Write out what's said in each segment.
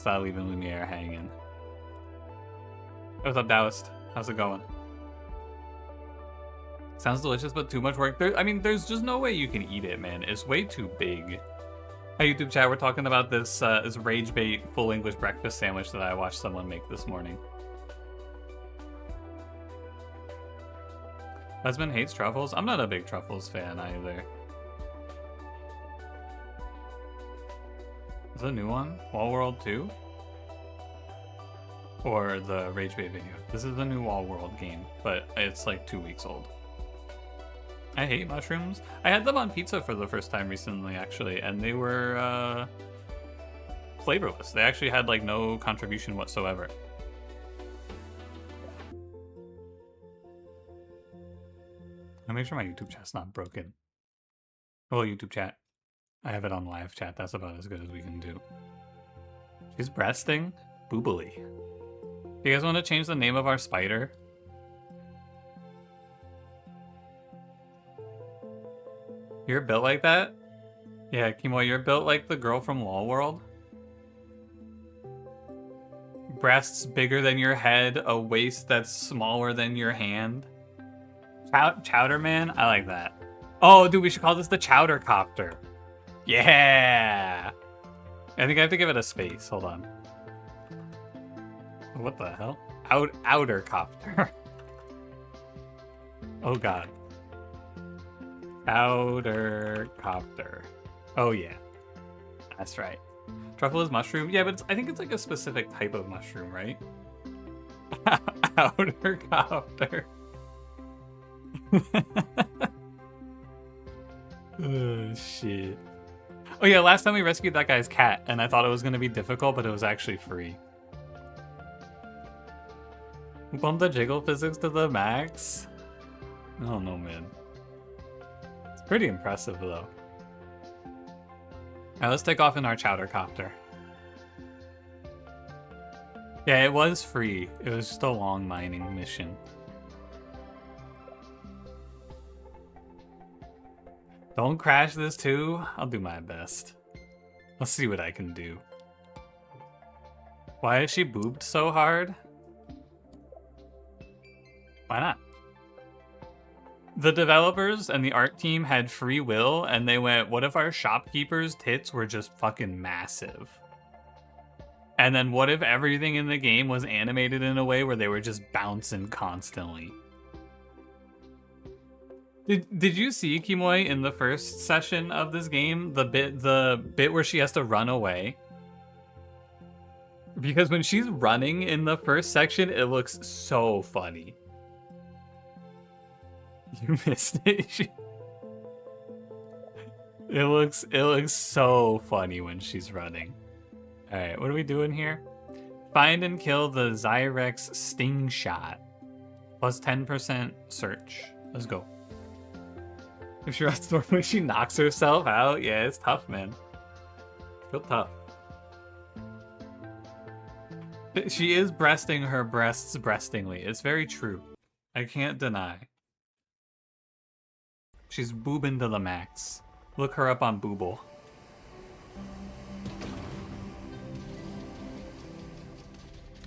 style leaving Lumiere hanging. What's up, Taoist? How's it going? Sounds delicious, but too much work. I mean, there's just no way you can eat it, man. It's way too big. Hey, YouTube chat, we're talking about this this rage bait full English breakfast sandwich that I watched someone make this morning. Husband hates truffles? I'm not a big truffles fan either. Is it a new one? Wall World 2? Or the rage bait video? This is the new Wall World game, but it's like 2 weeks old. I hate mushrooms. I had them on pizza for the first time recently, actually, and they were flavorless. They actually had like no contribution whatsoever. I'll make sure my YouTube chat's not broken. Hello, YouTube chat. I have it on live chat. That's about as good as we can do. She's breasting? Boobily. You guys want to change the name of our spider? You're built like that? Yeah, Kimo, you're built like the girl from LOL World. Breasts bigger than your head, a waist that's smaller than your hand. Chowder Man? I like that. Oh, dude, we should call this the Chowder Copter. Yeah! I think I have to give it a space. Hold on. What the hell? Outer Copter. Oh, God. Outer Copter. Oh, yeah. That's right. Truffle is mushroom? Yeah, but I think it's like a specific type of mushroom, right? Outer Copter. Oh, shit. Oh, yeah, last time we rescued that guy's cat, and I thought it was going to be difficult, but it was actually free. Bump the jiggle physics to the max? I don't know, man. It's pretty impressive, though. Alright, let's take off in our Chowder Copter. Yeah, it was free. It was just a long mining mission. Don't crash this too. I'll do my best. Let's see what I can do. Why is she boobed so hard? Why not? The developers and the art team had free will, and they went, what if our shopkeeper's tits were just fucking massive? And then what if everything in the game was animated in a way where they were just bouncing constantly? Did you see Kimoy in the first session of this game? The bit where she has to run away? Because when she's running in the first section, it looks so funny. You missed it. It looks so funny when she's running. All right, what are we doing here? Find and kill the Zyrex Sting Shot. Plus 10% search. Let's go. If you're when she knocks herself out, yeah, it's tough, man. Real tough. She is breasting her breasts breastingly. It's very true. I can't deny. She's boobing to the max. Look her up on Booble.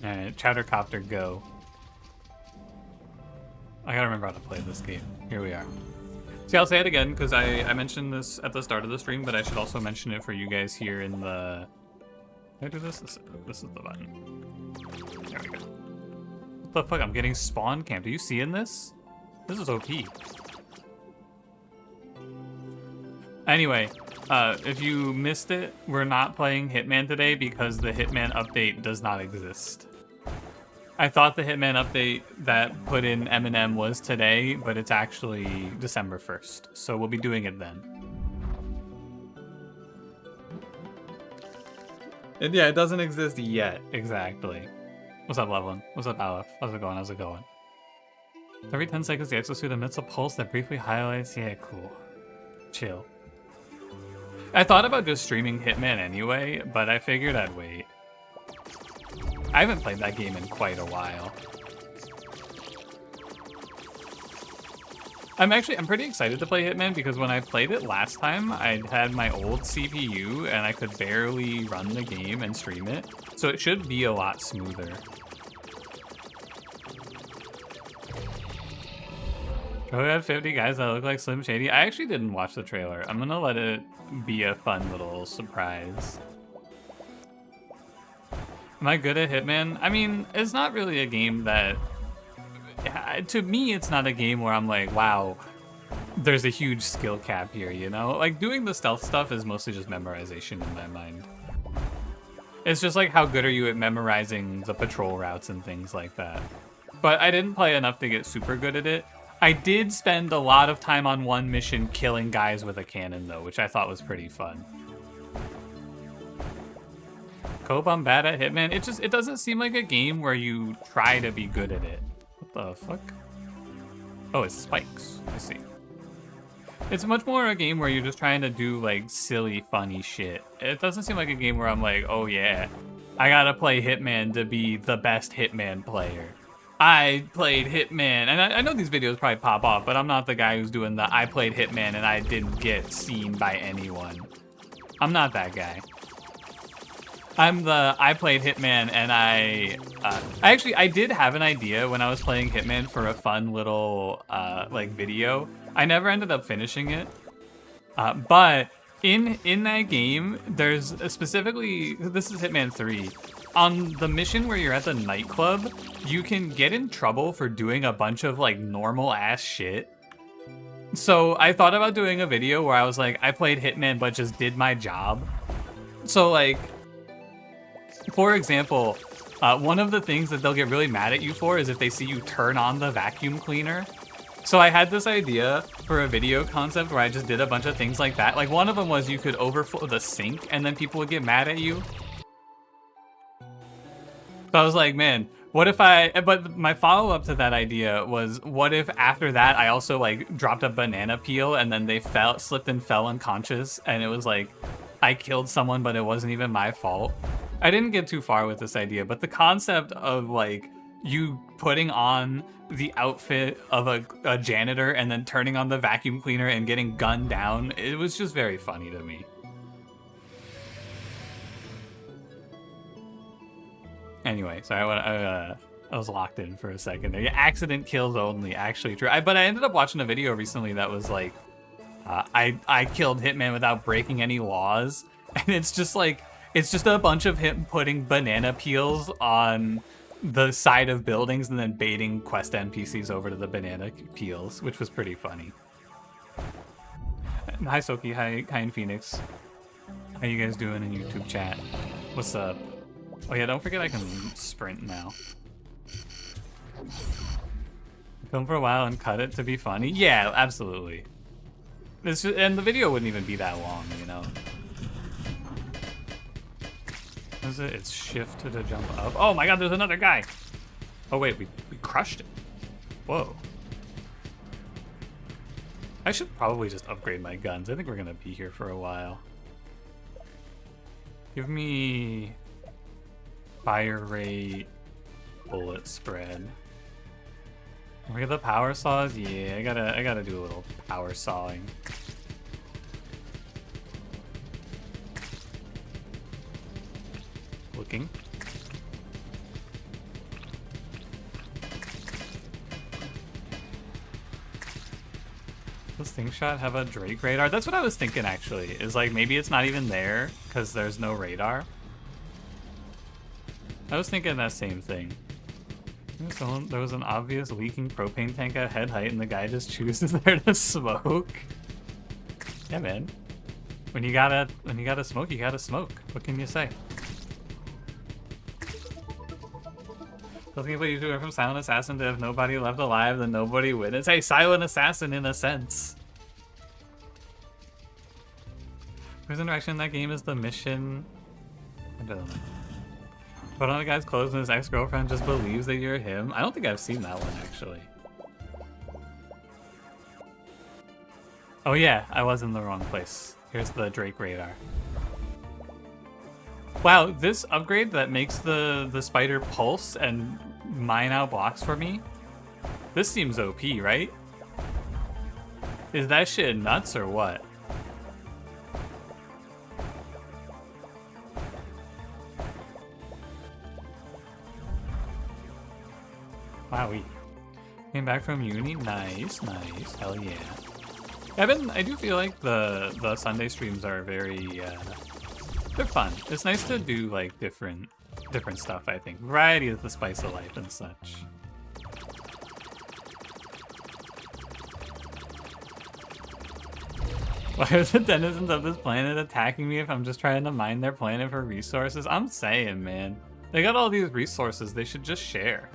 Alright, Chowdercopter, go. I gotta remember how to play this game. Here we are. See, I'll say it again, because I mentioned this at the start of the stream, but I should also mention it for you guys here in the... Can I do this? This is the button. There we go. What the fuck? I'm getting spawn camped. Are you seeing this? This is OP. Anyway, if you missed it, we're not playing Hitman today because the Hitman update does not exist. I thought the Hitman update that put in Eminem was today, but it's actually December 1st. So we'll be doing it then. And yeah, it doesn't exist yet, exactly. What's up, Loveland? What's up, Aleph? How's it going? How's it going? Every 10 seconds, the exosuit emits a pulse that briefly highlights... Yeah, cool. Chill. I thought about just streaming Hitman anyway, but I figured I'd wait. I haven't played that game in quite a while. I'm pretty excited to play Hitman because when I played it last time, I had my old CPU and I could barely run the game and stream it. So it should be a lot smoother. Oh, we had 50 guys that look like Slim Shady. I actually didn't watch the trailer. I'm gonna let it be a fun little surprise. Am I good at Hitman? I mean, it's not really a game that... To me, it's not a game where I'm like, wow, there's a huge skill cap here, you know? Like, doing the stealth stuff is mostly just memorization in my mind. It's just like, how good are you at memorizing the patrol routes and things like that? But I didn't play enough to get super good at it. I did spend a lot of time on one mission killing guys with a cannon, though, which I thought was pretty fun. Cope, I'm bad at Hitman. It doesn't seem like a game where you try to be good at it. What the fuck? Oh, it's spikes. I see. It's much more a game where you're just trying to do, like, silly, funny shit. It doesn't seem like a game where I'm like, oh yeah, I gotta play Hitman to be the best Hitman player. I played Hitman, and I know these videos probably pop off, but I'm not the guy who's doing the I played Hitman and I didn't get seen by anyone. I'm not that guy. I'm the I played Hitman and I did have an idea when I was playing Hitman for a fun little like video. I never ended up finishing it, but in that game, there's specifically, this is Hitman 3. On the mission where you're at the nightclub, you can get in trouble for doing a bunch of like normal ass shit. So I thought about doing a video where I was like, I played Hitman but just did my job. So like, for example, one of the things that they'll get really mad at you for is if they see you turn on the vacuum cleaner. So I had this idea for a video concept where I just did a bunch of things like that. Like one of them was you could overflow the sink and then people would get mad at you. So I was like, man, what if but my follow-up to that idea was, what if after that I also like dropped a banana peel and then they slipped and fell unconscious and it was like, I killed someone but it wasn't even my fault. I didn't get too far with this idea, but the concept of like you putting on the outfit of a janitor and then turning on the vacuum cleaner and getting gunned down, it was just very funny to me. Anyway, sorry, I was locked in for a second there. Yeah, accident kills only, actually true. But I ended up watching a video recently that was like, I killed Hitman without breaking any laws. And it's just like, it's just a bunch of him putting banana peels on the side of buildings and then baiting quest NPCs over to the banana peels, which was pretty funny. Hi Soki, hi in Phoenix. How you guys doing in YouTube chat? What's up? Oh yeah, don't forget I can sprint now. Film for a while and cut it to be funny? Yeah, absolutely. And the video wouldn't even be that long, you know? What is it? It's shift to jump up. Oh my god, there's another guy! Oh wait, we crushed it. Whoa. I should probably just upgrade my guns. I think we're gonna be here for a while. Give me fire rate, bullet spread. We got the power saws. Yeah, I gotta do a little power sawing. Looking. Does Thing Shot have a Drake radar? That's what I was thinking actually. Is like maybe it's not even there because there's no radar. I was thinking that same thing. There was an obvious leaking propane tank at head height and the guy just chooses there to smoke. Yeah, man. When you gotta smoke, you gotta smoke. What can you say? Something about you went from Silent Assassin to if nobody left alive, then nobody wins. Hey, Silent Assassin in a sense. First interaction in that game is the mission. I don't know. Put on a guy's clothes and his ex-girlfriend just believes that you're him. I don't think I've seen that one, actually. Oh yeah, I was in the wrong place. Here's the Drake radar. Wow, this upgrade that makes the spider pulse and mine out blocks for me, this seems OP, right? Is that shit nuts or what? Wowie. Came back from uni. Nice, nice. Hell yeah. I do feel like the Sunday streams are very they're fun. It's nice to do like different stuff, I think. Variety is the spice of life and such. Why are the denizens of this planet attacking me if I'm just trying to mine their planet for resources? I'm saying, man. They got all these resources, they should just share.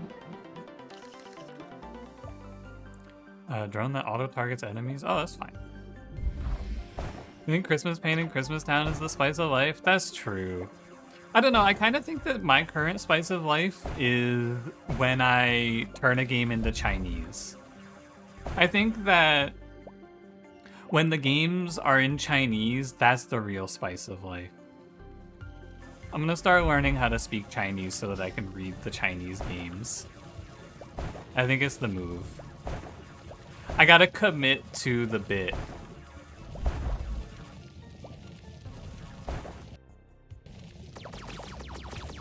Drone that auto-targets enemies? Oh, that's fine. You think Christmas paint in Christmas Town is the spice of life? That's true. I don't know, I kind of think that my current spice of life is when I turn a game into Chinese. I think that when the games are in Chinese, that's the real spice of life. I'm gonna start learning how to speak Chinese so that I can read the Chinese games. I think it's the move. I gotta commit to the bit.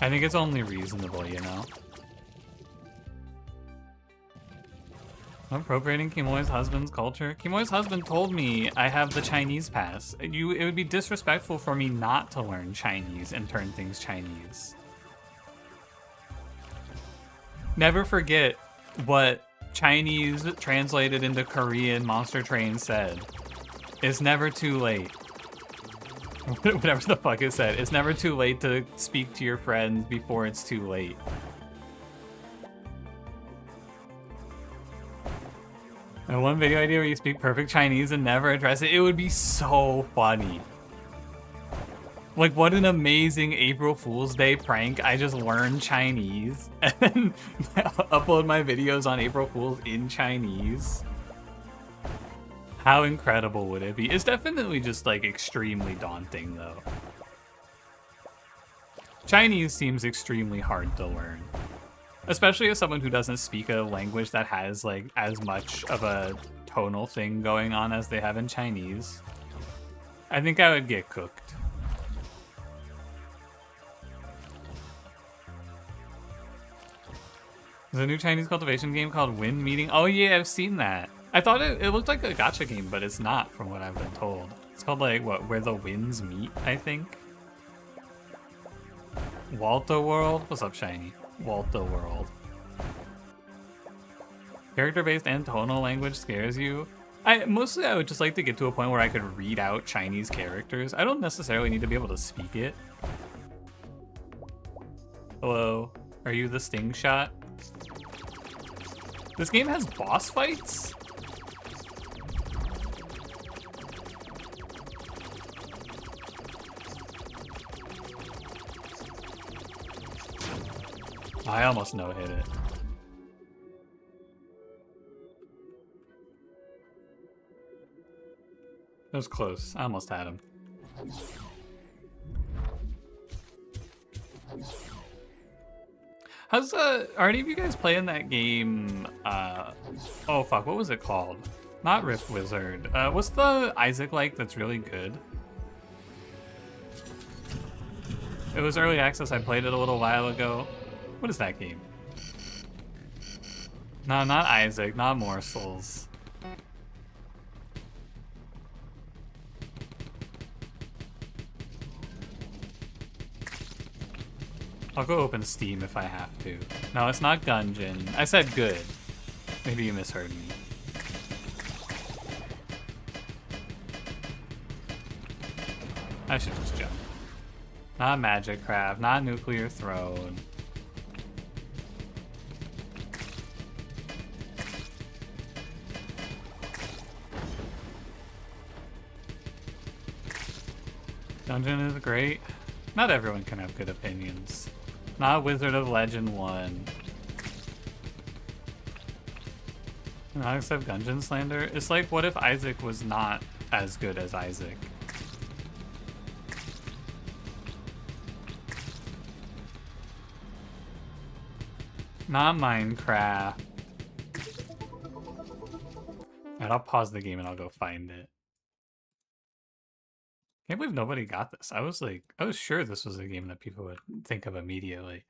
I think it's only reasonable, you know? I'm appropriating Kimoy's husband's culture. Kimoy's husband told me I have the Chinese pass. It would be disrespectful for me not to learn Chinese and turn things Chinese. Never forget what Chinese translated into Korean Monster Train said. It's never too late. Whatever the fuck it said. It's never too late to speak to your friends before it's too late. And one video idea where you speak perfect Chinese and never address it, it would be so funny. Like, what an amazing April Fool's Day prank. I just learned Chinese and then upload my videos on April Fool's in Chinese. How incredible would it be? It's definitely just, like, extremely daunting, though. Chinese seems extremely hard to learn. Especially as someone who doesn't speak a language that has, like, as much of a tonal thing going on as they have in Chinese. I think I would get cooked. There's a new Chinese cultivation game called Wind Meeting. Oh yeah, I've seen that. I thought it looked like a gacha game, but it's not from what I've been told. It's called like, what, Where the Winds Meet, I think? Walta World? What's up, Shiny? Walta World. Character-based and tonal language scares you? Mostly I would just like to get to a point where I could read out Chinese characters. I don't necessarily need to be able to speak it. Hello? Are you the Sting Shot? This game has boss fights? I almost no-hit it. It was close. I almost had him. How's are any of you guys playing that game? Oh fuck, what was it called? Not Rift Wizard. What's the Isaac like that's really good? It was early access. I played it a little while ago. What is that game? No, not Isaac, not Morsels. I'll go open Steam if I have to. No, it's not Gungeon. I said good. Maybe you misheard me. I should just jump. Not Magic Craft, not Nuclear Throne. Dungeon is great. Not everyone can have good opinions. Not Wizard of Legend 1. Not accept Gungeon slander. It's like, what if Isaac was not as good as Isaac? Not Minecraft. Alright, I'll pause the game and I'll go find it. Can't believe nobody got this. I was sure this was a game that people would think of immediately.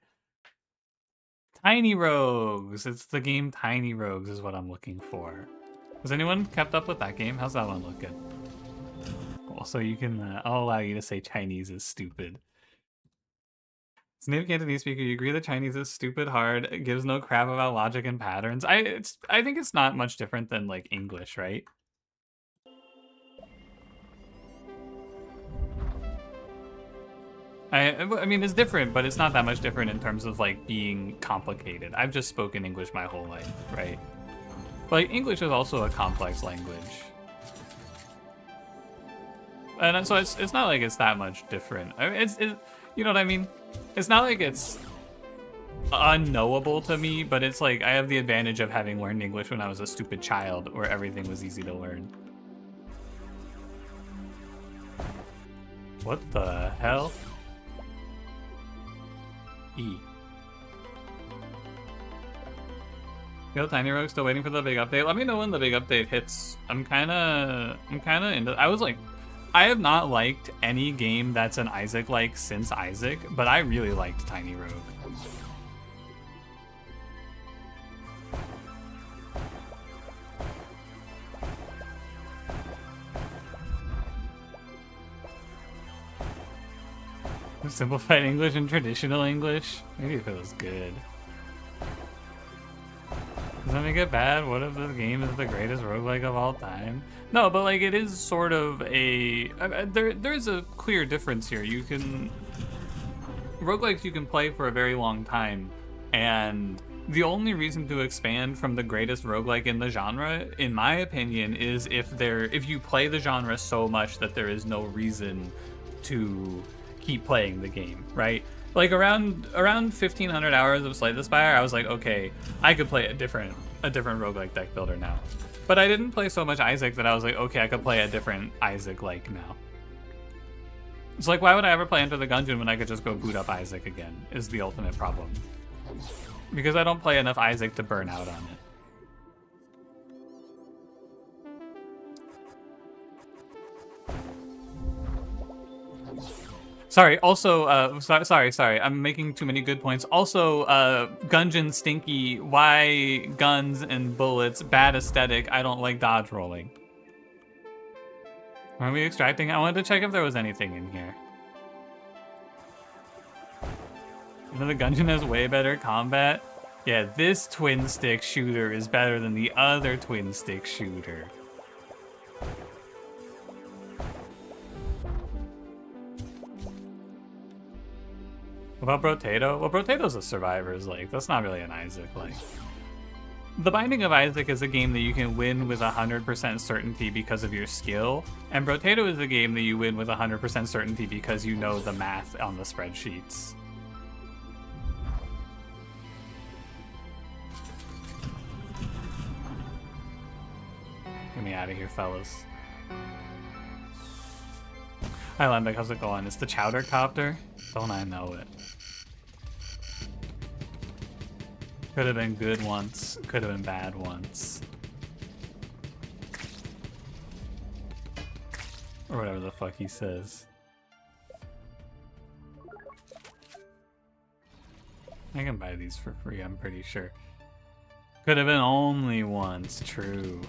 Tiny Rogues! It's the game Tiny Rogues is what I'm looking for. Has anyone kept up with that game? How's that one looking? Cool, so you can, I'll allow you to say Chinese is stupid. As a native Cantonese speaker, you agree that Chinese is stupid hard, it gives no crap about logic and patterns. I think it's not much different than, like, English, right? I mean, it's different, but it's not that much different in terms of, like, being complicated. I've just spoken English my whole life, right? But, like, English is also a complex language. And so it's not like it's that much different. I mean, it's you know what I mean? It's not like it's unknowable to me, but it's like I have the advantage of having learned English when I was a stupid child where everything was easy to learn. What the hell? E. Yo, Tiny Rogue, still waiting for the big update. Let me know when the big update hits. I'm kinda into. I have not liked any game that's an Isaac-like since Isaac, but I really liked Tiny Rogue. Simplified English and traditional English? Maybe if it was good. Does that make it bad? What if this game is the greatest roguelike of all time? No, but like it is sort of a... There's a clear difference here. You can... Roguelikes you can play for a very long time, and the only reason to expand from the greatest roguelike in the genre, in my opinion, is if you play the genre so much that there is no reason to keep playing the game, right? Like around 1,500 hours of Slay the Spire, I was like, okay, I could play a different roguelike deck builder now. But I didn't play so much Isaac that I was like, okay, I could play a different Isaac-like now. It's like, why would I ever play Enter the Gungeon when I could just go boot up Isaac again, is the ultimate problem. Because I don't play enough Isaac to burn out on it. Sorry, also, sorry, I'm making too many good points. Also, Gungeon stinky, why guns and bullets, bad aesthetic, I don't like dodge rolling. Are we extracting? I wanted to check if there was anything in here. You know, the Gungeon has way better combat. Yeah, this twin stick shooter is better than the other twin stick shooter. What about Brotato? Well, Brotato's a survivor's like. That's not really an Isaac like. The Binding of Isaac is a game that you can win with 100% certainty because of your skill, and Brotato is a game that you win with 100% certainty because you know the math on the spreadsheets. Get me out of here, fellas. Hi, Lembeck, how's it going? It's the Chowder Copter? Don't I know it? Could have been good once, could have been bad once. Or whatever the fuck he says. I can buy these for free, I'm pretty sure. Could have been only once, true.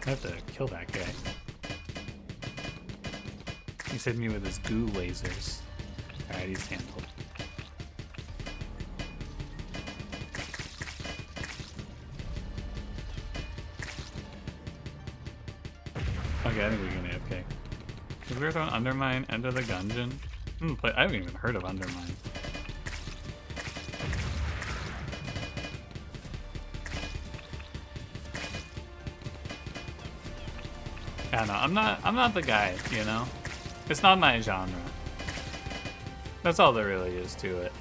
I have to kill that guy. He's hitting me with his goo lasers. Alright, he's handled. Okay, I think we're gonna AFK. If we were throwing Undermine, Enter the Gungeon. I haven't even heard of Undermine. Yeah, no, I'm not the guy, you know? It's not my genre. That's all there really is to it.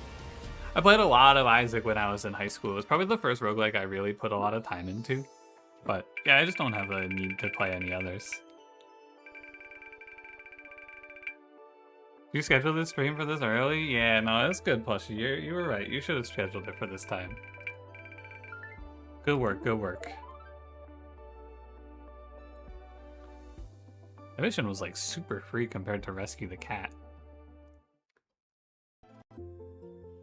I played a lot of Isaac when I was in high school. It was probably the first roguelike I really put a lot of time into. But yeah, I just don't have a need to play any others. You scheduled this stream for this early? Yeah, no, that's good, Plushy. You were right. You should have scheduled it for this time. Good work, good work. The mission was like super free compared to Rescue the Cat.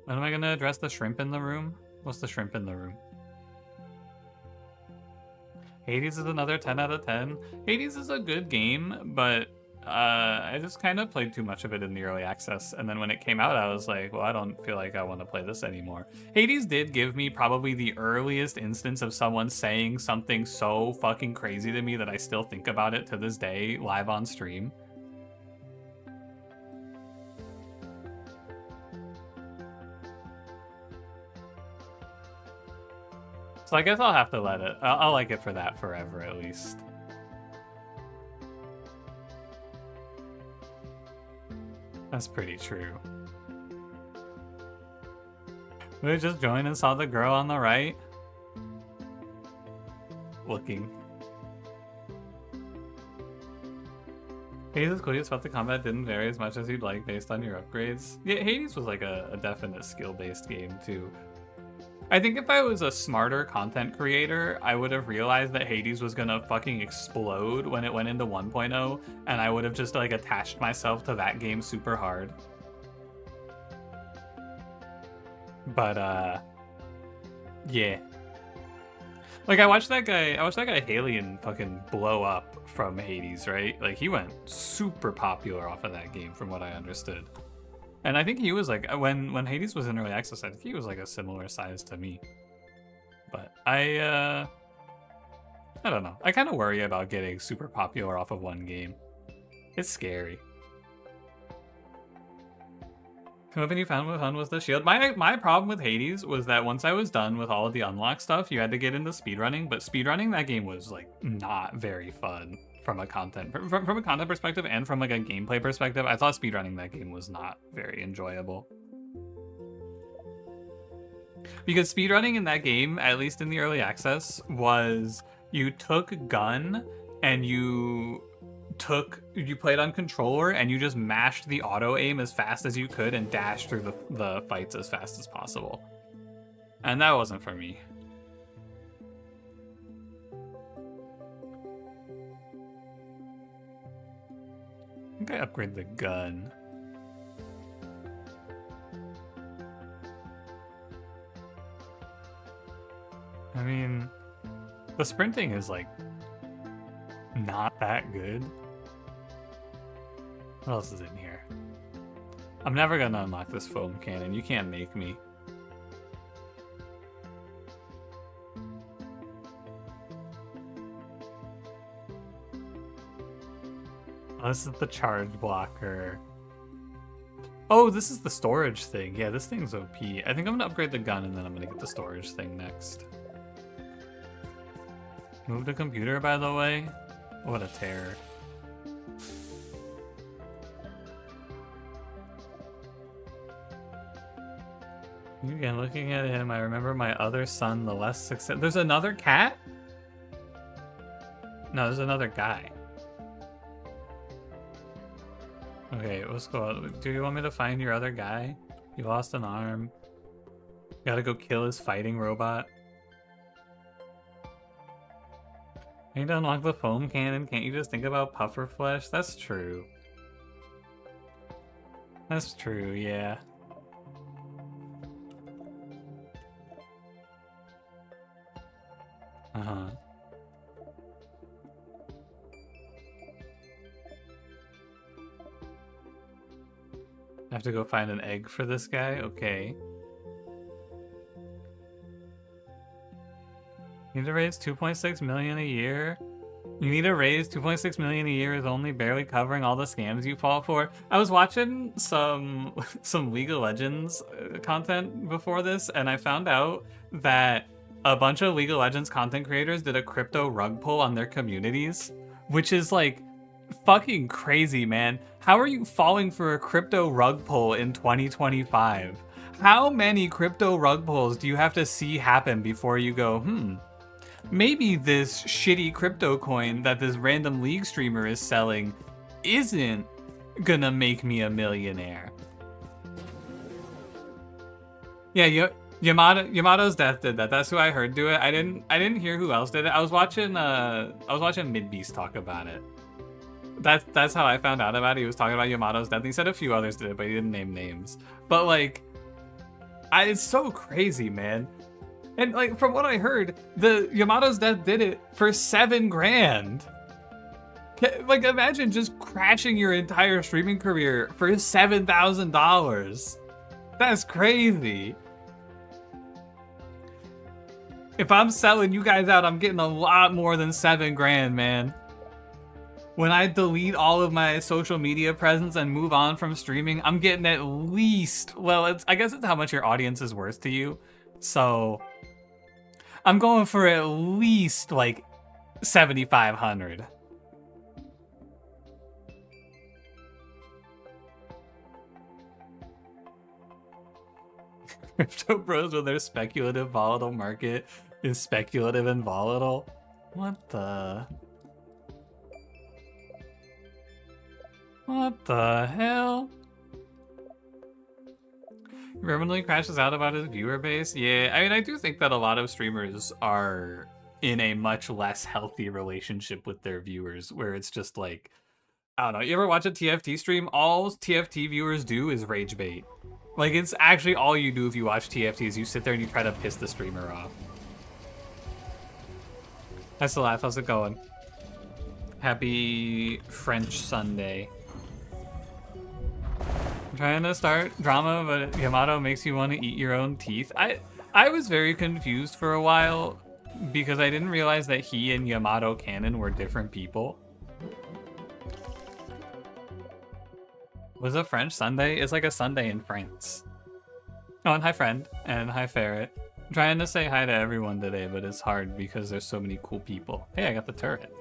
When am I gonna address the shrimp in the room? What's the shrimp in the room? Hades is another 10 out of 10. Hades is a good game, but I just kind of played too much of it in the early access, and then when it came out, I was like, well, I don't feel like I want to play this anymore. Hades did give me probably the earliest instance of someone saying something so fucking crazy to me that I still think about it to this day, live on stream. So I guess I'll have to let it. I'll like it for that forever, at least. That's pretty true. We just joined and saw the girl on the right. Looking. Hades is cool, but the combat didn't vary as much as you'd like based on your upgrades. Yeah, Hades was like a definite skill-based game too. I think if I was a smarter content creator, I would have realized that Hades was gonna fucking explode when it went into 1.0, and I would have just like attached myself to that game super hard. But yeah. Like I watched that guy Halion fucking blow up from Hades, right? Like he went super popular off of that game from what I understood. And I think he was like, when Hades was in early access, I think he was like a similar size to me. But I don't know. I kind of worry about getting super popular off of one game. It's scary. The weapon you found with fun was the shield. My problem with Hades was that once I was done with all of the unlock stuff, you had to get into speedrunning, but speedrunning that game was like not very fun. From a content perspective and from like a gameplay perspective, I thought speedrunning that game was not very enjoyable. Because speedrunning in that game, at least in the early access, was you took gun and you played on controller and you just mashed the auto aim as fast as you could and dashed through the fights as fast as possible. And that wasn't for me. I think I upgrade the gun. I mean, the sprinting is like not that good. What else is in here? I'm never gonna unlock this foam cannon. You can't make me. Oh, this is the charge blocker. Oh, this is the storage thing. Yeah, this thing's OP. I think I'm gonna upgrade the gun and then I'm gonna get the storage thing next. Move the computer, by the way. What a terror. Again, looking at him, I remember my other son, the less success. There's another cat? No, there's another guy. Okay, let's go. Do you want me to find your other guy? You lost an arm. Gotta go kill his fighting robot. I need to unlock the foam cannon. Can't you just think about puffer flesh? That's true. That's true, yeah. Uh-huh. I have to go find an egg for this guy? Okay. You need to raise 2.6 million a year? You need to raise 2.6 million a year is only barely covering all the scams you fall for. I was watching some League of Legends content before this, and I found out that a bunch of League of Legends content creators did a crypto rug pull on their communities, which is like fucking crazy, man. How are you falling for a crypto rug pull in 2025? How many crypto rug pulls do you have to see happen before you go, maybe this shitty crypto coin that this random League streamer is selling isn't gonna make me a millionaire? Yeah, Yamato's death did that. That's who I heard do it. I didn't hear who else did it. I was watching Midbeast talk about it. That's how I found out about it. He was talking about Yamato's death. He said a few others did it, but he didn't name names. But like, it's so crazy, man. And like, from what I heard, the Yamato's death did it for $7 grand. Like, imagine just crashing your entire streaming career for $7,000. That's crazy. If I'm selling you guys out, I'm getting a lot more than $7 grand, man. When I delete all of my social media presence and move on from streaming, I'm getting at least, well, I guess it's how much your audience is worth to you. So I'm going for at least like 7,500. Crypto bros with their speculative volatile market is speculative and volatile. What the hell? Permanently crashes out about his viewer base. Yeah, I mean, I do think that a lot of streamers are in a much less healthy relationship with their viewers, where it's just like, I don't know, you ever watch a TFT stream? All TFT viewers do is rage bait. Like, it's actually all you do if you watch TFT is you sit there and you try to piss the streamer off. That's the laugh. How's it going? Happy French Sunday. I'm trying to start drama, but Yamato makes you want to eat your own teeth. I was very confused for a while because I didn't realize that he and Yamato Canon were different people. Was a French Sunday? It's like a Sunday in France. Oh, and hi friend, and hi ferret. I'm trying to say hi to everyone today, but it's hard because there's so many cool people. Hey, I got the turret.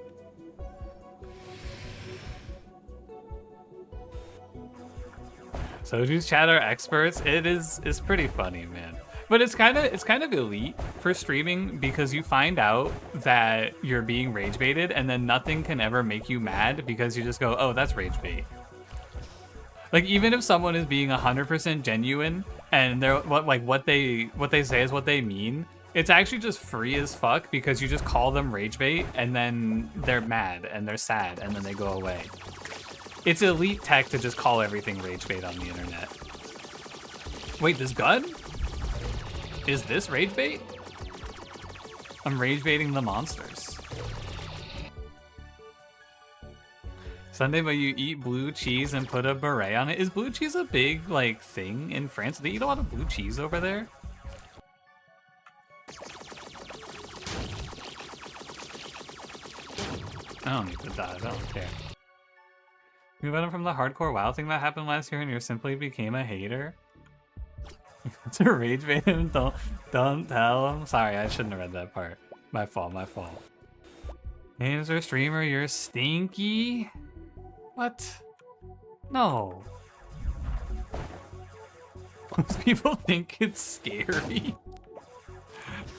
Soju's chat are experts. It's pretty funny, man. But it's kind of elite for streaming because you find out that you're being rage baited, and then nothing can ever make you mad because you just go, oh, that's rage bait. Like, even if someone is being 100% genuine and they're what they say is what they mean, it's actually just free as fuck because you just call them rage bait and then they're mad and they're sad and then they go away. It's elite tech to just call everything rage bait on the internet. Wait, this gun? Is this rage bait? I'm rage baiting the monsters. Sunday, but you eat blue cheese and put a beret on it. Is blue cheese a big, like, thing in France? Do they eat a lot of blue cheese over there? I don't need to dodge. I don't care. You went from the hardcore WoW thing that happened last year and you simply became a hater? To rage bait him? Don't tell him. Sorry, I shouldn't have read that part. My fault, my fault. Games or streamer, you're stinky? What? No. Most people think it's scary.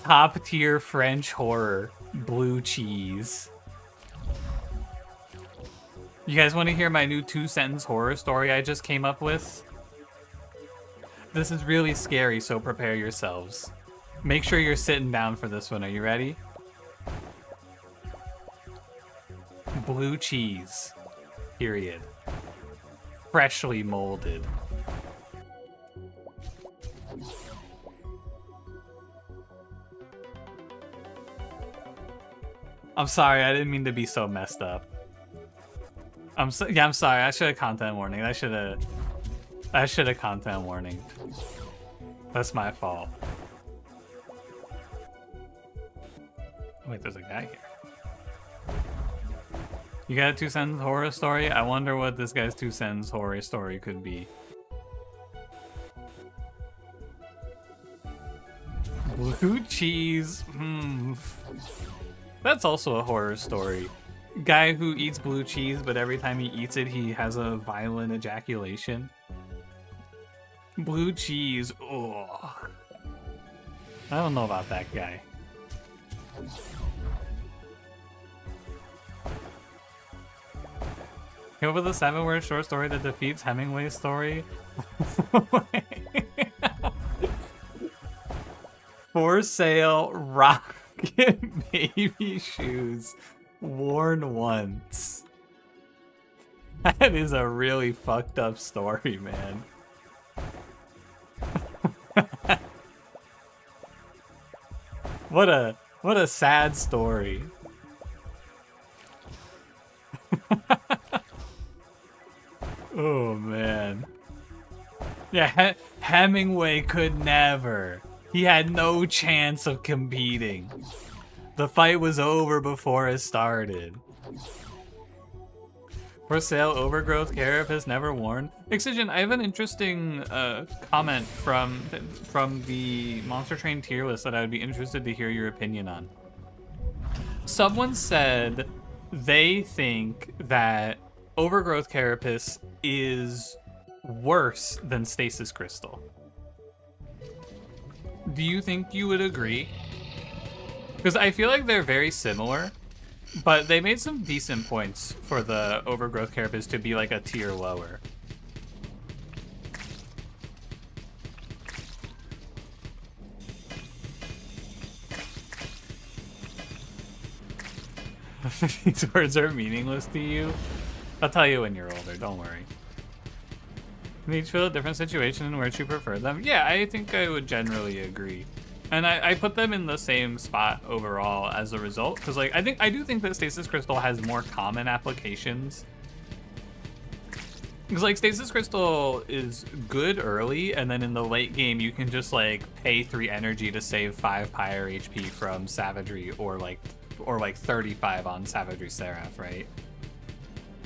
Top tier French horror. Blue cheese. You guys want to hear my new 2-sentence horror story I just came up with? This is really scary, so prepare yourselves. Make sure you're sitting down for this one. Are you ready? Blue cheese. Period. Freshly molded. I'm sorry, I didn't mean to be so messed up. I'm sorry. I should have content warning. I should have content warning. That's my fault. Wait, there's a guy here. You got a 2-sentence horror story? I wonder what this guy's 2-sentence horror story could be. Blue cheese. That's also a horror story. Guy who eats blue cheese, but every time he eats it, he has a violent ejaculation. Blue cheese. Oh, I don't know about that guy. Come up with a 7-word short story that defeats Hemingway's story. For sale, rocket baby shoes, worn once. That is a really fucked up story, man. What a sad story. Oh man. Yeah, Hemingway could never. He had no chance of competing. The fight was over before it started. For sale, overgrowth carapace never worn. Excision, I have an interesting comment from the Monster Train tier list that I would be interested to hear your opinion on. Someone said they think that overgrowth carapace is worse than stasis crystal. Do you think you would agree? Because I feel like they're very similar, but they made some decent points for the overgrowth carapace to be like a tier lower. These words are meaningless to you? I'll tell you when you're older, don't worry. They each feel a different situation and where you prefer them. Yeah, I think I would generally agree. And I put them in the same spot overall as a result, because like I do think that Stasis Crystal has more common applications. Because like Stasis Crystal is good early, and then in the late game you can just like pay 3 energy to save 5 Pyre HP from Savagery, or like 35 on Savagery Seraph, right?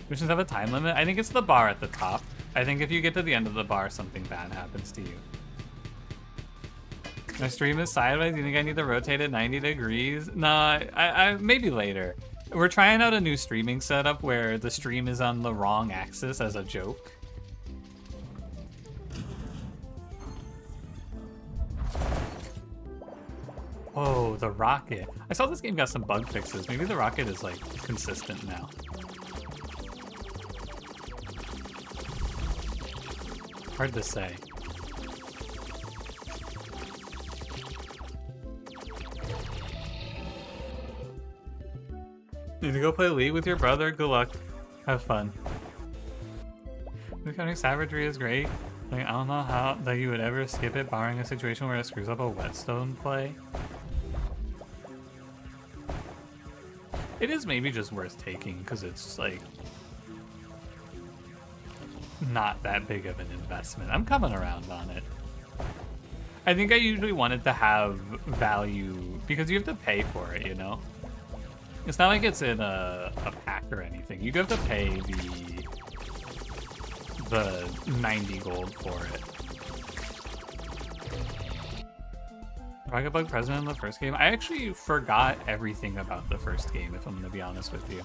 Missions have a time limit. I think it's the bar at the top. I think if you get to the end of the bar, something bad happens to you. My stream is sideways. You think I need to rotate it 90 degrees? Nah, I maybe later. We're trying out a new streaming setup where the stream is on the wrong axis as a joke. Oh, the rocket. I saw this game got some bug fixes. Maybe the rocket is like consistent now. Hard to say. Need to go play League with your brother? Good luck. Have fun. Becoming Savagery is great. Like, I don't know how that you would ever skip it, barring a situation where it screws up a whetstone play. It is maybe just worth taking because it's like not that big of an investment. I'm coming around on it. I think I usually wanted to have value because you have to pay for it, you know? It's not like it's in a pack or anything. You do have to pay the 90 gold for it. Rocket Bug present in the first game? I actually forgot everything about the first game, if I'm going to be honest with you.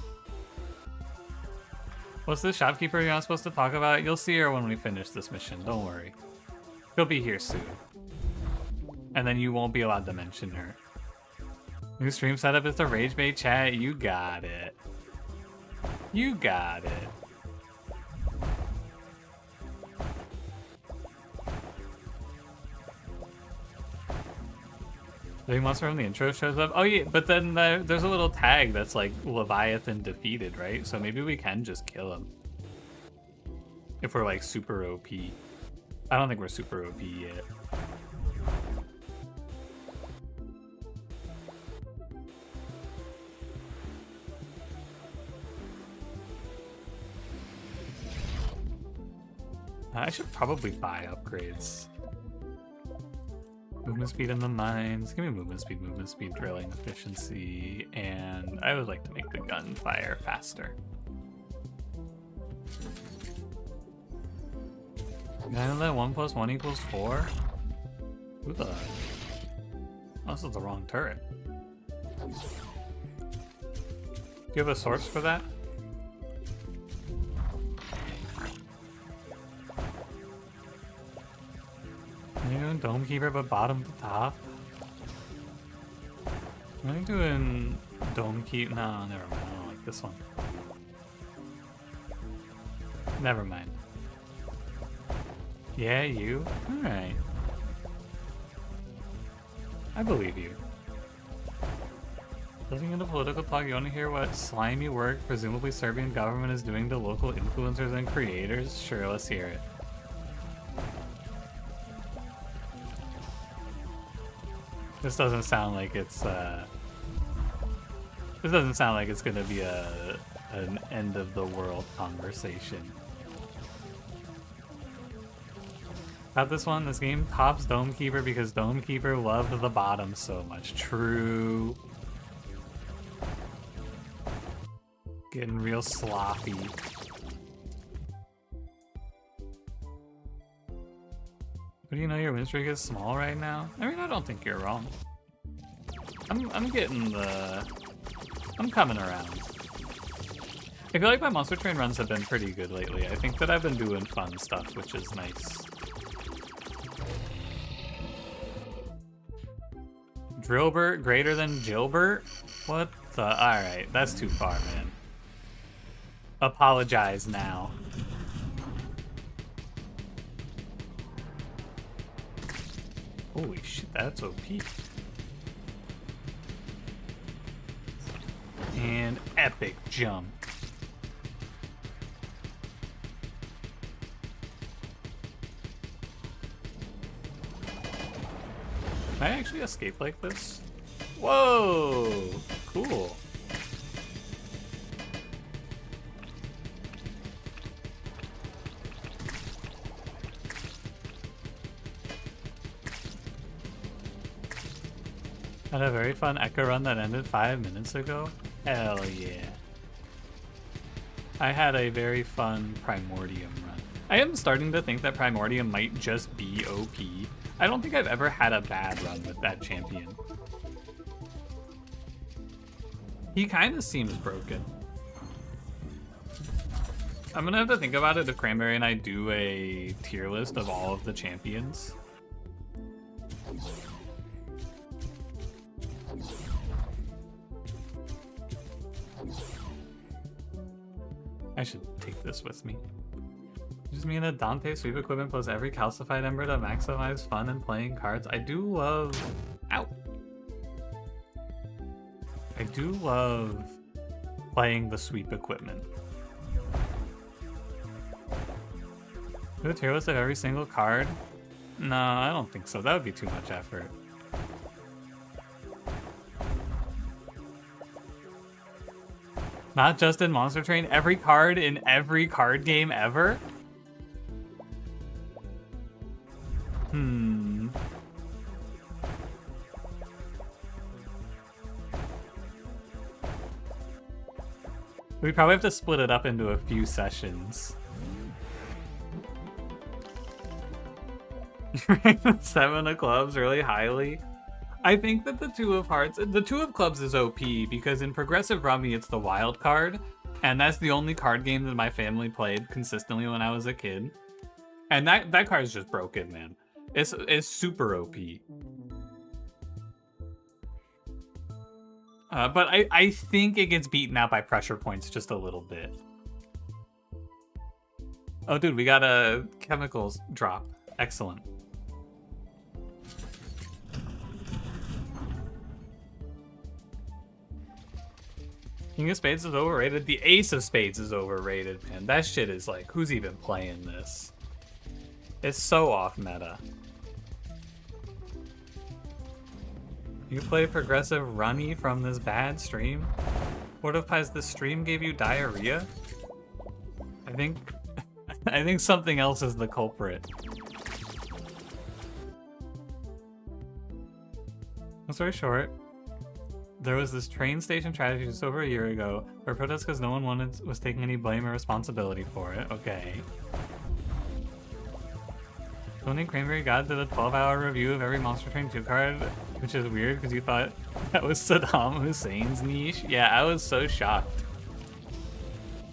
What's the shopkeeper you're not supposed to talk about? You'll see her when we finish this mission, don't worry. She'll be here soon. And then you won't be allowed to mention her. New stream setup is the Rage Bait chat. You got it. You got it. The big monster from the intro shows up. Oh yeah, but then there's a little tag that's like Leviathan defeated, right? So maybe we can just kill him. If we're like super OP. I don't think we're super OP yet. I should probably buy upgrades. Movement speed in the mines. Give me movement speed, drilling efficiency, and I would like to make the gun fire faster. Did I know that 1 + 1 = 4? Who the? Oh, this is the wrong turret. Do you have a source for that? Are you doing Dome Keeper but bottom to top? Am I doing Dome Keep? No, never mind. I don't like this one. Never mind. Yeah, you? Alright. I believe you. Living in a political talk, you want to hear what slimy work presumably Serbian government is doing to local influencers and creators? Sure, let's hear it. This doesn't sound like it's this doesn't sound like it's gonna be an end of the world conversation. About this one, this game tops Domekeeper because Domekeeper loved the bottom so much. True. Getting real sloppy. But do you know your win streak is small right now? I mean, I don't think you're wrong. I'm getting the... I'm coming around. I feel like my Monster Train runs have been pretty good lately. I think that I've been doing fun stuff, which is nice. Drillbert greater than Gilbert? What the? Alright, that's too far, man. Apologize now. Holy shit, that's OP. And epic jump. Can I actually escape like this? Whoa! Cool. Had a very fun Echo run that ended 5 minutes ago. Hell yeah. I had a very fun Primordium run. I am starting to think that Primordium might just be OP. I don't think I've ever had a bad run with that champion. He kind of seems broken. I'm gonna have to think about it if Cranberry and I do a tier list of all of the champions. I should take this with me. Just me and a Dante sweep equipment plus every calcified ember to maximize fun and playing cards. I do love... Ow! I do love playing the sweep equipment. Do a tier list of every single card? No, I don't think so. That would be too much effort. Not just in Monster Train, every card in every card game ever? We probably have to split it up into a few sessions. You rank the 7 of clubs really highly? I think that the 2 of hearts, the 2 of clubs is OP because in Progressive Rummy it's the wild card, and that's the only card game that my family played consistently when I was a kid. And that card is just broken, man. It's super OP. But I think it gets beaten out by pressure points just a little bit. Oh, dude, we got a chemicals drop. Excellent. King of Spades is overrated. The Ace of Spades is overrated, man. That shit is like, who's even playing this? It's so off meta. You play Progressive Runny from this bad stream? What if this stream gave you diarrhea? I think something else is the culprit. Long story short, there was this train station tragedy just over a year ago where protests because no one was taking any blame or responsibility for it. Okay. Tony Cranberry God did a 12-hour review of every Monster Train 2 card, which is weird because you thought that was Saddam Hussein's niche. Yeah, I was so shocked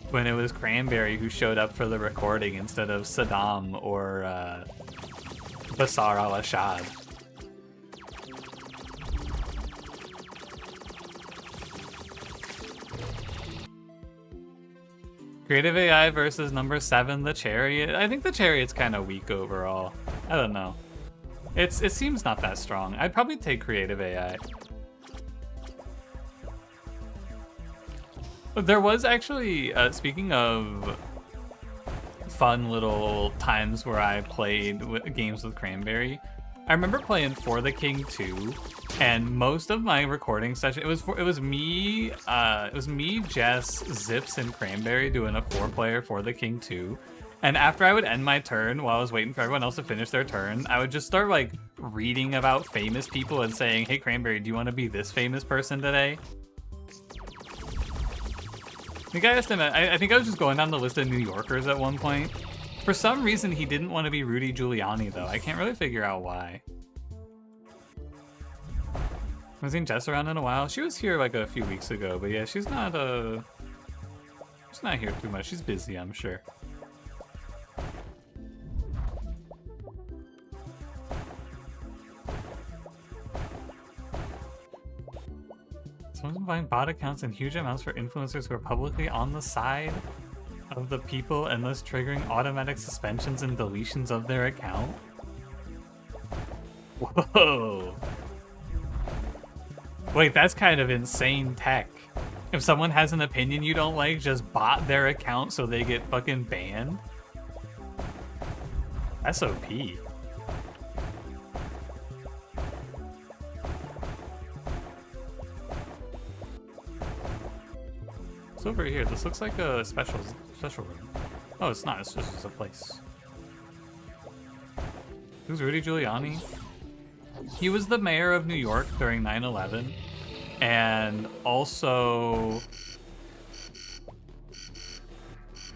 when it was Cranberry who showed up for the recording instead of Saddam or Bashar al-Assad. Creative AI versus number 7, the Chariot. I think the Chariot's kind of weak overall. I don't know. It seems not that strong. I'd probably take Creative AI. There was actually, speaking of fun little times where I played games with Cranberry, I remember playing For the King 2, and most of my recording session, it was me, Jess, Zips, and Cranberry doing a 4-player For the King 2. And after I would end my turn, while I was waiting for everyone else to finish their turn, I would just start like reading about famous people and saying, "Hey Cranberry, do you want to be this famous person today?" I think I think I was just going down the list of New Yorkers at one point. For some reason, he didn't want to be Rudy Giuliani, though. I can't really figure out why. I haven't seen Jess around in a while. She was here like a few weeks ago, but yeah, she's not here too much. She's busy, I'm sure. Someone's buying bot accounts in huge amounts for influencers who are publicly on the side of the people and thus triggering automatic suspensions and deletions of their account. Whoa. Wait, that's kind of insane tech. If someone has an opinion you don't like, just bot their account so they get fucking banned? That's OP. It's over here. This looks like a special room. Oh, it's not. It's just a place. Who's Rudy Giuliani? He was the mayor of New York during 9/11, and also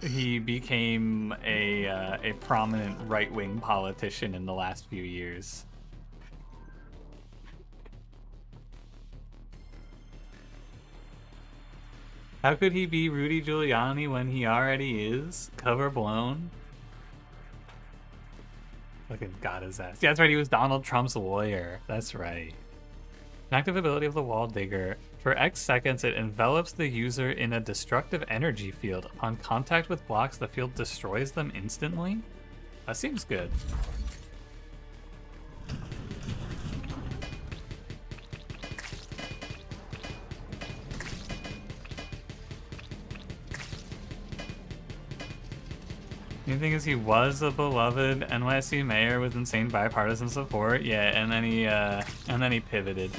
he became a prominent right-wing politician in the last few years. How could he be Rudy Giuliani when he already is? Cover blown? Fucking got his ass. Yeah, that's right, he was Donald Trump's lawyer. That's right. An active ability of the Wall Digger. For X seconds, it envelops the user in a destructive energy field. Upon contact with blocks, the field destroys them instantly? That seems good. The thing is, he was a beloved NYC mayor with insane bipartisan support. Yeah, and then he pivoted.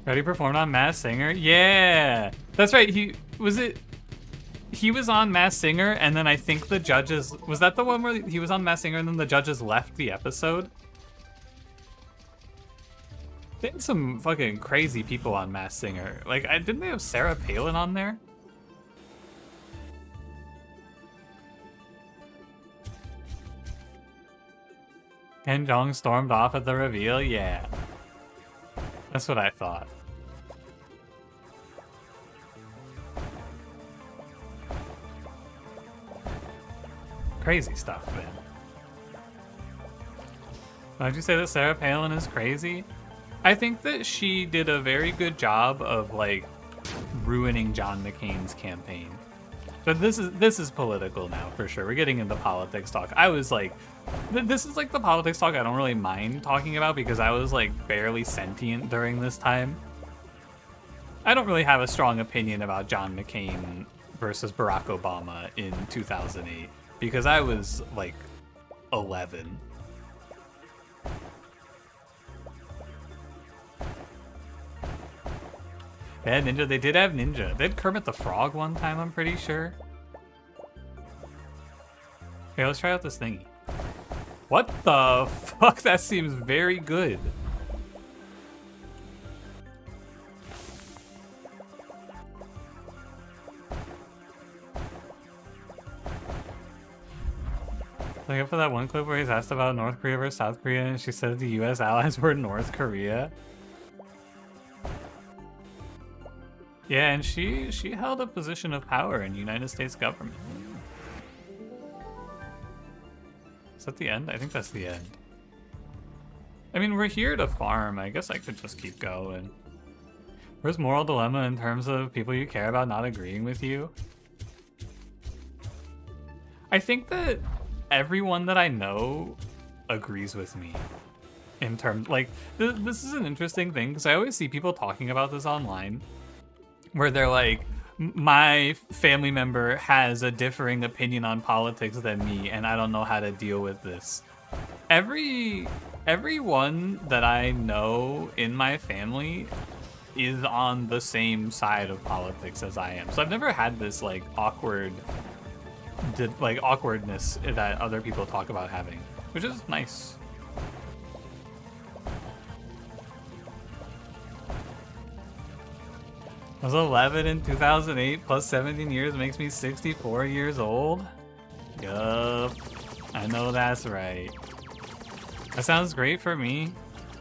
Already performed on Masked Singer? Yeah, that's right. He was on Masked Singer, and then I think the judges, was that the one where he was on Masked Singer and then the judges left the episode? They had some fucking crazy people on Masked Singer. Like, didn't they have Sarah Palin on there? Ken Jeong stormed off at the reveal? Yeah. That's what I thought. Crazy stuff, man. Why'd you say that Sarah Palin is crazy? I think that she did a very good job of like ruining John McCain's campaign. But this is political now for sure. We're getting into politics talk. I was like, this is like the politics talk I don't really mind talking about because I was like barely sentient during this time. I don't really have a strong opinion about John McCain versus Barack Obama in 2008 because I was like 11. They had Ninja. They did have Ninja. They had Kermit the Frog one time, I'm pretty sure. Okay, let's try out this thingy. What the fuck? That seems very good. Like up for that one clip where he's asked about North Korea versus South Korea and she said the US allies were North Korea. Yeah, and she held a position of power in the United States government. Is that the end? I think that's the end. I mean, we're here to farm. I guess I could just keep going. Where's moral dilemma in terms of people you care about not agreeing with you? I think that everyone that I know agrees with me in terms, like, this is an interesting thing because I always see people talking about this online where they're like, my family member has a differing opinion on politics than me and I don't know how to deal with this. Everyone that I know in my family is on the same side of politics as I am. So I've never had this like awkwardness that other people talk about having, which is nice. I was 11 in 2008, plus 17 years makes me 64 years old. Yup, I know that's right. That sounds great for me.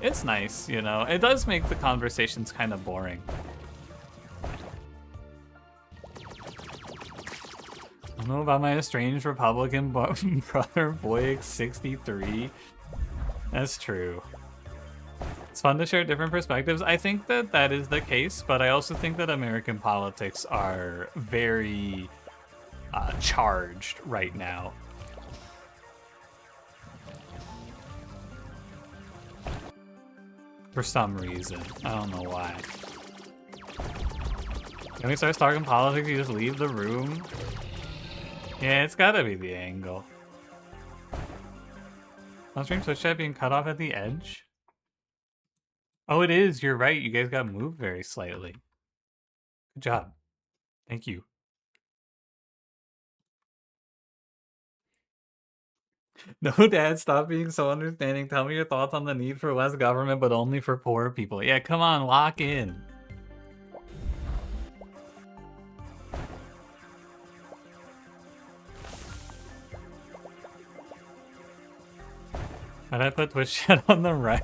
It's nice, you know. It does make the conversations kind of boring. I don't know about my estranged Republican brother, Boyix 63. That's true. It's fun to share different perspectives. I think that that is the case, but I also think that American politics are very charged right now. For some reason. I don't know why. When we start talking politics, you just leave the room? Yeah, it's gotta be the angle. On stream Switch chat being cut off at the edge? Oh, it is. You're right. You guys got moved very slightly. Good job. Thank you. No, Dad, stop being so understanding. Tell me your thoughts on the need for less government, but only for poor people. Yeah, come on, lock in. Why'd I put Twitch chat on the right?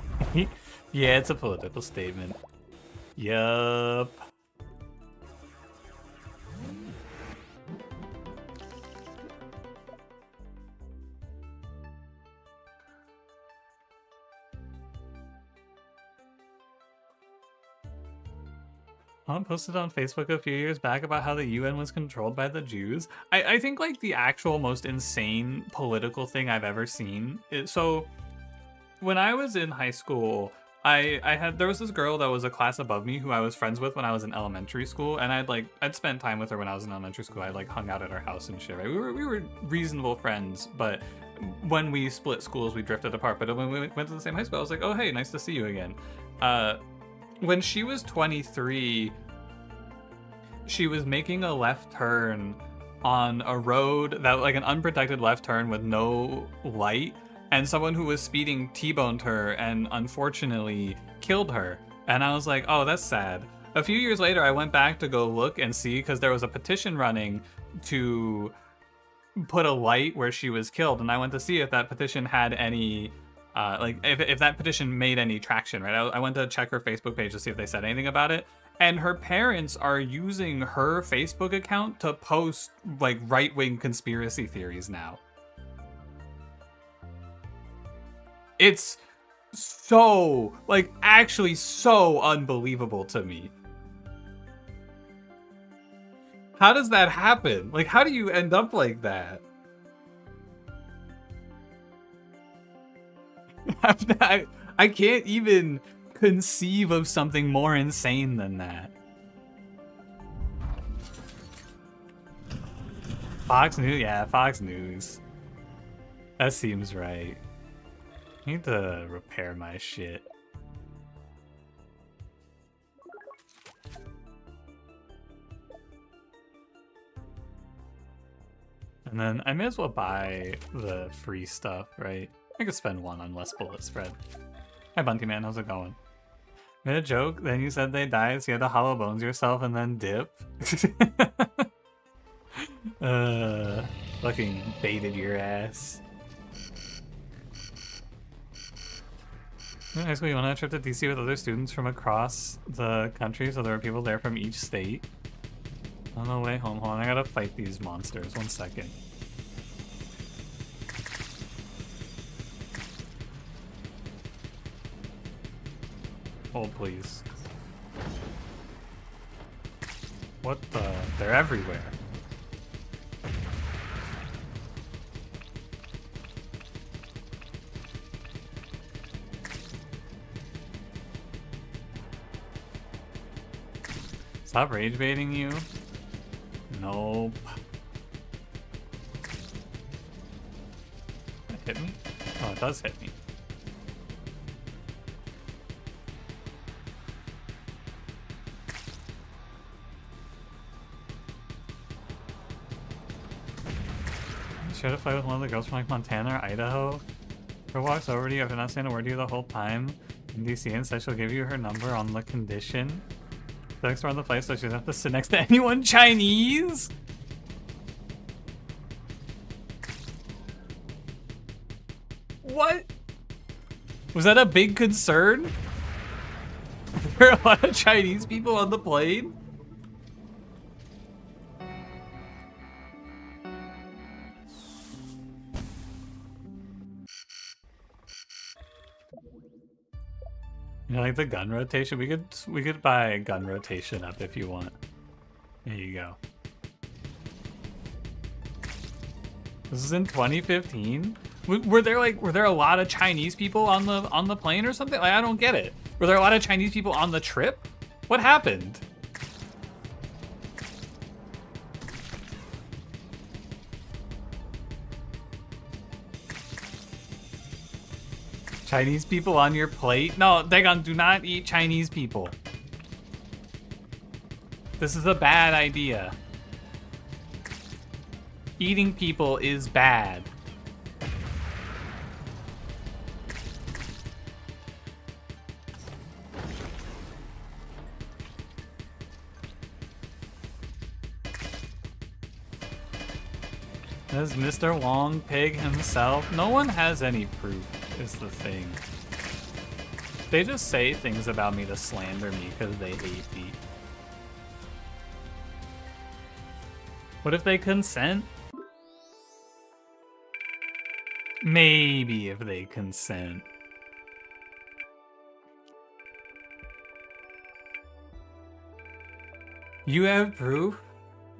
Yeah, it's a political statement. Yup. Someone posted on Facebook a few years back about how the UN was controlled by the Jews. I think like the actual most insane political thing I've ever seen is, so when I was in high school, there was this girl that was a class above me who I was friends with when I was in elementary school, and I'd spent time with her when I was in elementary school. I like hung out at her house and shit, right? We were reasonable friends, but when we split schools, we drifted apart. But when we went to the same high school, I was like, oh hey, nice to see you again. When she was 23, she was making a left turn on a road that, like, an unprotected left turn with no light, and someone who was speeding T-boned her and unfortunately killed her. And I was like, oh, that's sad. A few years later, I went back to go look and see, because there was a petition running to put a light where she was killed, and I went to see if that petition had any if that petition made any traction, right? I went to check her Facebook page to see if they said anything about it, and her parents are using her Facebook account to post like right-wing conspiracy theories now. It's so, like, actually so unbelievable to me. How does that happen? Like, how do you end up like that? I can't even conceive of something more insane than that. Fox News? Yeah, Fox News. That seems right. I need to repair my shit. And then I may as well buy the free stuff, right? I could spend one on less bullet spread. Hi Bunty Man, how's it going? Made a joke, then you said they died, so you had to hollow bones yourself and then dip. Fucking baited your ass. In high school, you went on a trip to DC with other students from across the country, so there were people there from each state. On the way home, hold on, I gotta fight these monsters. 1 second. Hold, please. What the? They're everywhere. Stop rage baiting you. Nope. That hit me? Oh, it does hit me. Share to fight with one of the girls from like Montana or Idaho. Her walks over to you after not saying a word to you the whole time in DC and says she'll give you her number on the condition. Next around the place so she doesn't have to sit next to anyone Chinese? What? Was that a big concern? There are a lot of Chinese people on the plane? You know, like the gun rotation? We could buy a gun rotation up if you want. There you go. This is in 2015? Were there a lot of Chinese people on the plane or something? Like, I don't get it. Were there a lot of Chinese people on the trip? What happened? Chinese people on your plate? No, Dagon, do not eat Chinese people. This is a bad idea. Eating people is bad. As Mr. Long Pig himself, no one has any proof, is the thing. They just say things about me to slander me because they hate me. What if they consent? Maybe if they consent. You have proof?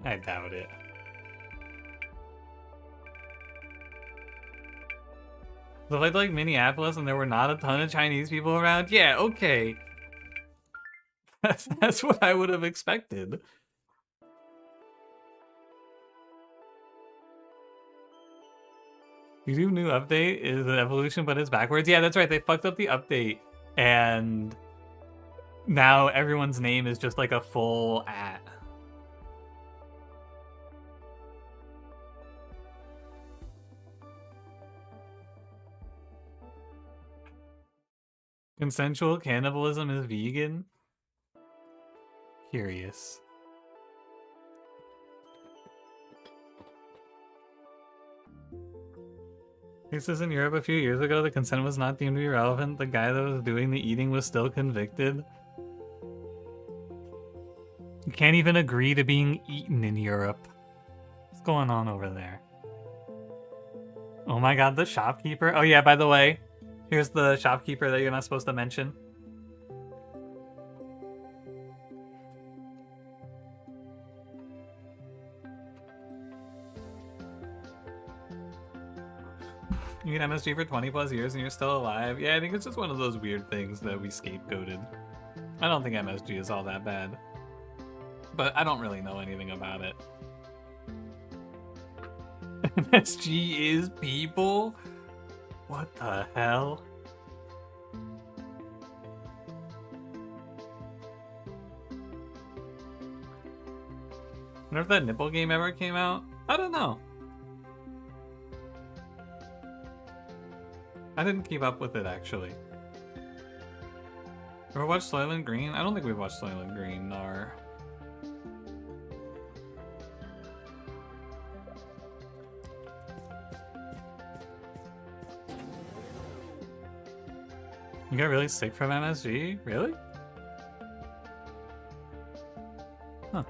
I doubt it. So if I like Minneapolis and there were not a ton of Chinese people around, yeah, okay. That's what I would have expected. YouTube new update is an evolution, but it's backwards. Yeah, that's right. They fucked up the update, and now everyone's name is just like a full @ Consensual cannibalism is vegan? Curious. Cases in Europe a few years ago, the consent was not deemed to be relevant. The guy that was doing the eating was still convicted. You can't even agree to being eaten in Europe. What's going on over there? Oh my god, the shopkeeper. Oh yeah, by the way, here's the shopkeeper that you're not supposed to mention. You get MSG for 20 plus years and you're still alive. Yeah, I think it's just one of those weird things that we scapegoated. I don't think MSG is all that bad. But I don't really know anything about it. MSG is people? What the hell? I wonder if that nipple game ever came out? I don't know. I didn't keep up with it, actually. Ever watched Soylent Green? I don't think we've watched Soylent Green, or... You got really sick from MSG? Really? Huh.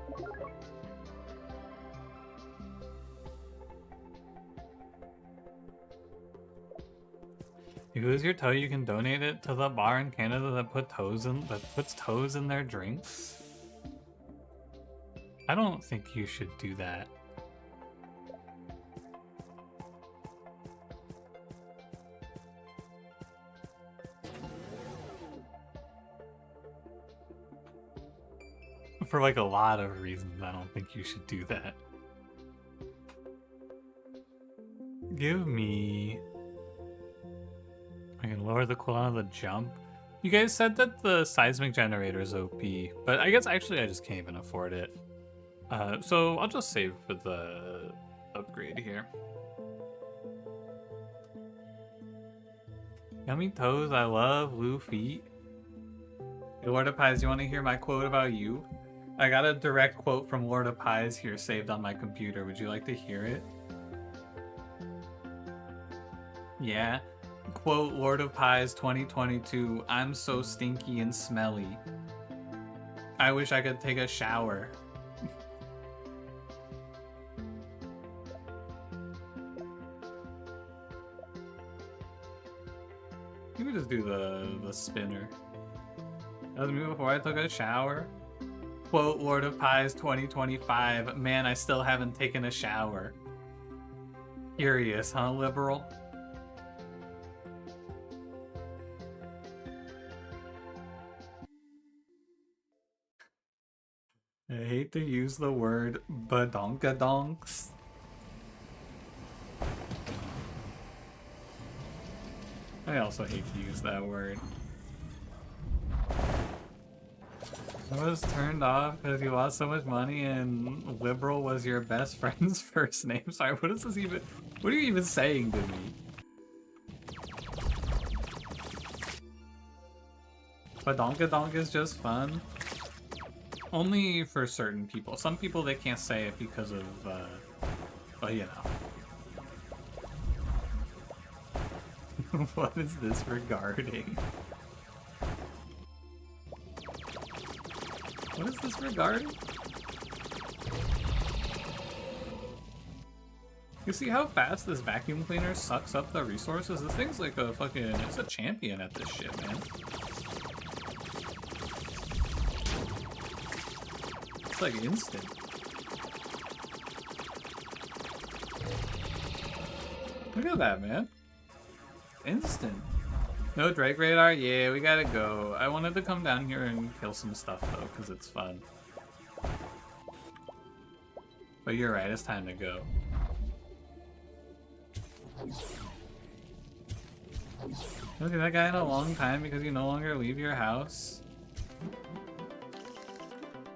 If you lose your toe, you can donate it to the bar in Canada that puts toes in their drinks. I don't think you should do that. For like a lot of reasons, I don't think you should do that. Give me... I can lower the cooldown of the jump. You guys said that the seismic generator is OP, but I guess actually I just can't even afford it. So I'll just save for the upgrade here. Yummy toes, I love blue feet. Hey, Lord of Pies, you want to hear my quote about you? I got a direct quote from Lord of Pies here saved on my computer. Would you like to hear it? Yeah. Quote, Lord of Pies 2022, I'm so stinky and smelly. I wish I could take a shower. You could just do the spinner. That was me before I took a shower. Quote, Lord of Pies 2025, man, I still haven't taken a shower. Curious, huh, liberal? I hate to use the word badonkadonks. I also hate to use that word. I was turned off because you lost so much money and liberal was your best friend's first name. Sorry, what is this even? What are you even saying to me? Badonkadonk is just fun. Only for certain people. Some people, they can't say it because of, well, you know. What is this regarding? What is this regarding? You see how fast this vacuum cleaner sucks up the resources? This thing's like a fucking, it's a champion at this shit, man. It's like instant. Look at that, man. Instant. No Drake radar? Yeah, we gotta go. I wanted to come down here and kill some stuff though, because it's fun. But you're right, it's time to go. Look at that guy in a long time because you no longer leave your house.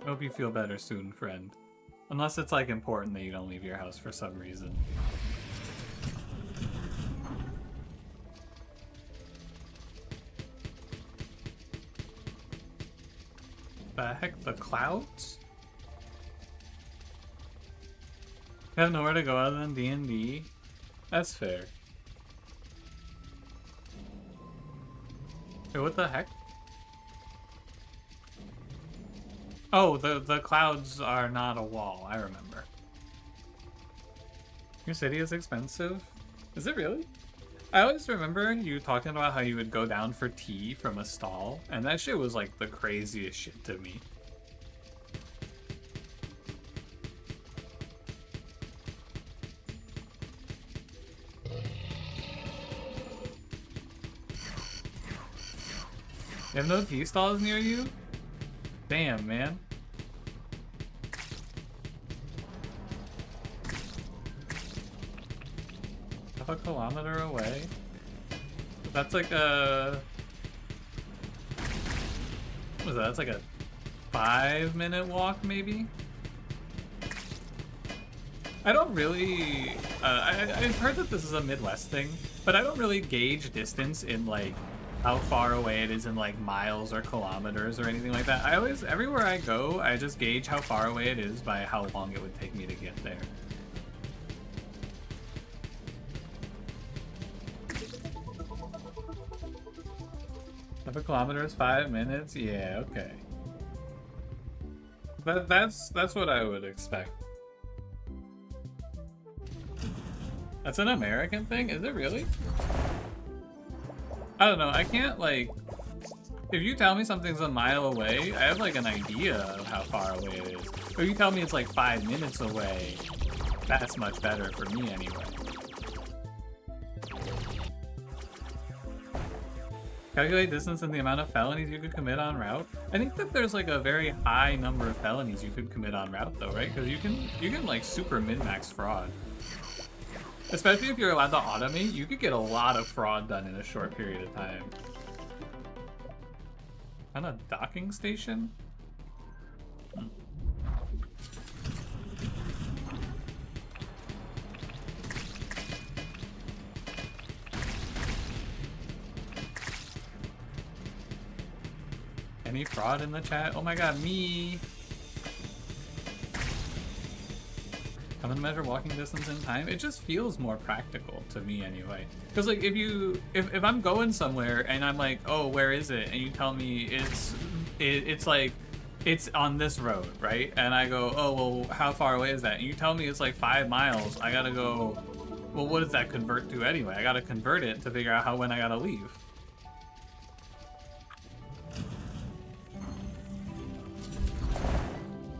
Hope you feel better soon, friend. Unless it's like important that you don't leave your house for some reason. The heck, the clouds? You have nowhere to go other than D&D? That's fair. Wait, what the heck? Oh, the clouds are not a wall, I remember. Your city is expensive? Is it really? I always remember you talking about how you would go down for tea from a stall, and that shit was like the craziest shit to me. You have no tea stalls near you? Damn, man. Half a kilometer away? That's like a... What was that? That's like a 5-minute walk, maybe? I don't really... I've heard that this is a Midwest thing, but I don't really gauge distance in, like, how far away it is in, like, miles or kilometers or anything like that. I always, everywhere I go, I just gauge how far away it is by how long it would take me to get there. Half a kilometer is 5 minutes? Yeah, okay. That's what I would expect. That's an American thing? Is it really? I don't know, I can't, like... If you tell me something's a mile away, I have, like, an idea of how far away it is. But if you tell me it's, like, 5 minutes away, that's much better for me, anyway. Calculate distance and the amount of felonies you could commit on route. I think that there's like a very high number of felonies you could commit on route though, right? Because you can like super min-max fraud. Especially if you're allowed to automate, you could get a lot of fraud done in a short period of time. On a docking station? Any fraud in the chat? Oh my god, me! I'm gonna measure walking distance in time. It just feels more practical to me anyway. Because like if I'm going somewhere and I'm like, oh, where is it? And you tell me it's like it's on this road, right? And I go, oh well, how far away is that? And you tell me it's like 5 miles. I gotta go, well, what does that convert to anyway? I gotta convert it to figure out when I gotta leave.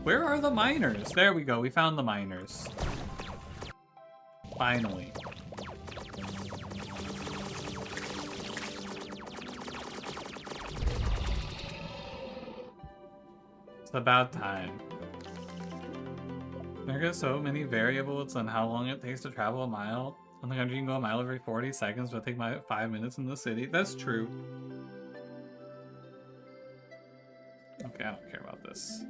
Where are the miners? There we go, we found the miners. Finally. It's about time. There are so many variables on how long it takes to travel a mile. On the country you can go a mile every 40 seconds, but take 5 minutes in the city. That's true. Okay, I don't care about this.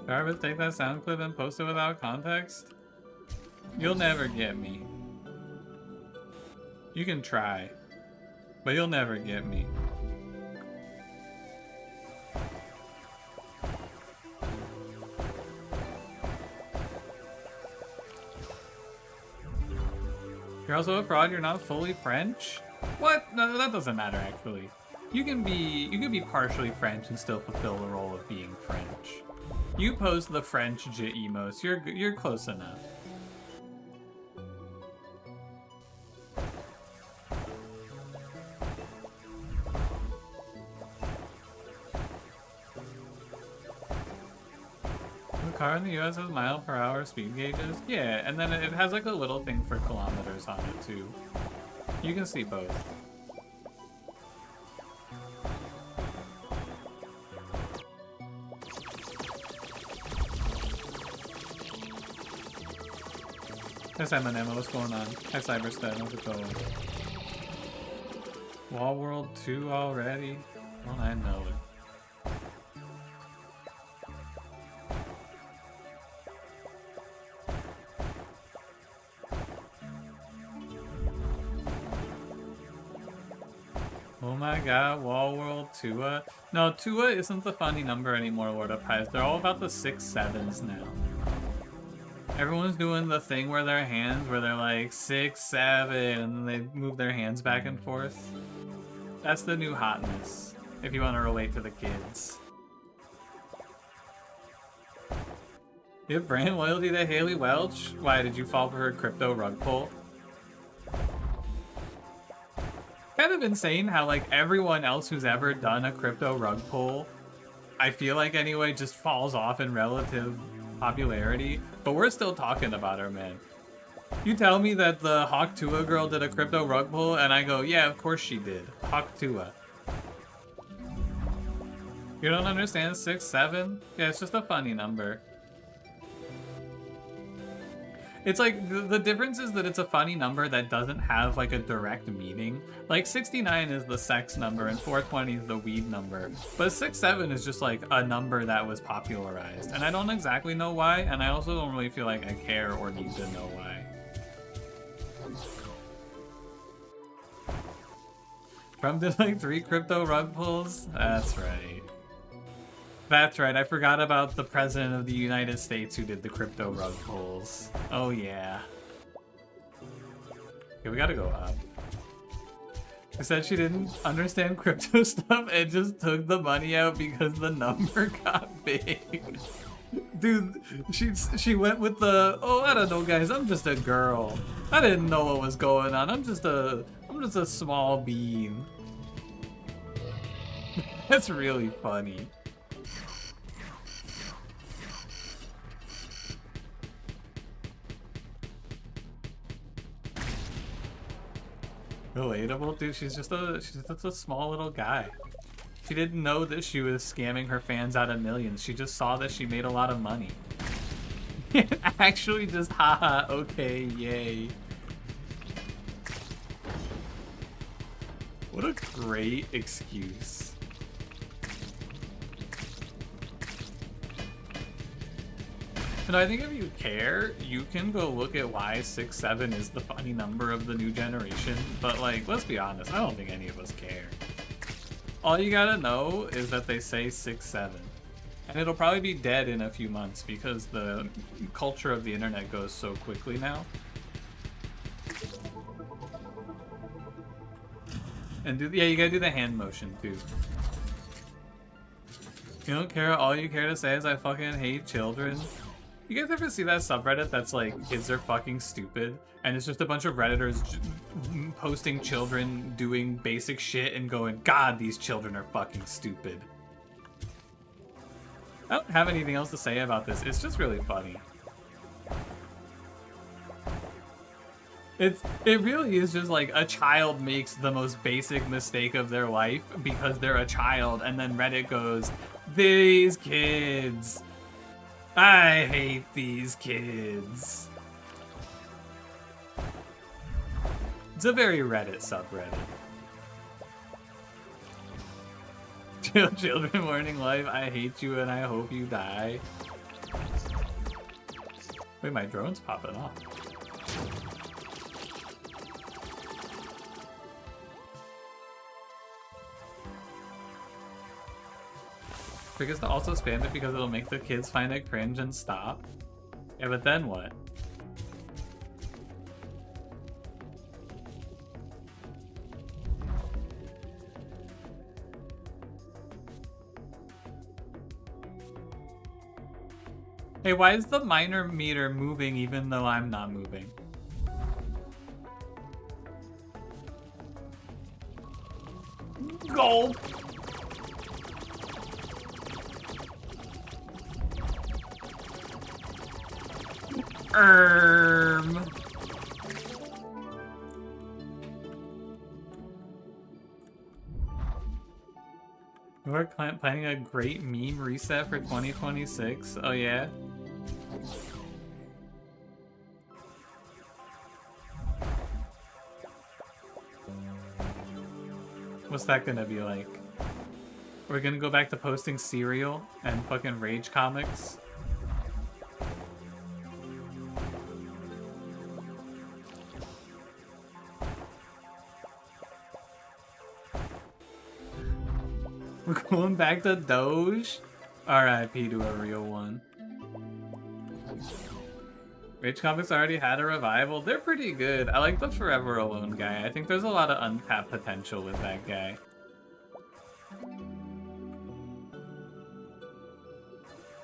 Jarvis, take that sound clip and post it without context? You'll never get me. You can try, but you'll never get me. You're also a fraud, you're not fully French? What? No, that doesn't matter actually. You can be partially French and still fulfill the role of being French. You post the French JIT emos. You're close enough. The car in the US has mile-per-hour speed gauges. Yeah, and then it has like a little thing for kilometers on it too. You can see both. Hi Eminem, what's going on? Hi Cyberstud, how's it going? Wall World 2 already? Well, I know it. Oh my god, Wall World 2. No, 2 isn't the funny number anymore, Lord of Pies. They're all about the 6 7s now. Everyone's doing the thing where their hands, where they're like 6 7, and then they move their hands back and forth. That's the new hotness, if you want to relate to the kids. You have brand loyalty to Haley Welch? Why, did you fall for her crypto rug pull? Kind of insane how like everyone else who's ever done a crypto rug pull, I feel like anyway, just falls off in relative popularity, but we're still talking about her, man. You tell me that the Hawk Tua girl did a crypto rug pull, and I go, yeah, of course she did. Hawk Tua. You don't understand 6 7? Yeah, it's just a funny number. It's like, the difference is that it's a funny number that doesn't have like a direct meaning. Like 69 is the sex number and 420 is the weed number. But 6 7 is just like a number that was popularized. And I don't exactly know why, and I also don't really feel like I care or need to know why. Trump did like 3 crypto rug pulls? That's right. That's right, I forgot about the President of the United States who did the crypto rug pulls. Oh yeah. Okay, we gotta go up. She said she didn't understand crypto stuff and just took the money out because the number got big. Dude, she went with the, oh, I don't know guys, I'm just a girl. I didn't know what was going on. I'm just a small bean. That's really funny. Relatable, dude. She's just a small little guy. She didn't know that she was scamming her fans out of millions. She just saw that she made a lot of money. Actually, just haha. Okay, yay. What a great excuse. And I think if you care, you can go look at why 6-7 is the funny number of the new generation. But like, let's be honest, I don't think any of us care. All you gotta know is that they say 6-7. And it'll probably be dead in a few months because the culture of the internet goes so quickly now. And yeah, you gotta do the hand motion too. You don't care, all you care to say is I fucking hate children. You guys ever see that subreddit that's like, kids are fucking stupid? And it's just a bunch of Redditors posting children doing basic shit and going, God, these children are fucking stupid. I don't have anything else to say about this. It's just really funny. It really is just like a child makes the most basic mistake of their life because they're a child, and then Reddit goes, these kids. I hate these kids. It's a very Reddit subreddit. Children learning life, I hate you and I hope you die. Wait, my drone's popping off. Because to also spam it because it'll make the kids find it cringe and stop. Yeah, but then what? Hey, why is the minor meter moving even though I'm not moving? Gulp! We're planning a great meme reset for 2026. Oh yeah? What's that gonna be like? We're gonna go back to posting cereal and fucking rage comics? We're going back to Doge? RIP to a real one. Rage Comics already had a revival. They're pretty good. I like the Forever Alone guy. I think there's a lot of untapped potential with that guy.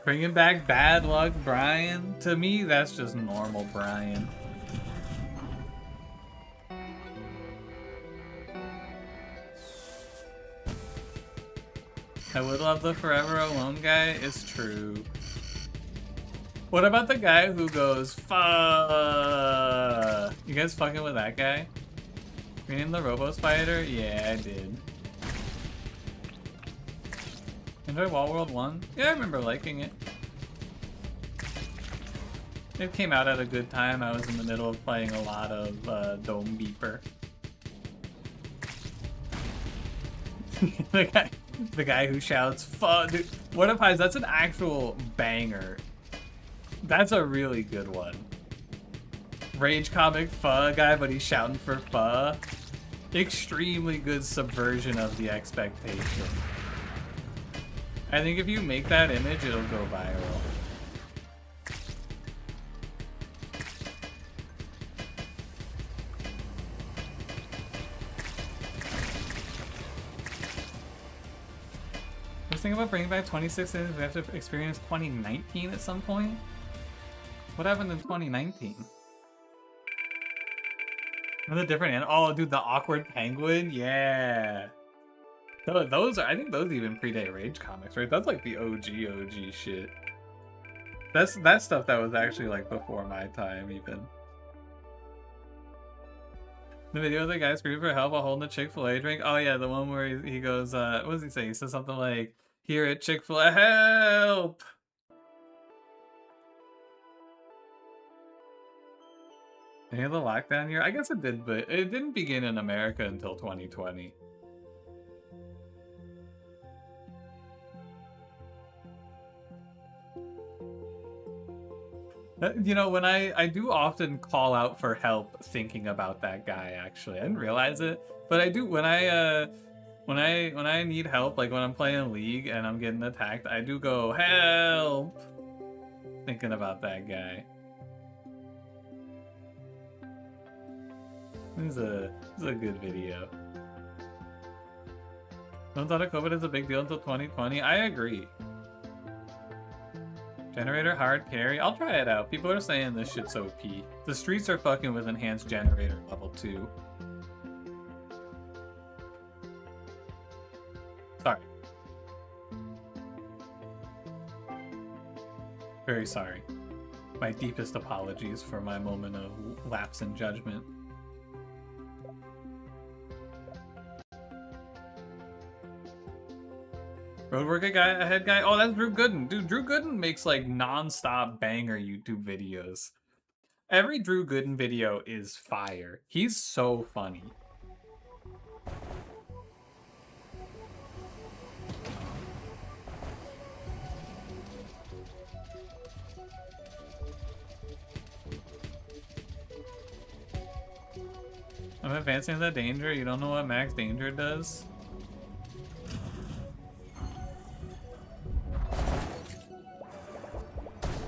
Bringing back Bad Luck Brian? To me, that's just normal Brian. I would love the Forever Alone guy. It's true. What about the guy who goes, fuck? You guys fucking with that guy? You named the Robo Spider? Yeah, I did. Enjoy Wall World 1? Yeah, I remember liking it. It came out at a good time. I was in the middle of playing a lot of Dome Beeper. The guy who shouts, fuck, dude. What if that's an actual banger. That's a really good one. Rage comic pho guy, but he's shouting for pho. Extremely good subversion of the expectation. I think if you make that image, it'll go viral. Think about bringing back 2016, we have to experience 2019 at some point? What happened in 2019? With a different oh dude, the awkward penguin? Yeah. Those are, I think those even predate Rage Comics, right? That's like the OG shit. That's stuff that was actually like before my time even. The video of the guy screaming for help while holding a Chick-fil-A drink. Oh yeah, the one where he goes, what does he say? He says something like, "Here at Chick-fil-A, help!" Any of the lockdown year? I guess it did, but it didn't begin in America until 2020. You know, when I do often call out for help thinking about that guy, actually. I didn't realize it, but I do when I need help, like when I'm playing League and I'm getting attacked, I do go, help! Thinking about that guy. This is a good video. No one thought of COVID as a big deal until 2020. I agree. Generator hard carry. I'll try it out. People are saying this shit's OP. The streets are fucking with enhanced generator level 2. Sorry. Very sorry. My deepest apologies for my moment of lapse in judgment. Roadwork ahead guy. Oh, that's Drew Gooden. Dude, Drew Gooden makes like non-stop banger YouTube videos. Every Drew Gooden video is fire. He's so funny. I'm advancing the danger. You don't know what max danger does?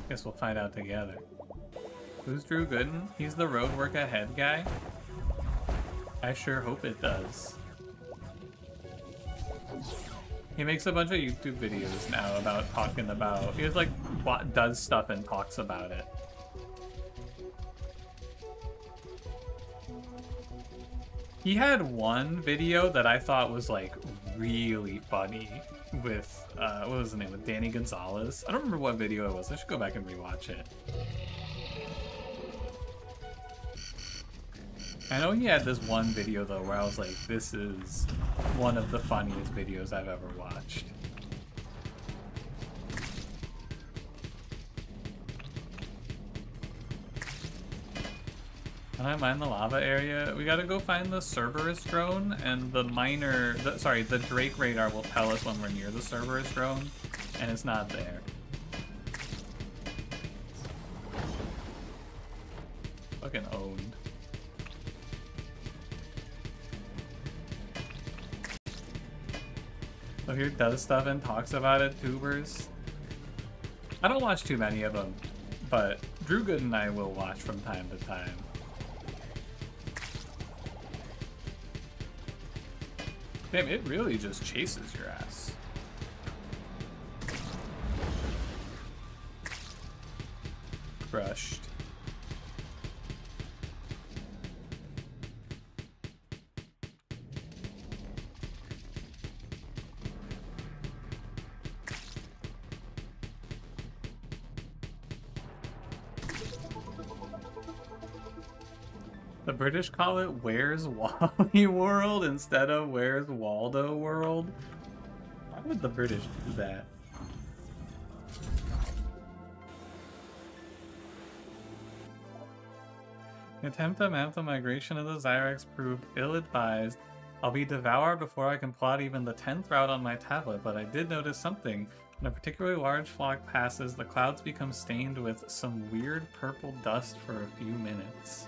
Guess we'll find out together. Who's Drew Gooden? He's the roadwork ahead guy? I sure hope it does. He makes a bunch of YouTube videos now about talking about... He just like does stuff and talks about it. He had one video that I thought was like really funny with, what was the name, with Danny Gonzalez. I don't remember what video it was. I should go back and rewatch it. I know he had this one video though where I was like, this is one of the funniest videos I've ever watched. Can I mine the lava area? We gotta go find the Cerberus drone, and the miner, the Drake radar will tell us when we're near the Cerberus drone, and it's not there. Fucking owned. So here does stuff and talks about it, tubers. I don't watch too many of them, but Drew Gooden and I will watch from time to time. Damn, it really just chases your ass. Crushed. The British call it Where's Wally World instead of Where's Waldo World? Why would the British do that? The attempt to map the migration of the Zyrex proved ill-advised. I'll be devoured before I can plot even the 10th route on my tablet, but I did notice something. When a particularly large flock passes, the clouds become stained with some weird purple dust for a few minutes.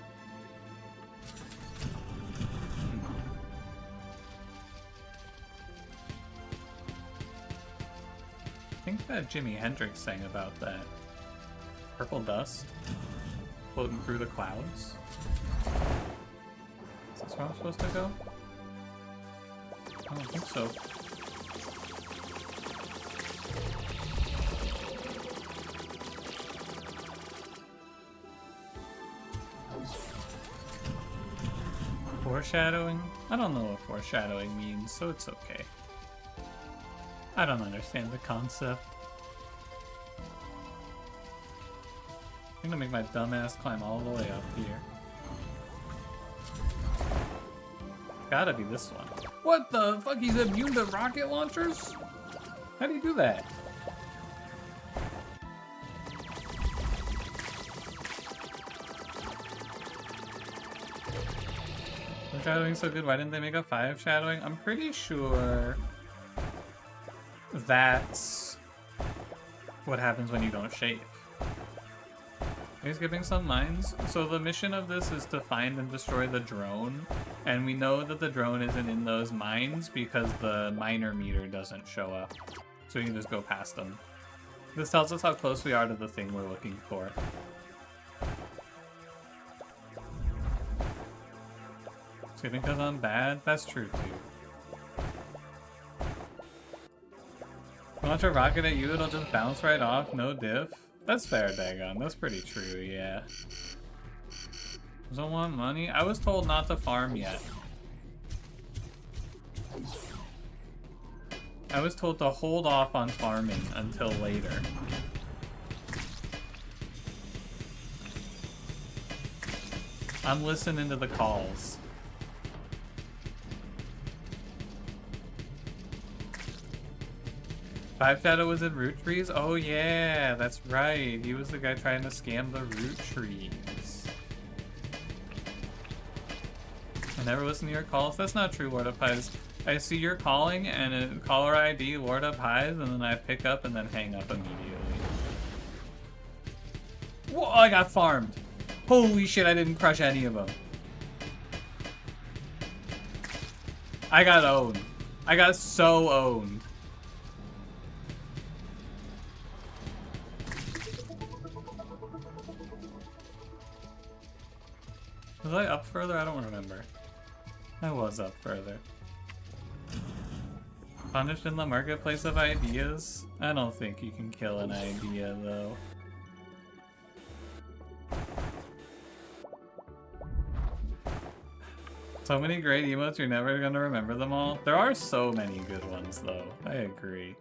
I think that Jimi Hendrix sang about that. Purple dust floating through the clouds. Is this where I'm supposed to go? I don't think so. Foreshadowing? I don't know what foreshadowing means, so it's okay. I don't understand the concept. I'm gonna make my dumbass climb all the way up here. Gotta be this one. What the fuck? He's immune to rocket launchers? How do you do that? The shadowing's so good, why didn't they make a 5 shadowing? I'm pretty sure that's what happens when you don't shave. Are you skipping some mines? So the mission of this is to find and destroy the drone, and we know that the drone isn't in those mines because the miner meter doesn't show up. So we can just go past them. This tells us how close we are to the thing we're looking for. Skipping because I'm bad? That's true too. Launch a rocket at you, it'll just bounce right off, no diff. That's fair, Dagon. That's pretty true, yeah. Doesn't want money? I was told not to farm yet. I was told to hold off on farming until later. I'm listening to the calls. Five Shadow was in root trees? Oh yeah, that's right. He was the guy trying to scam the root trees. I never listen to your calls. That's not true, Lord of Pies. I see you're calling and a caller ID, Lord of Pies, and then I pick up and then hang up immediately. Whoa, I got farmed. Holy shit, I didn't crush any of them. I got owned. I got so owned. Was I up further? I don't remember. I was up further. Punished in the marketplace of ideas? I don't think you can kill an idea, though. So many great emotes, you're never gonna remember them all. There are so many good ones, though. I agree.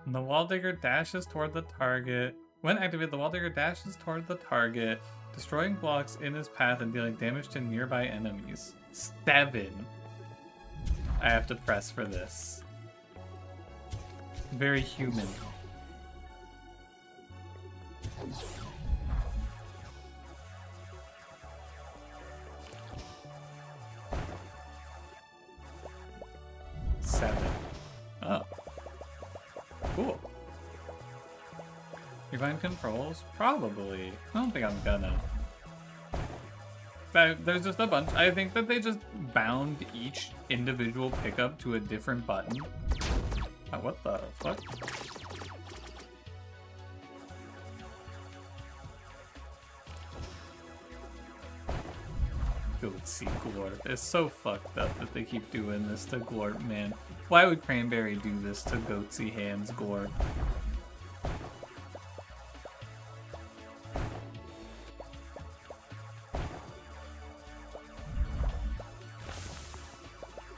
And the wall digger dashes toward the target. When activated, the wall digger dashes toward the target, destroying blocks in his path and dealing damage to nearby enemies. 7. I have to press for this. Very human. Seven. Oh. Cool. Rewind controls? Probably. I don't think I'm gonna. There's just a bunch. I think that they just bound each individual pickup to a different button. Oh, what the fuck? Goatsy Glorp. It's so fucked up that they keep doing this to Glorp, man. Why would Cranberry do this to Goatsy Hands Glorp?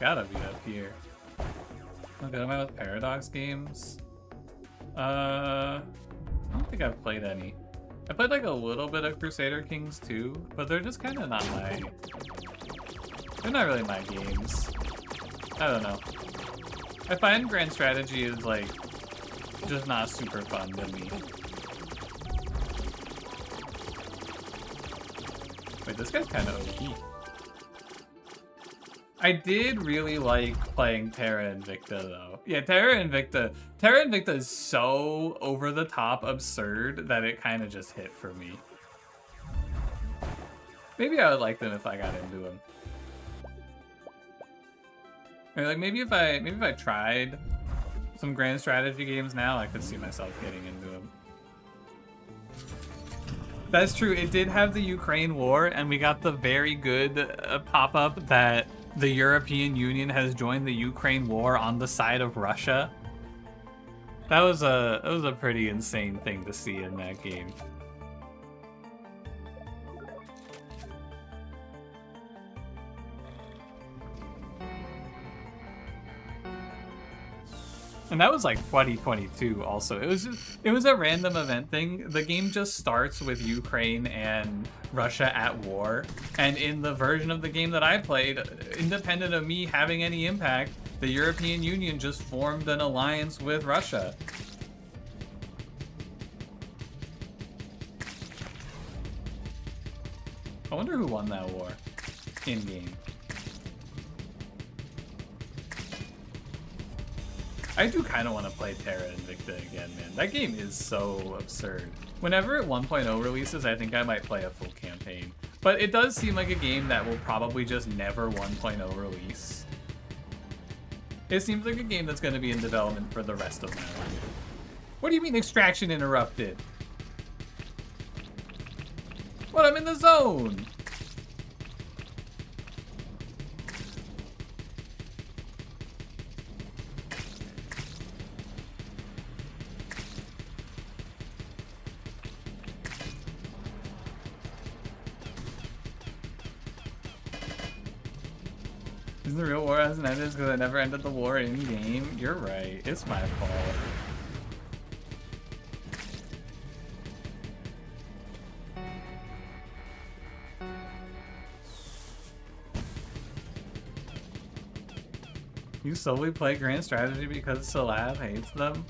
Gotta be up here. Okay, am I with Paradox games? I don't think I've played any. I played like a little bit of Crusader Kings 2, but they're just kind of not my... They're not really my games. I don't know. I find Grand Strategy is like, just not super fun to me. Wait, this guy's kind of OP. I did really like playing Terra Invicta though. Yeah, Terra Invicta is so over the top absurd that it kind of just hit for me. Maybe I would like them if I got into them. Or like maybe if I tried some Grand Strategy games now, I could see myself getting into them. That's true. It did have the Ukraine war, and we got the very good pop-up that the European Union has joined the Ukraine war on the side of Russia. That was a pretty insane thing to see in that game. And that was like 2022 also. It was a random event thing. The game just starts with Ukraine and Russia at war. And in the version of the game that I played, independent of me having any impact, the European Union just formed an alliance with Russia. I wonder who won that war in-game. I do kind of want to play Terra Invicta again, man. That game is so absurd. Whenever 1.0 releases, I think I might play a full campaign. But it does seem like a game that will probably just never 1.0 release. It seems like a game that's going to be in development for the rest of my life. What do you mean extraction interrupted? What? I'm in the zone! The real war hasn't ended because I never ended the war in game. You're right. It's my fault. You solely play Grand Strategy because Salab hates them?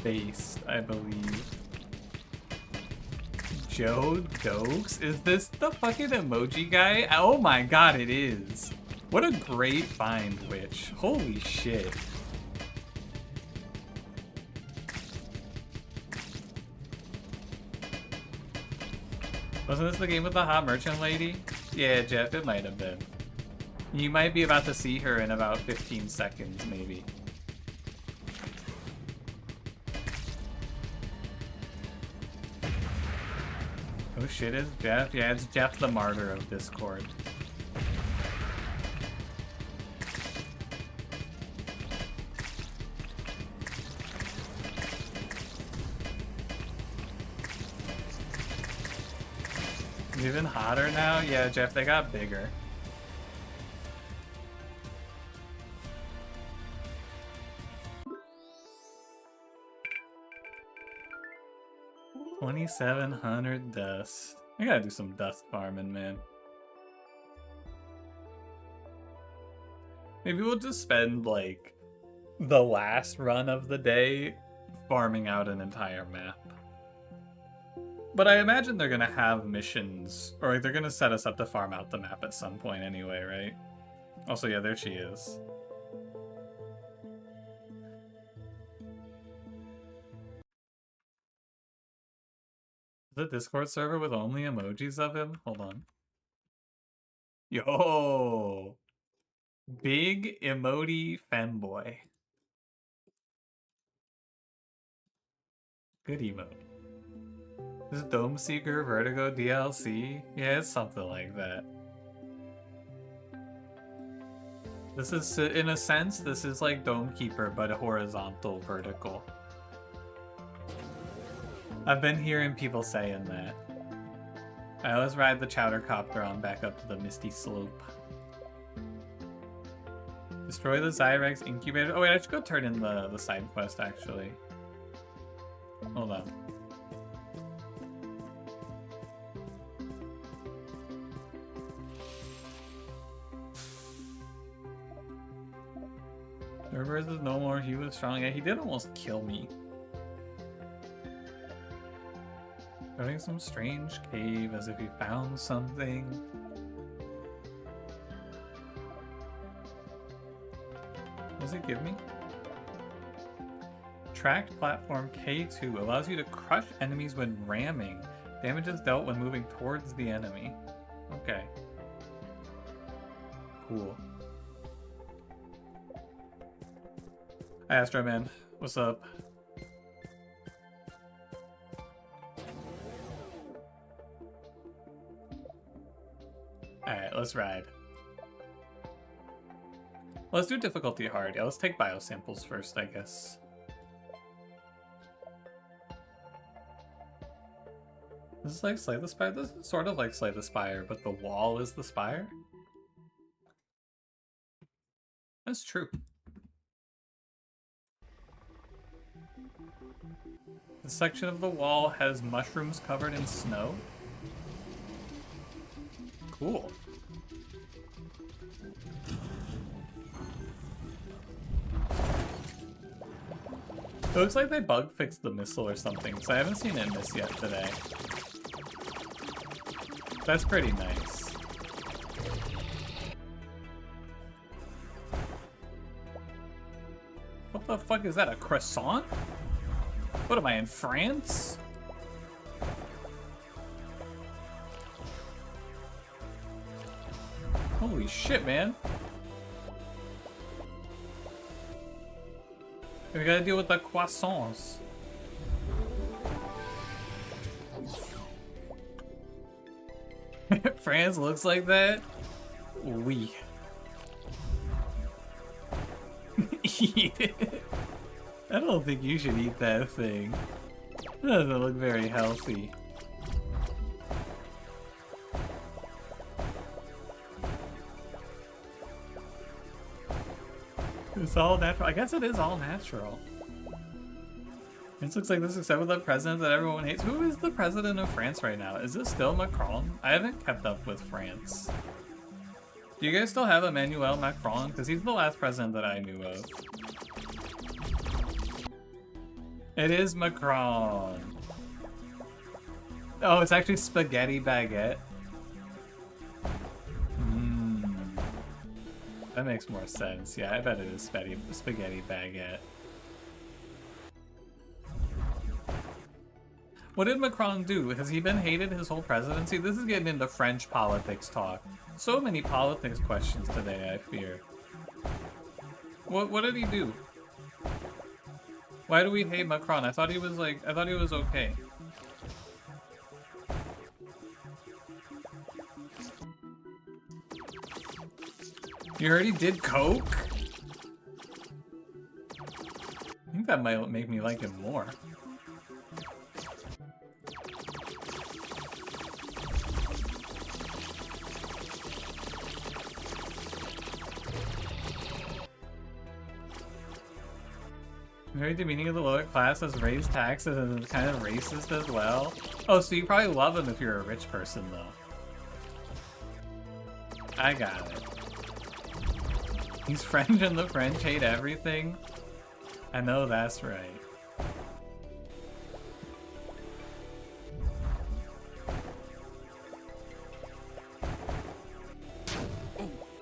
Based, I believe. Joe Dokes? Is this the fucking emoji guy? Oh my god, it is. What a great find, Witch. Holy shit. Wasn't this the game with the hot merchant lady? Yeah, Jeff, it might have been. You might be about to see her in about 15 seconds, maybe. Oh shit, is Jeff? Yeah, it's Jeff the Martyr of Discord. Even hotter now? Yeah, Jeff, they got bigger. $2,700 dust. I gotta do some dust farming, man. Maybe we'll just spend, like, the last run of the day farming out an entire map. But I imagine they're gonna have missions, or they're gonna set us up to farm out the map at some point anyway, right? Also, yeah, there she is. The Discord server with only emojis of him? Hold on. Yo! Big emoji femboy. Good emote. Is Dome Seeker Vertigo DLC? Yeah, it's something like that. This is, in a sense, this is like Dome Keeper, but a horizontal vertical. I've been hearing people saying that. I always ride the chowder copter on back up to the misty slope. Destroy the Zyrex incubator. Oh wait, I should go turn in the side quest actually. Hold on. Cerberus is no more, he was strong. Yeah, he did almost kill me. Going some strange cave as if he found something. What does it give me? Tracked platform K2 allows you to crush enemies when ramming. Damage is dealt when moving towards the enemy. Okay. Cool. Hi, Astro Man. What's up? Alright, let's ride. Let's do difficulty hard. Yeah, let's take biosamples first, I guess. This is like Slay the Spire? This is sort of like Slay the Spire, but the wall is the spire? That's true. The section of the wall has mushrooms covered in snow. Cool. It looks like they bug fixed the missile or something, so I haven't seen it miss yet today. That's pretty nice. What the fuck is that, a croissant? What am I, in France? Holy shit, man. We gotta deal with the croissants. France looks like that? Oui. Eat it. I don't think you should eat that thing. That doesn't look very healthy. It's all natural. I guess it is all natural. This looks like this except with the president that everyone hates. Who is the president of France right now? Is it still Macron? I haven't kept up with France. Do you guys still have Emmanuel Macron? Because he's the last president that I knew of. It is Macron. Oh, it's actually spaghetti baguette. That makes more sense. Yeah, I bet it is spaghetti baguette. What did Macron do? Has he been hated his whole presidency? This is getting into French politics talk. So many politics questions today, I fear. What did he do? Why do we hate Macron? I thought he was okay. You heard he did coke? I think that might make me like him more. Very demeaning of the lower class, has raised taxes and is kind of racist as well. Oh, so you probably love him if you're a rich person, though. I got it. He's French and the French hate everything. I know that's right.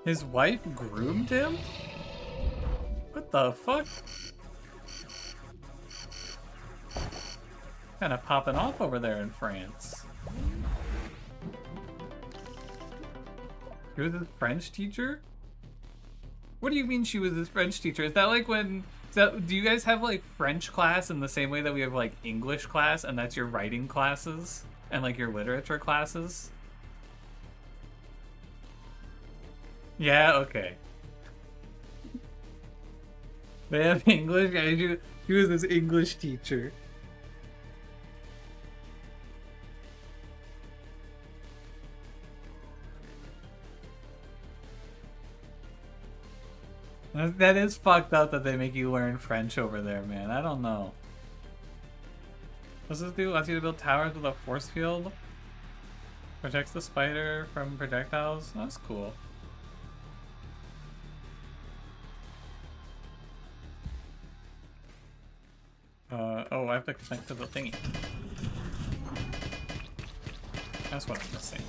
His wife groomed him? What the fuck? Kind of popping off over there in France. He was his French teacher? What do you mean she was his French teacher? Is that like when... do you guys have like French class in the same way that we have like English class and that's your writing classes? And like your literature classes? Yeah, okay. They have English? He was his English teacher. That is fucked up that they make you learn French over there, man. I don't know. What's this do? Allows you to build towers with a force field. Protects the spider from projectiles. That's cool. Oh, I have to connect to the thingy. That's what I'm missing.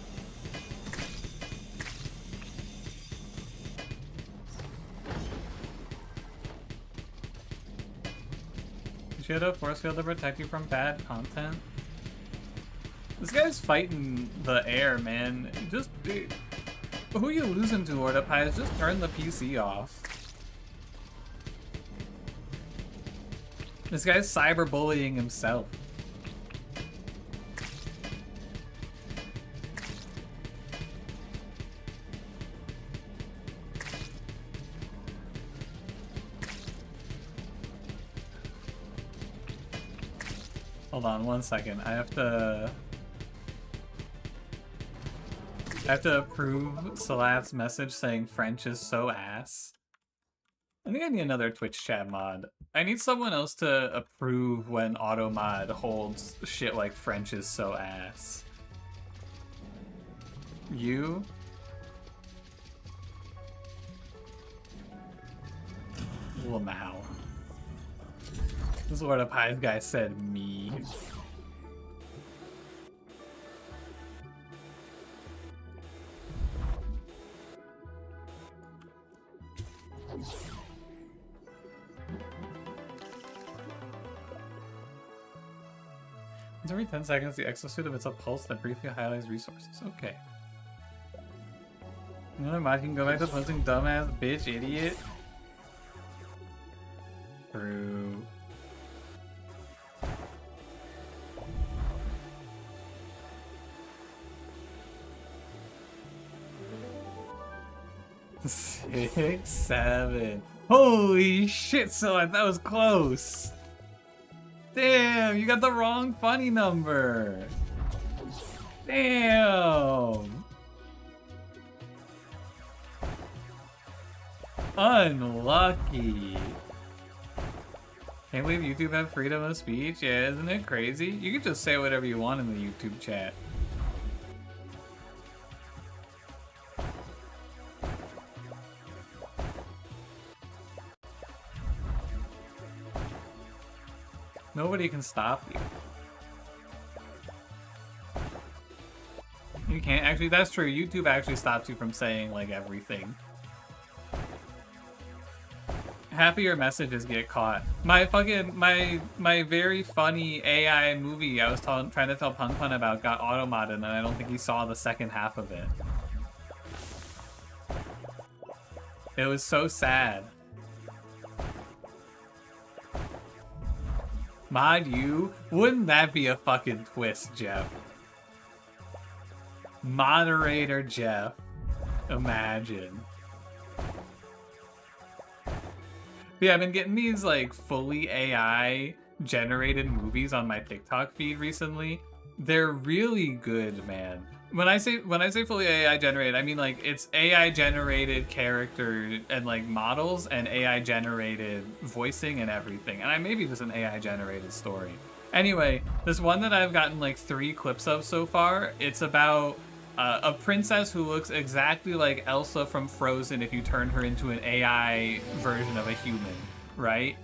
You had a force field to protect you from bad content. This guy's fighting the air, man. Just who you losing to, Ordapies? Just turn the PC off. This guy's cyberbullying himself. Hold on 1 second. I have to approve Salat's message saying French is so ass. I think I need another Twitch chat mod. I need someone else to approve when automod holds shit like French is so ass. You? Lamau. This is what a Pies guy said, me. Once every 10 seconds, the exosuit emits a pulse that briefly highlights resources. Okay. Another mod can go back to posting dumbass bitch idiot. True. Six, 7. Holy shit, son, that was close. Damn, you got the wrong funny number. Damn. Unlucky. Can't believe YouTube have freedom of speech. Yeah, isn't it crazy? You can just say whatever you want in the YouTube chat. Nobody can stop you. You can't actually, that's true. YouTube actually stops you from saying like everything. Happier messages get caught. My fucking, my very funny AI movie I was trying to tell Pun Pun about got automodded, and I don't think he saw the second half of it. It was so sad. Mod you? Wouldn't that be a fucking twist, Jeff? Moderator Jeff. Imagine. Yeah, I've been getting these like fully AI generated movies on my TikTok feed recently. They're really good, man. When I say fully AI generated, I mean like it's AI generated character and like models and AI generated voicing and everything. And maybe there's an AI generated story. Anyway, this one that I've gotten like 3 clips of so far, it's about a princess who looks exactly like Elsa from Frozen if you turn her into an AI version of a human, right?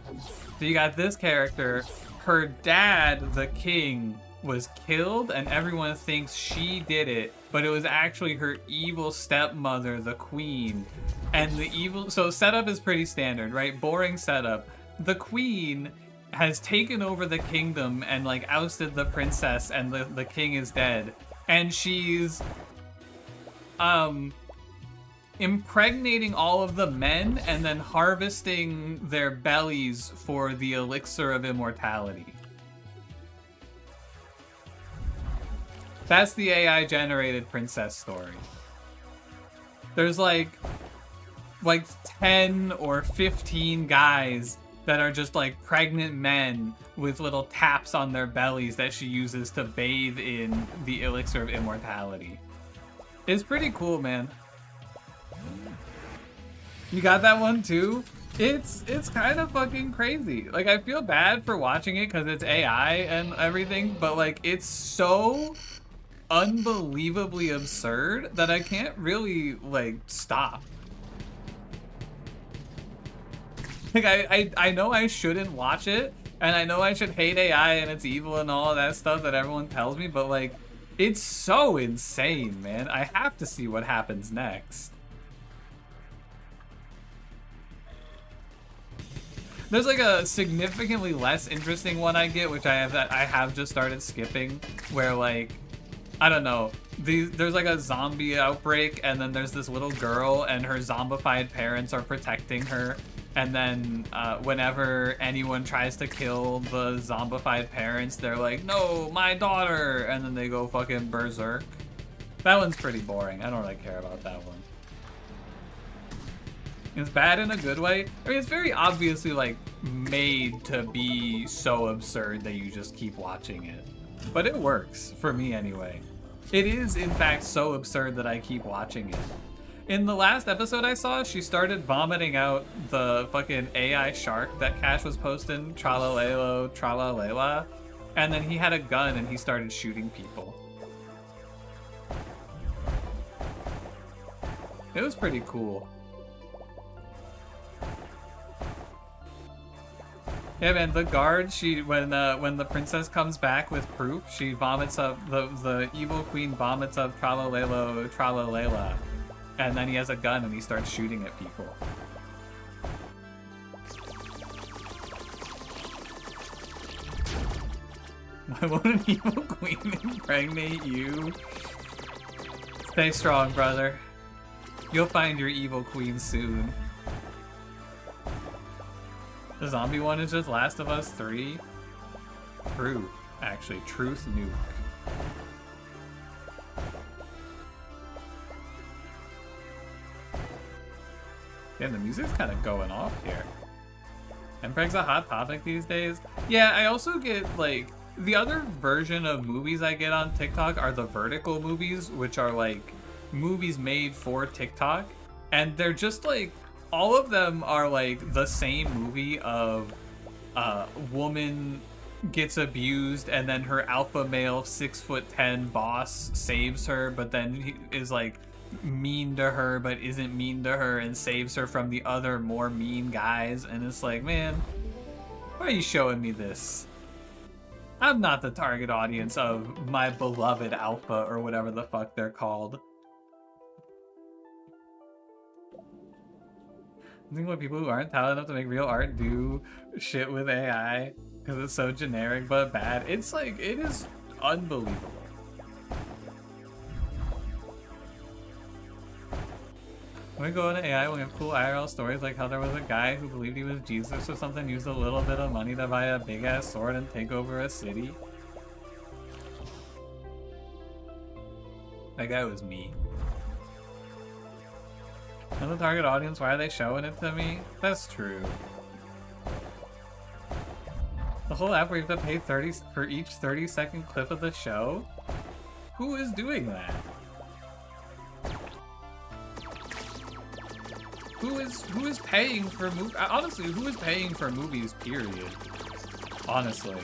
So you got this character, her dad, the king, was killed and everyone thinks she did it, but it was actually her evil stepmother, the queen. And the evil, so setup is pretty standard, right? Boring setup. The queen has taken over the kingdom and like ousted the princess, and the king is dead. And she's impregnating all of the men and then harvesting their bellies for the elixir of immortality. That's the AI generated princess story. There's like 10 or 15 guys that are just like pregnant men with little taps on their bellies that she uses to bathe in the elixir of immortality. It's pretty cool, man. You got that one too? It's kind of fucking crazy. Like, I feel bad for watching it because it's AI and everything, but like it's so unbelievably absurd that I can't really like stop. Like I know I shouldn't watch it, and I know I should hate AI and it's evil and all of that stuff that everyone tells me, but like it's so insane, man. I have to see what happens next. There's like a significantly less interesting one I get, which I have just started skipping, where like, I don't know, there's like a zombie outbreak, and then there's this little girl and her zombified parents are protecting her, and then whenever anyone tries to kill the zombified parents, they're like, no, my daughter, and then they go fucking berserk. That one's pretty boring. I don't really care about that one. It's bad in a good way. I mean, it's very obviously like made to be so absurd that you just keep watching it. But it works, for me anyway. It is, in fact, so absurd that I keep watching it. In the last episode I saw, she started vomiting out the fucking AI shark that Cash was posting, tralalelo, tralalela, and then he had a gun and he started shooting people. It was pretty cool. Yeah, man, the guard, when the princess comes back with proof, she vomits up, the evil queen vomits up tralalelo, tralalela. And then he has a gun and he starts shooting at people. Why won't an evil queen impregnate you? Stay strong, brother. You'll find your evil queen soon. The zombie one is just Last of Us 3? True, actually. Truth nuke. Yeah, the music's kind of going off here. MPreg's a hot topic these days. Yeah, I also get, like, the other version of movies I get on TikTok are the vertical movies, which are, like, movies made for TikTok. And they're just, like, all of them are, like, the same movie of woman gets abused and then her alpha male 6'10" boss saves her, but then he is, like, mean to her but isn't mean to her and saves her from the other more mean guys. And it's like, man, why are you showing me this? I'm not the target audience of my beloved alpha or whatever the fuck they're called. I think when people who aren't talented enough to make real art do shit with AI because it's so generic but bad, it's like, it is unbelievable. When we go into AI, we have cool IRL stories like how there was a guy who believed he was Jesus or something, used a little bit of money to buy a big ass sword and take over a city. That guy was me. And the target audience, why are they showing it to me? That's true. The whole app where you have to pay 30 for each 30-second clip of the show? Who is doing that? Who is paying for movies? Honestly, who is paying for movies, period? Honestly.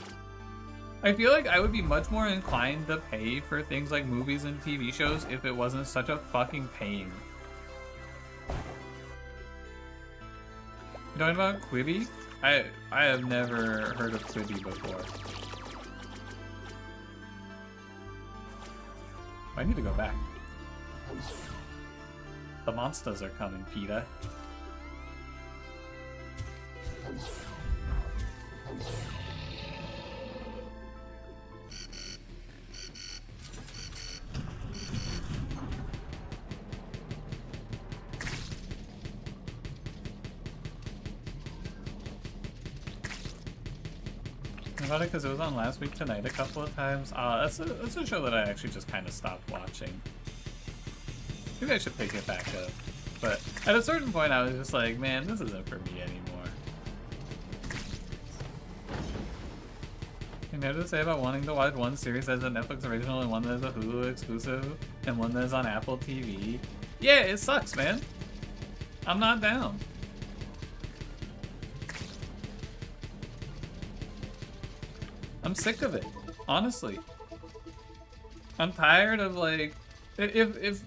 I feel like I would be much more inclined to pay for things like movies and TV shows if it wasn't such a fucking pain. You talking about Quibi? I have never heard of Quibi before. I need to go back. The monsters are coming, Peter. About it because it was on last week tonight a couple of times. That's a show that I actually just kind of stopped watching. Maybe I should pick it back up. But at a certain point I was just like, man, this isn't for me anymore. You know what to say about wanting to watch one series as a Netflix original and one that is a Hulu exclusive and one that is on Apple TV? Yeah, it sucks, man. I'm not down. I'm sick of it, honestly. I'm tired of, like, here's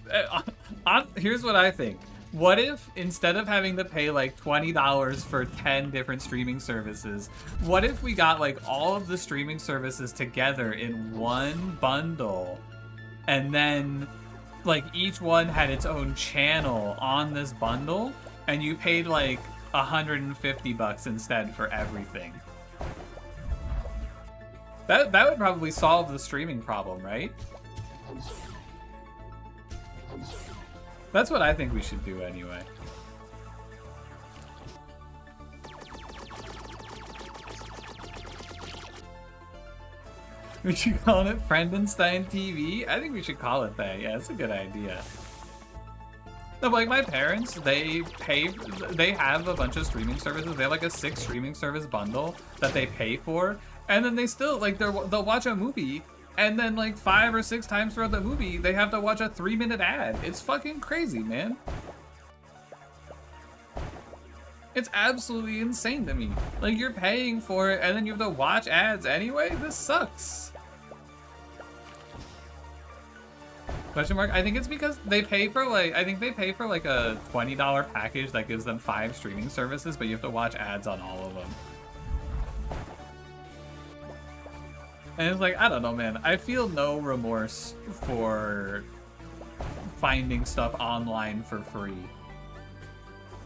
what I think. What if, instead of having to pay like $20 for 10 different streaming services, what if we got like all of the streaming services together in one bundle, and then like each one had its own channel on this bundle, and you paid like $150 instead for everything? That would probably solve the streaming problem, right? That's what I think we should do anyway. We should call it Friendenstein TV? I think we should call it that. Yeah, that's a good idea. No, but like my parents, they have a bunch of streaming services. They have like a 6 streaming service bundle that they pay for. And then they still, like, they'll watch a movie, and then like 5 or 6 times throughout the movie, they have to watch a 3-minute ad. It's fucking crazy, man. It's absolutely insane to me. Like, you're paying for it and then you have to watch ads anyway? This sucks. Question mark? I think it's because they pay for like, I think they pay for like a $20 package that gives them 5 streaming services, but you have to watch ads on all of them. And it's like, I don't know, man. I feel no remorse for finding stuff online for free.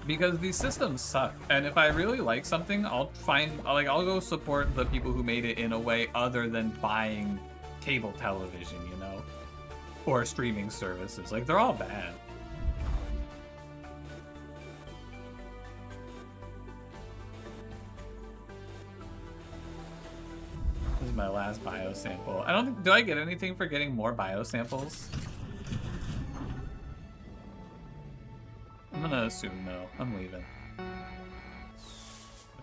Because these systems suck. And if I really like something, I'll go support the people who made it in a way other than buying cable television, you know? Or streaming services. Like, they're all bad. This is my last bio sample. I don't think, do I get anything for getting more bio samples? I'm gonna assume no. I'm leaving.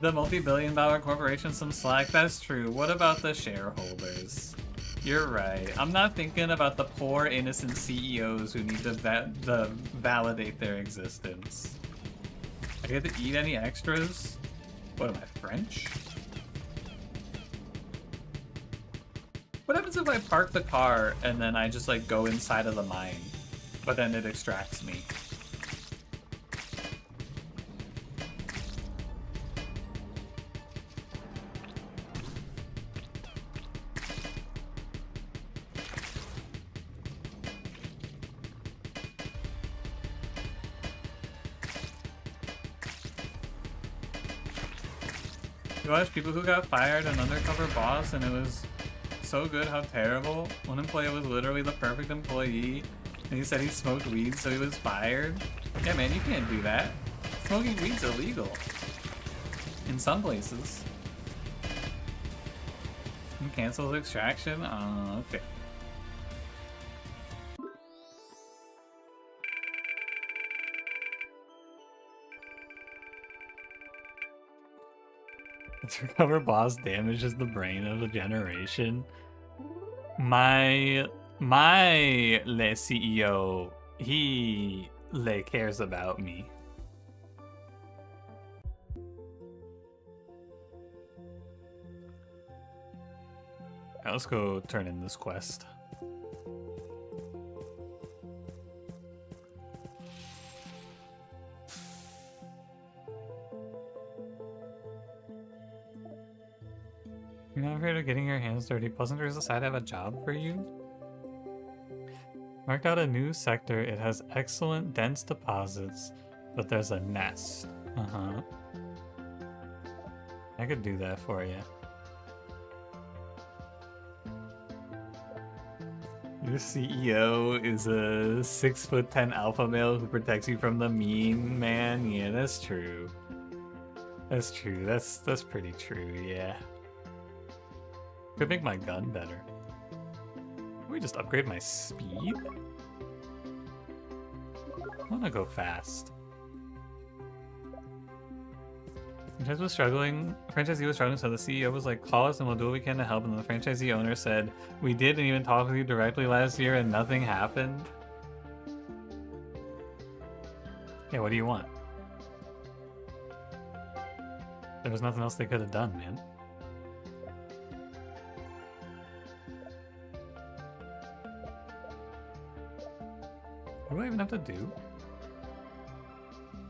The multi-billion-dollar corporation some slack. That's true. What about the shareholders? You're right. I'm not thinking about the poor, innocent CEOs who need to validate their existence. I get to eat any extras? What am I, French? What happens if I park the car and then I just like go inside of the mine, but then it extracts me? You watch people who got fired, an undercover boss, and it was so good how terrible. One employee was literally the perfect employee, and he said he smoked weed, so he was fired. Yeah, man, you can't do that. Smoking weed's illegal. In some places. And cancels extraction? Oh, okay. To recover boss damages the brain of a generation. My le CEO, he le cares about me. Right, let's go turn in this quest. You're not afraid of getting your hands dirty. Pleasanters decide to have a job for you? Marked out a new sector. It has excellent dense deposits, but there's a nest. Uh-huh. I could do that for you. Your CEO is a 6'10" alpha male who protects you from the mean man. Yeah, that's true. That's true. That's pretty true, yeah. Could make my gun better. Can we just upgrade my speed? I wanna go fast. Franchisee was struggling, so the CEO was like, call us and we'll do what we can to help. And the franchisee owner said, we didn't even talk with you directly last year and nothing happened. Yeah, what do you want? There was nothing else they could have done, man. What do I even have to do?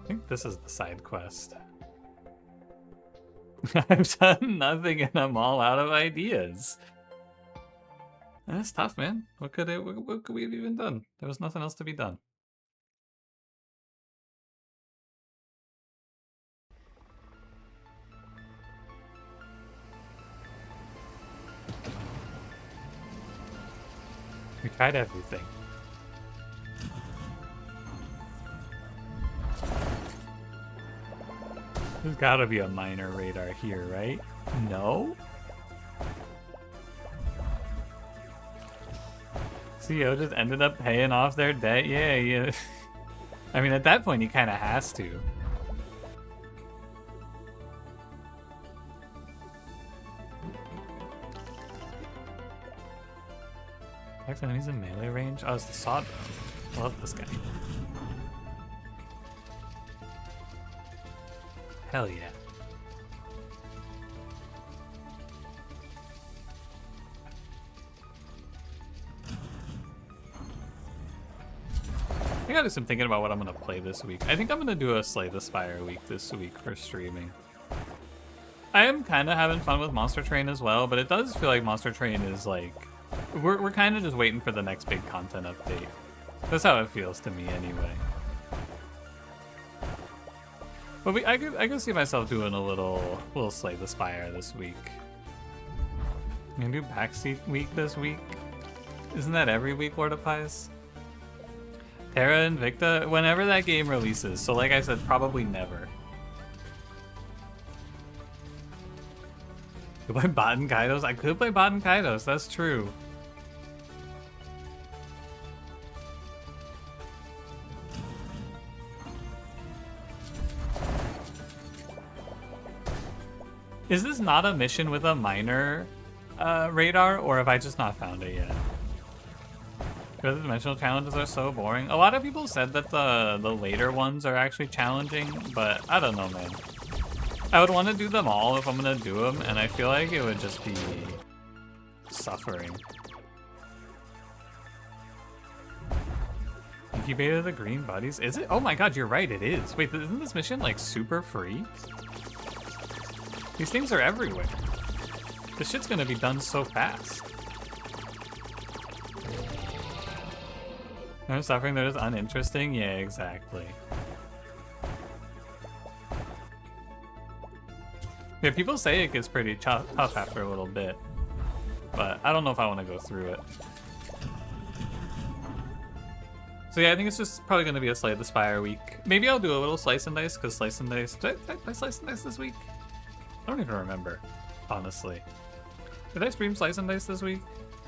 I think this is the side quest. I've done nothing and I'm all out of ideas. That's tough, man. What could we have even done? There was nothing else to be done. We tried everything. There's gotta be a minor radar here, right? No? CEO just ended up paying off their debt? Yeah. I mean, at that point, he kind of has to. Next enemies in melee range? Oh, it's the sawdrone. Love this guy. Hell yeah. I gotta do some thinking about what I'm gonna play this week. I think I'm gonna do a Slay the Spire week this week for streaming. I am kind of having fun with Monster Train as well, but it does feel like Monster Train is like... We're kind of just waiting for the next big content update. That's how it feels to me anyway. But I could see myself doing a little Slay the Spire this week. I'm gonna do Backseat week this week. Isn't that every week, Lord of Pies? Terra Invicta, whenever that game releases. So like I said, probably never. Could play Baten Kaidos? I could play Baten Kaidos, that's true. Is this not a mission with a minor radar, or have I just not found it yet? Because the dimensional challenges are so boring. A lot of people said that the later ones are actually challenging, but I don't know, man. I would want to do them all if I'm gonna do them, and I feel like it would just be suffering. Incubator the green buddies? Is it? Oh my god, you're right, it is. Wait, isn't this mission like super free? These things are everywhere. This shit's gonna be done so fast. No suffering that is uninteresting? Yeah, exactly. Yeah, people say it gets pretty tough after a little bit, but I don't know if I want to go through it. So yeah, I think it's just probably going to be a Slay the Spire week. Maybe I'll do a little Slice and Dice, because Slice and Dice... Did I play Slice and Dice this week? I don't even remember, honestly. Did I stream Slice and Dice this week?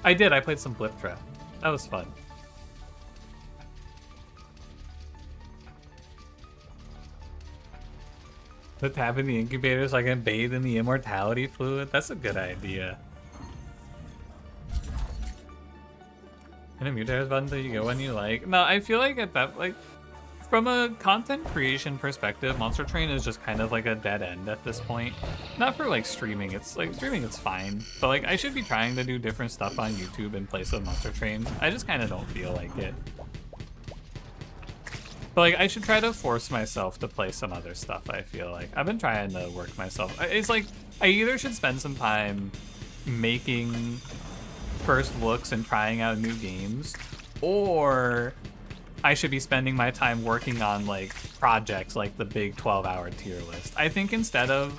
I did, I played some Blip Trap. That was fun. The tap in the incubator so I can bathe in the immortality fluid? That's a good idea. And a mute button so you go when you like. No, I feel like at that, like, from a content creation perspective, Monster Train is just kind of like a dead end at this point. Not for like streaming, it's like streaming it's fine. But like I should be trying to do different stuff on YouTube in place of Monster Train. I just kind of don't feel like it. But like I should try to force myself to play some other stuff, I feel like. I've been trying to work myself. It's like I either should spend some time making first looks and trying out new games, or I should be spending my time working on like projects like the big 12-hour tier list. I think instead of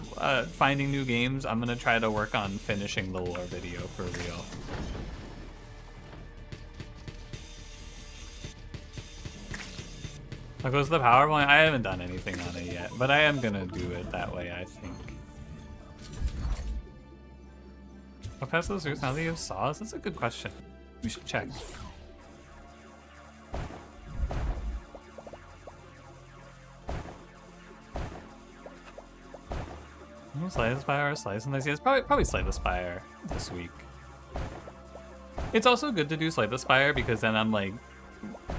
finding new games, I'm gonna try to work on finishing the lore video for real. How goes the PowerPoint? I haven't done anything on it yet, but I am gonna do it that way, I think. What past those roots now that you have saws? That's a good question. We should check. Slay the Spire or Slice and Dice? Yeah, it's probably Slay the Spire this week. It's also good to do Slay the Spire because then I'm like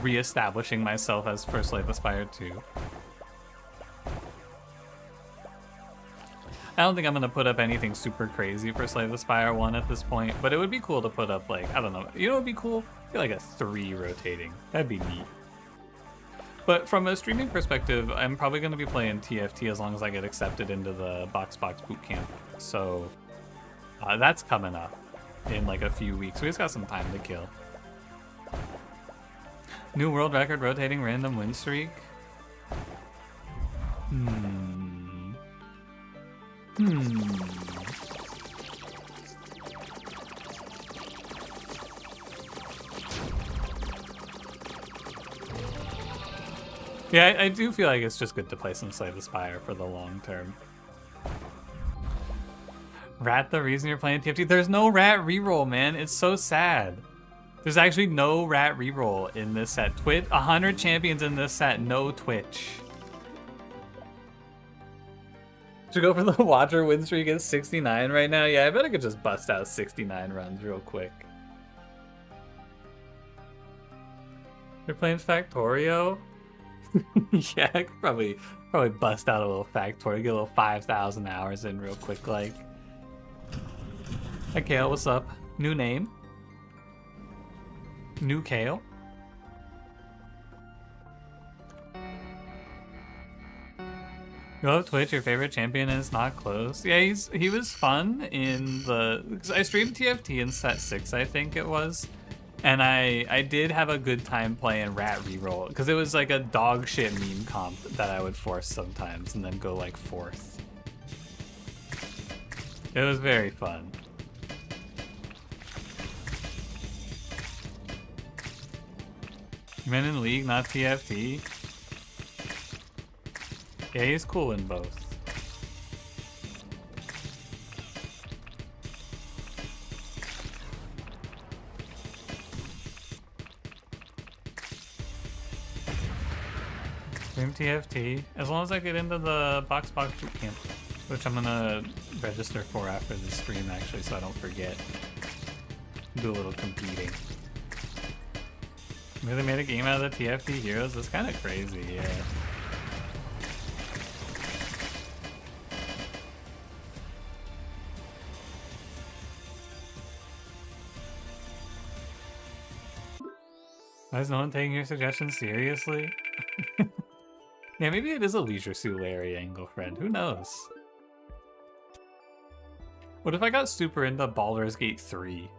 re-establishing myself as for Slay the Spire 2. I don't think I'm gonna put up anything super crazy for Slay the Spire 1 at this point, but it would be cool to put up like, I don't know, you know what would be cool? I feel like a 3 rotating. That'd be neat. But from a streaming perspective, I'm probably gonna be playing TFT as long as I get accepted into the Box Bootcamp. So that's coming up in like a few weeks. We just got some time to kill. New world record rotating random win streak. Yeah, I do feel like it's just good to play some Slay the Spire for the long term. Rat, the reason you're playing TFT? There's no rat reroll, man. It's so sad. There's actually no rat reroll in this set. 100 champions in this set, no Twitch. Should go for the Watcher win streak at 69 right now? Yeah, I bet I could just bust out 69 runs real quick. They're playing Factorio? Yeah, I could probably bust out a little factoid, get a little 5,000 hours in real quick, like. Hey, Kale, what's up? New name? New Kale? You love Twitch, your favorite champion is not close. Yeah, he was fun in the... Cause I streamed TFT in set 6, I think it was. And I did have a good time playing Rat Reroll, because it was like a dog shit meme comp that I would force sometimes and then go like 4th. It was very fun. You meant in League, not TFT? Yeah, he's cool in both. Stream TFT. As long as I get into the box bootcamp, which I'm gonna register for after this stream actually, so I don't forget. Do a little competing. Really made a game out of the TFT heroes? That's kind of crazy, yeah. Why is no one taking your suggestions seriously? Yeah, maybe it is a Leisure Suit Larry angle, friend. Who knows? What if I got super into Baldur's Gate 3?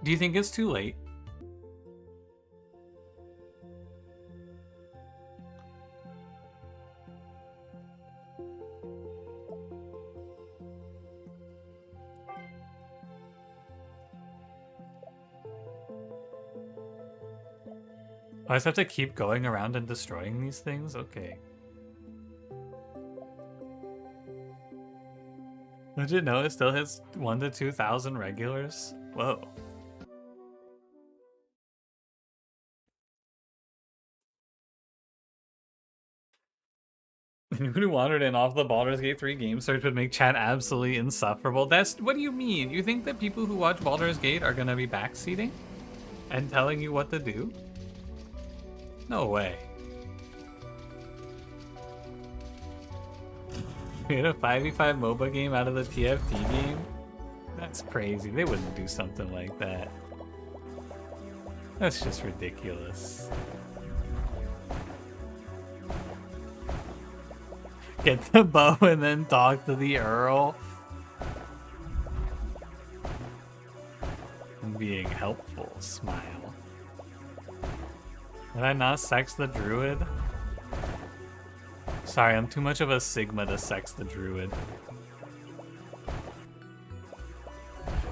Do you think it's too late? I just have to keep going around and destroying these things? Okay. Did you know it still hits 1 to 2,000 regulars? Whoa. Anyone who wandered in off the Baldur's Gate 3 game search would make chat absolutely insufferable. What do you mean? You think that people who watch Baldur's Gate are gonna be backseating? And telling you what to do? No way. Made a 5v5 MOBA game out of the TFT game? That's crazy. They wouldn't do something like that. That's just ridiculous. Get the bow and then talk to the Earl. I'm being helpful, smile. Did I not sex the druid? Sorry, I'm too much of a Sigma to sex the druid.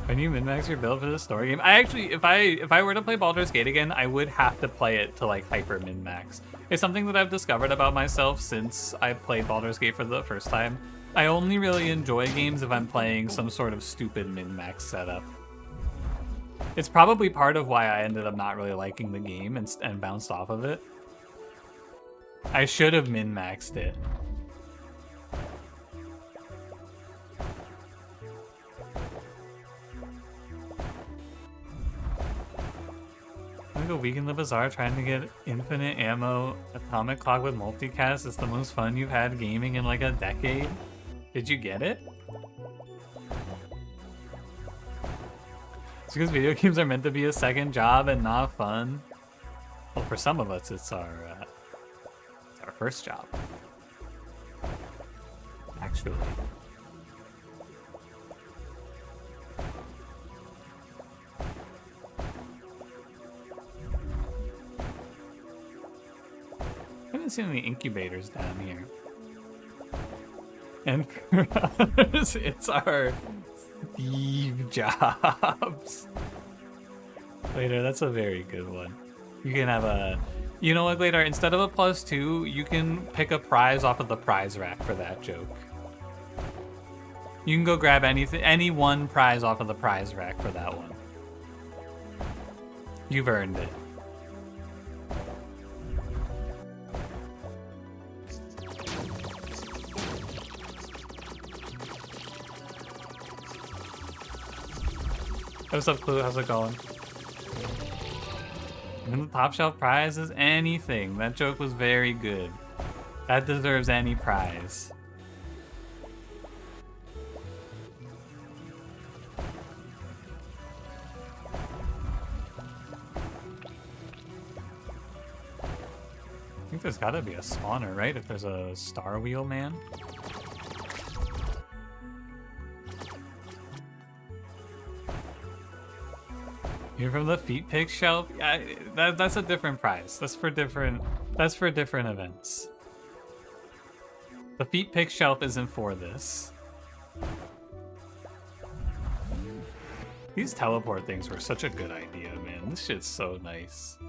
When you min-max your build for the story game, I actually, if I were to play Baldur's Gate again, I would have to play it to like hyper min-max. It's something that I've discovered about myself since I played Baldur's Gate for the first time. I only really enjoy games if I'm playing some sort of stupid min-max setup. It's probably part of why I ended up not really liking the game and bounced off of it. I should have min-maxed it. Like a week in the bazaar trying to get infinite ammo atomic clock with multicast is the most fun you've had gaming in like a decade. Did you get it? It's because video games are meant to be a second job and not fun. Well, for some of us, it's our first job. Actually. I haven't seen any incubators down here. And for others, it's our Steve Jobs. Later, that's a very good one. You can have a... You know what, later, instead of a +2, you can pick a prize off of the prize rack for that joke. You can go grab any one prize off of the prize rack for that one. You've earned it. What's up, Clue? How's it going? And the top shelf prize is anything. That joke was very good. That deserves any prize. I think there's gotta be a spawner, right? If there's a Star Wheel Man. You're from the feet pick shelf? Yeah, that's a different prize. That's for different events. The feet pick shelf isn't for this. These teleport things were such a good idea, man. This shit's so nice.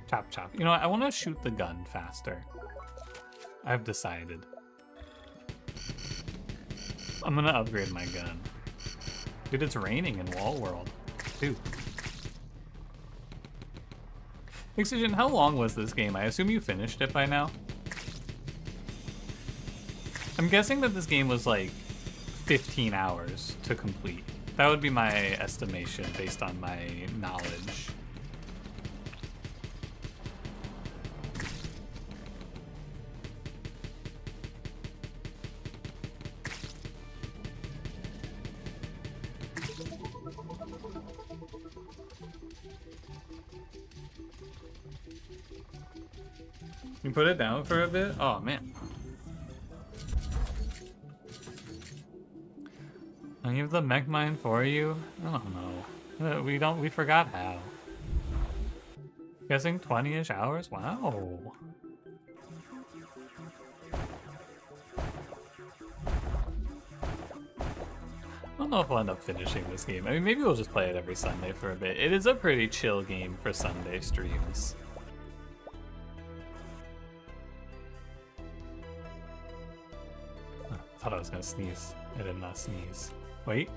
Chop chop. You know what? I want to shoot the gun faster. I've decided. I'm gonna upgrade my gun. Dude, it's raining in Wall World. Dude. Oxygen, how long was this game? I assume you finished it by now? I'm guessing that this game was like 15 hours to complete. That would be my estimation based on my knowledge. You put it down for a bit? Oh man. I give the mech mine for you? I don't know. We forgot how. Guessing 20-ish hours? Wow. I don't know if we'll end up finishing this game. I mean, maybe we'll just play it every Sunday for a bit. It is a pretty chill game for Sunday streams. I thought I was gonna sneeze. I did not sneeze. Wait.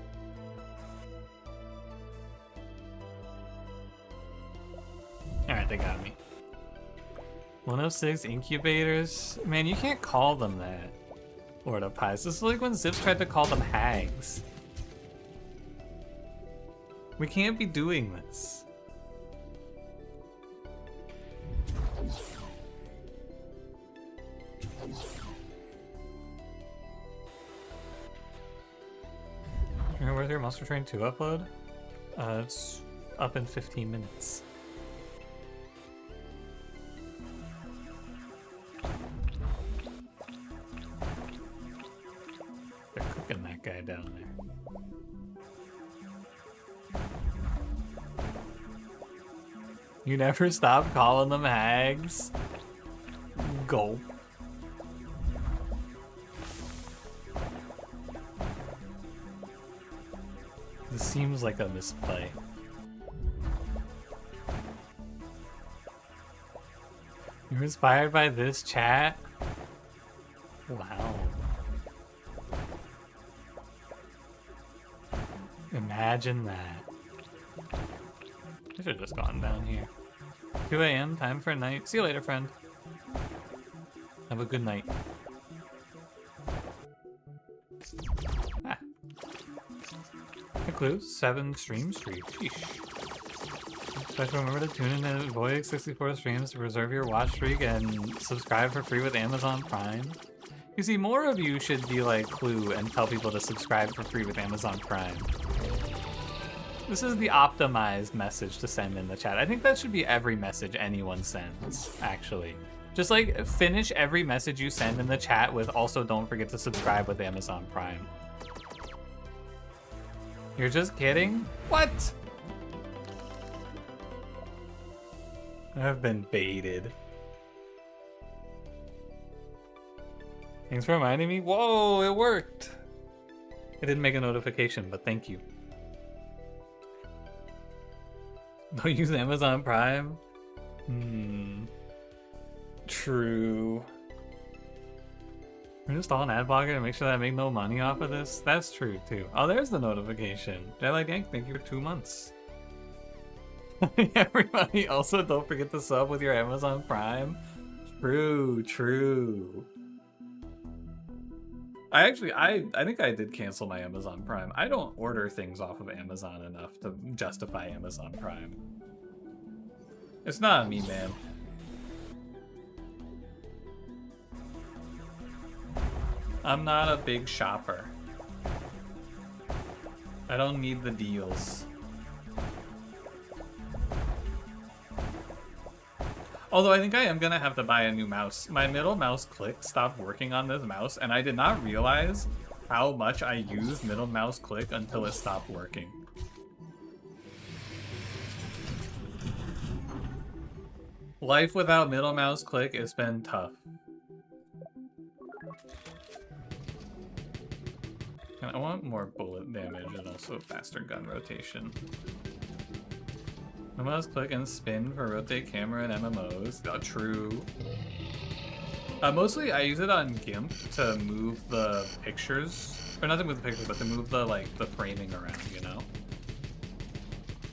Alright, they got me. 106 incubators? Man, you can't call them that. Florida pies. This is like when Zips tried to call them hags. We can't be doing this. Where's your Monster Train 2 upload? It's up in 15 minutes. They're cooking that guy down there. You never stop calling them hags? Gulp. This seems like a misplay. You're inspired by this chat? Wow. Imagine that. I should have just gone down here. 2 a.m. time for a night. See you later, friend. Have a good night. Ah. A clue? 7 stream streak. Sheesh. Special, remember to tune in to Voyage 64 streams to preserve your watch streak and subscribe for free with Amazon Prime. You see, more of you should be like Clue and tell people to subscribe for free with Amazon Prime. This is the optimized message to send in the chat. I think that should be every message anyone sends, actually. Just like finish every message you send in the chat with also don't forget to subscribe with Amazon Prime. You're just kidding? What? I've been baited. Thanks for reminding me. Whoa, it worked. I didn't make a notification, but thank you. Don't use Amazon Prime? True. We're just all an ad blogger to make sure that I make no money off of this? That's true too. Oh, there's the notification. Jelly Dank, thank you for 2 months. Everybody also don't forget to sub with your Amazon Prime. True, true. I think I did cancel my Amazon Prime. I don't order things off of Amazon enough to justify Amazon Prime. It's not me, man. I'm not a big shopper. I don't need the deals. Although I think I am gonna have to buy a new mouse. My middle mouse click stopped working on this mouse, and I did not realize how much I used middle mouse click until it stopped working. Life without middle mouse click has been tough. And I want more bullet damage and also faster gun rotation. Mouse click and spin for rotate camera and MMOs. Oh, true. Mostly I use it on GIMP to move the pictures. Or not to move the pictures, but to move the the framing around, you know?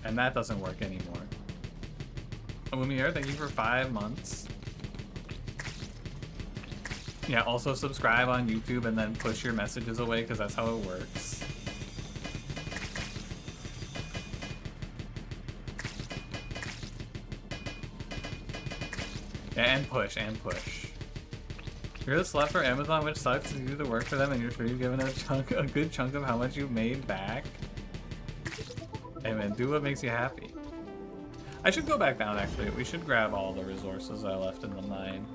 And that doesn't work anymore. Amumier, thank you for 5 months. Yeah, also subscribe on YouTube and then push your messages away because that's how it works. And push, and push. You're the slut for Amazon, which sucks to do the work for them, and you're sure you've given a good chunk of how much you've made back. Hey man, do what makes you happy. I should go back down, actually. We should grab all the resources I left in the mine.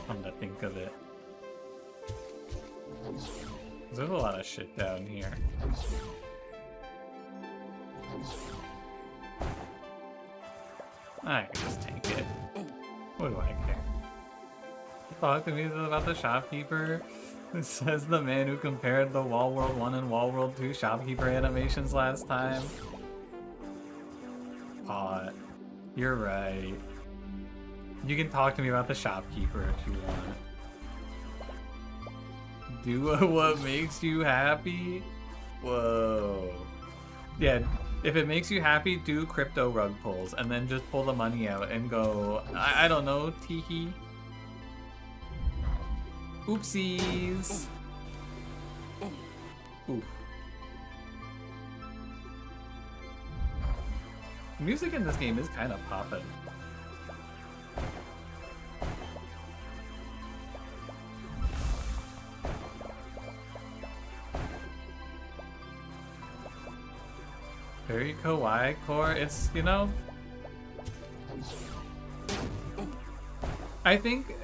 Come to think of it. There's a lot of shit down here. I can just tank it. What do I care? Talk to me about the shopkeeper. It says the man who compared the Wall World 1 and Wall World 2 shopkeeper animations last time. Aw, you're right. You can talk to me about the shopkeeper if you want. Do what makes you happy? Whoa. Yeah. If it makes you happy, do crypto rug pulls, and then just pull the money out and go, I don't know, teehee. Oopsies. Oof. The music in this game is kind of poppin'. Very kawaii core. It's, you know, I think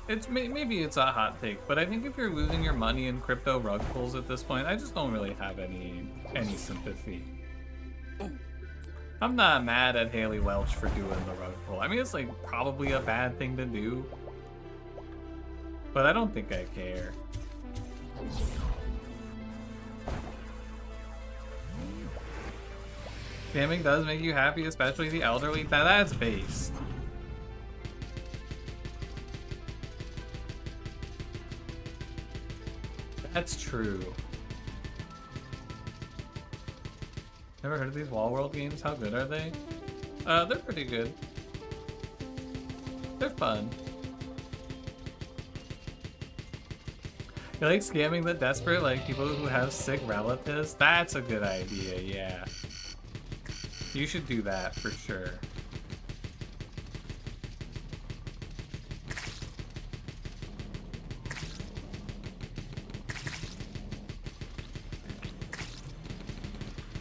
it's maybe it's a hot take, but I think if you're losing your money in crypto rug pulls at this point, I just don't really have any sympathy. I'm not mad at Haley Welch for doing the rug pull. I mean, it's like probably a bad thing to do, but I don't think I care. Scamming does make you happy, especially the elderly. That's based. That's true. Never heard of these Wall World games? How good are they? They're pretty good. They're fun. You like scamming the desperate, like people who have sick relatives? That's a good idea, yeah. You should do that for sure.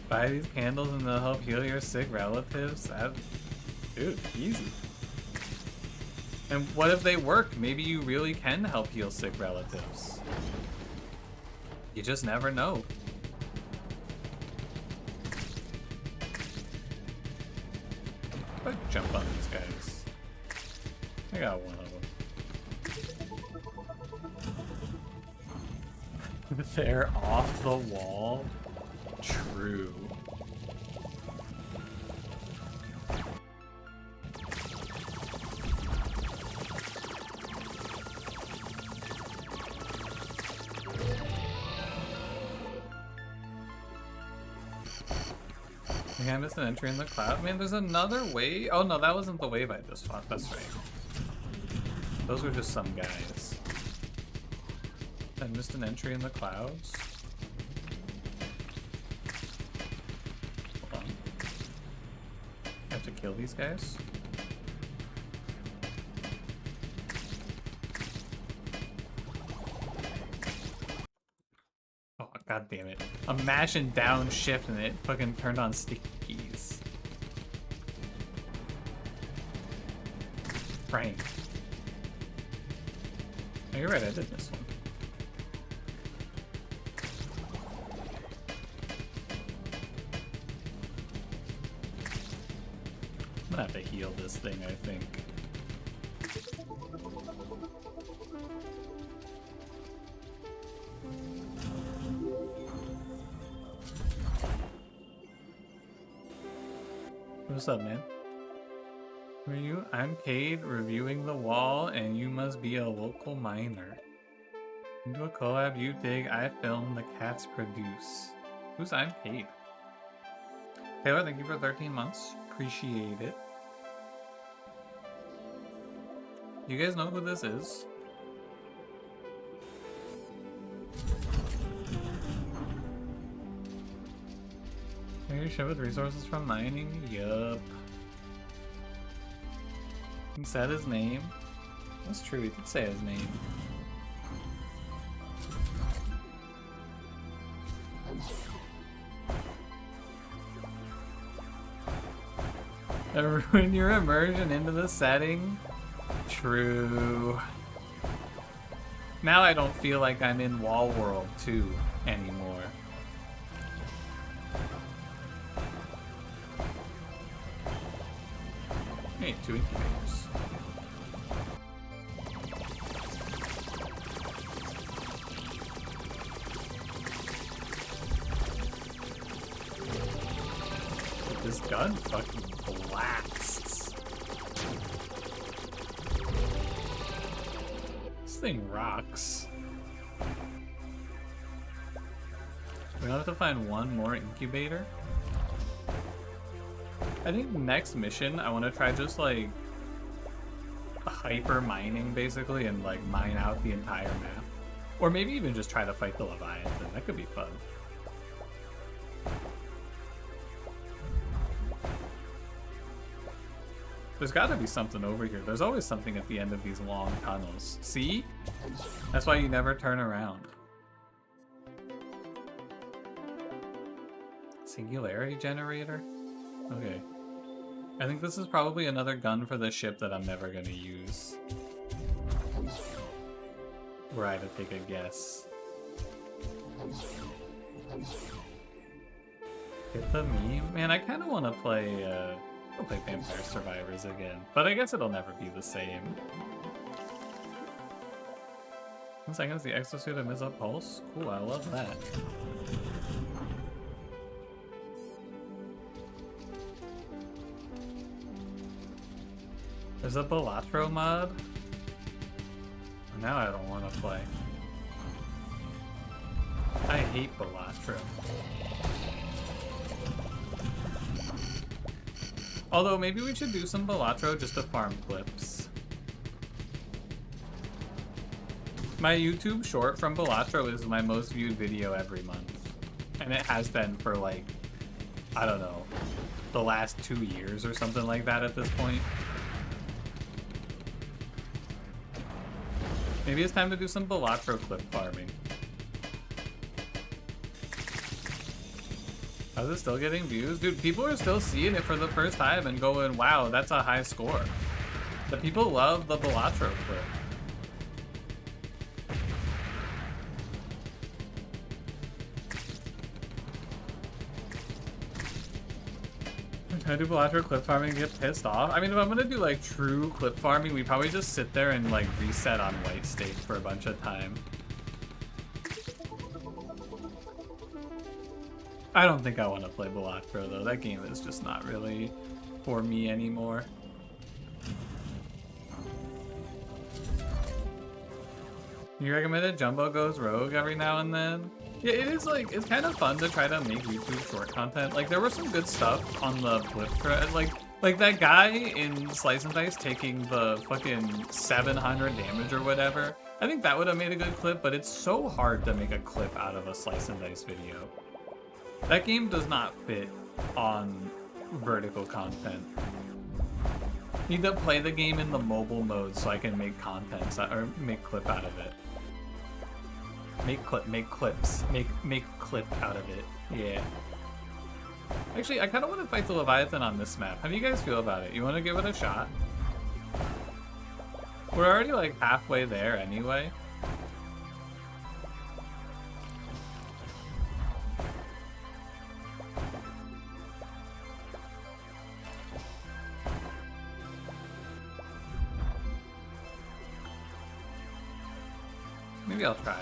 Buy these candles and they'll help heal your sick relatives? Dude, easy. And what if they work? Maybe you really can help heal sick relatives. You just never know. Let's jump on these guys. I got one of them. They're off the wall. True. think I missed an entry in the cloud. Man, there's another way. Oh no, that wasn't the wave I just fought. That's right. Those were just some guys. I missed an entry in the clouds. Hold on. I have to kill these guys. Oh, god damn it. I'm mashing down shift and it fucking turned on sticky keys. Frank. Oh, you're right, I did this one. I'm gonna have to heal this thing, I think. What's up, man? Who are you? I'm Cade, reviewing the wall, and you must be a local miner. Into a collab, you dig, I film, the cats produce. Who's I'm Cade? Taylor, thank you for 13 months. Appreciate it. You guys know who this is? Are you sure with resources from mining? Yup. He said his name. That's true, he did say his name. Ruin your immersion into the setting? True. Now I don't feel like I'm in Wall World 2 anymore. Hey, 2 incubators. This gun fucking blasts. This thing rocks. We have to find one more incubator. I think next mission I want to try just like hyper mining basically and like mine out the entire map. Or maybe even just try to fight the Leviathan. That could be fun. There's got to be something over here. There's always something at the end of these long tunnels. See? That's why you never turn around. Singularity generator? Okay. I think this is probably another gun for the ship that I'm never going to use. Were I to take a guess. Hit the meme? Man, I kind of want to play, I'll play Vampire Survivors again, but I guess it'll never be the same. 1 second, the exosuit emits a pulse? Cool, I love that. There's a Balatro mod? Now I don't want to play. I hate Balatro. Although maybe we should do some Balatro just to farm clips. My YouTube short from Balatro is my most viewed video every month. And it has been for like, I don't know, the last 2 years or something like that at this point. Maybe it's time to do some Balatro clip farming. How's it still getting views? Dude, people are still seeing it for the first time and going, wow, that's a high score. The people love the Balatro clip. Can I do Balatro clip farming and get pissed off? I mean, if I'm gonna do like true clip farming, we probably just sit there and like reset on white state for a bunch of time. I don't think I want to play Balatro though. That game is just not really for me anymore. You recommended Jumbo goes rogue every now and then? Yeah, it is like, it's kind of fun to try to make YouTube short content. Like, there was some good stuff on the blip thread. Like that guy in Slice and Dice taking the fucking 700 damage or whatever. I think that would have made a good clip, but it's so hard to make a clip out of a Slice and Dice video. That game does not fit on vertical content. Need to play the game in the mobile mode so I can make content or make clip out of it. Make clips. Make clip out of it. Yeah. Actually, I kind of want to fight the Leviathan on this map. How do you guys feel about it? You want to give it a shot? We're already like halfway there anyway. Maybe I'll try it.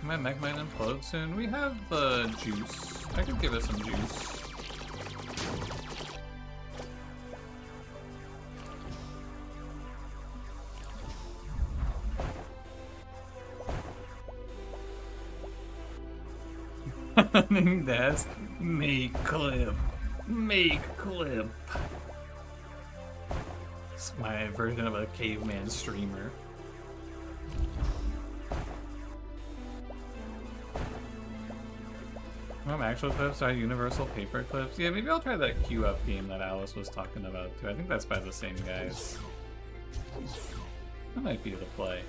My mech might implode soon. We have the juice. I could give it some juice. Desk. Make clip. Make clip. It's my version of a caveman streamer. Actual clips are universal paper clips. Yeah, maybe I'll try that queue up game that Alice was talking about too. I think that's by the same guys. That might be the play.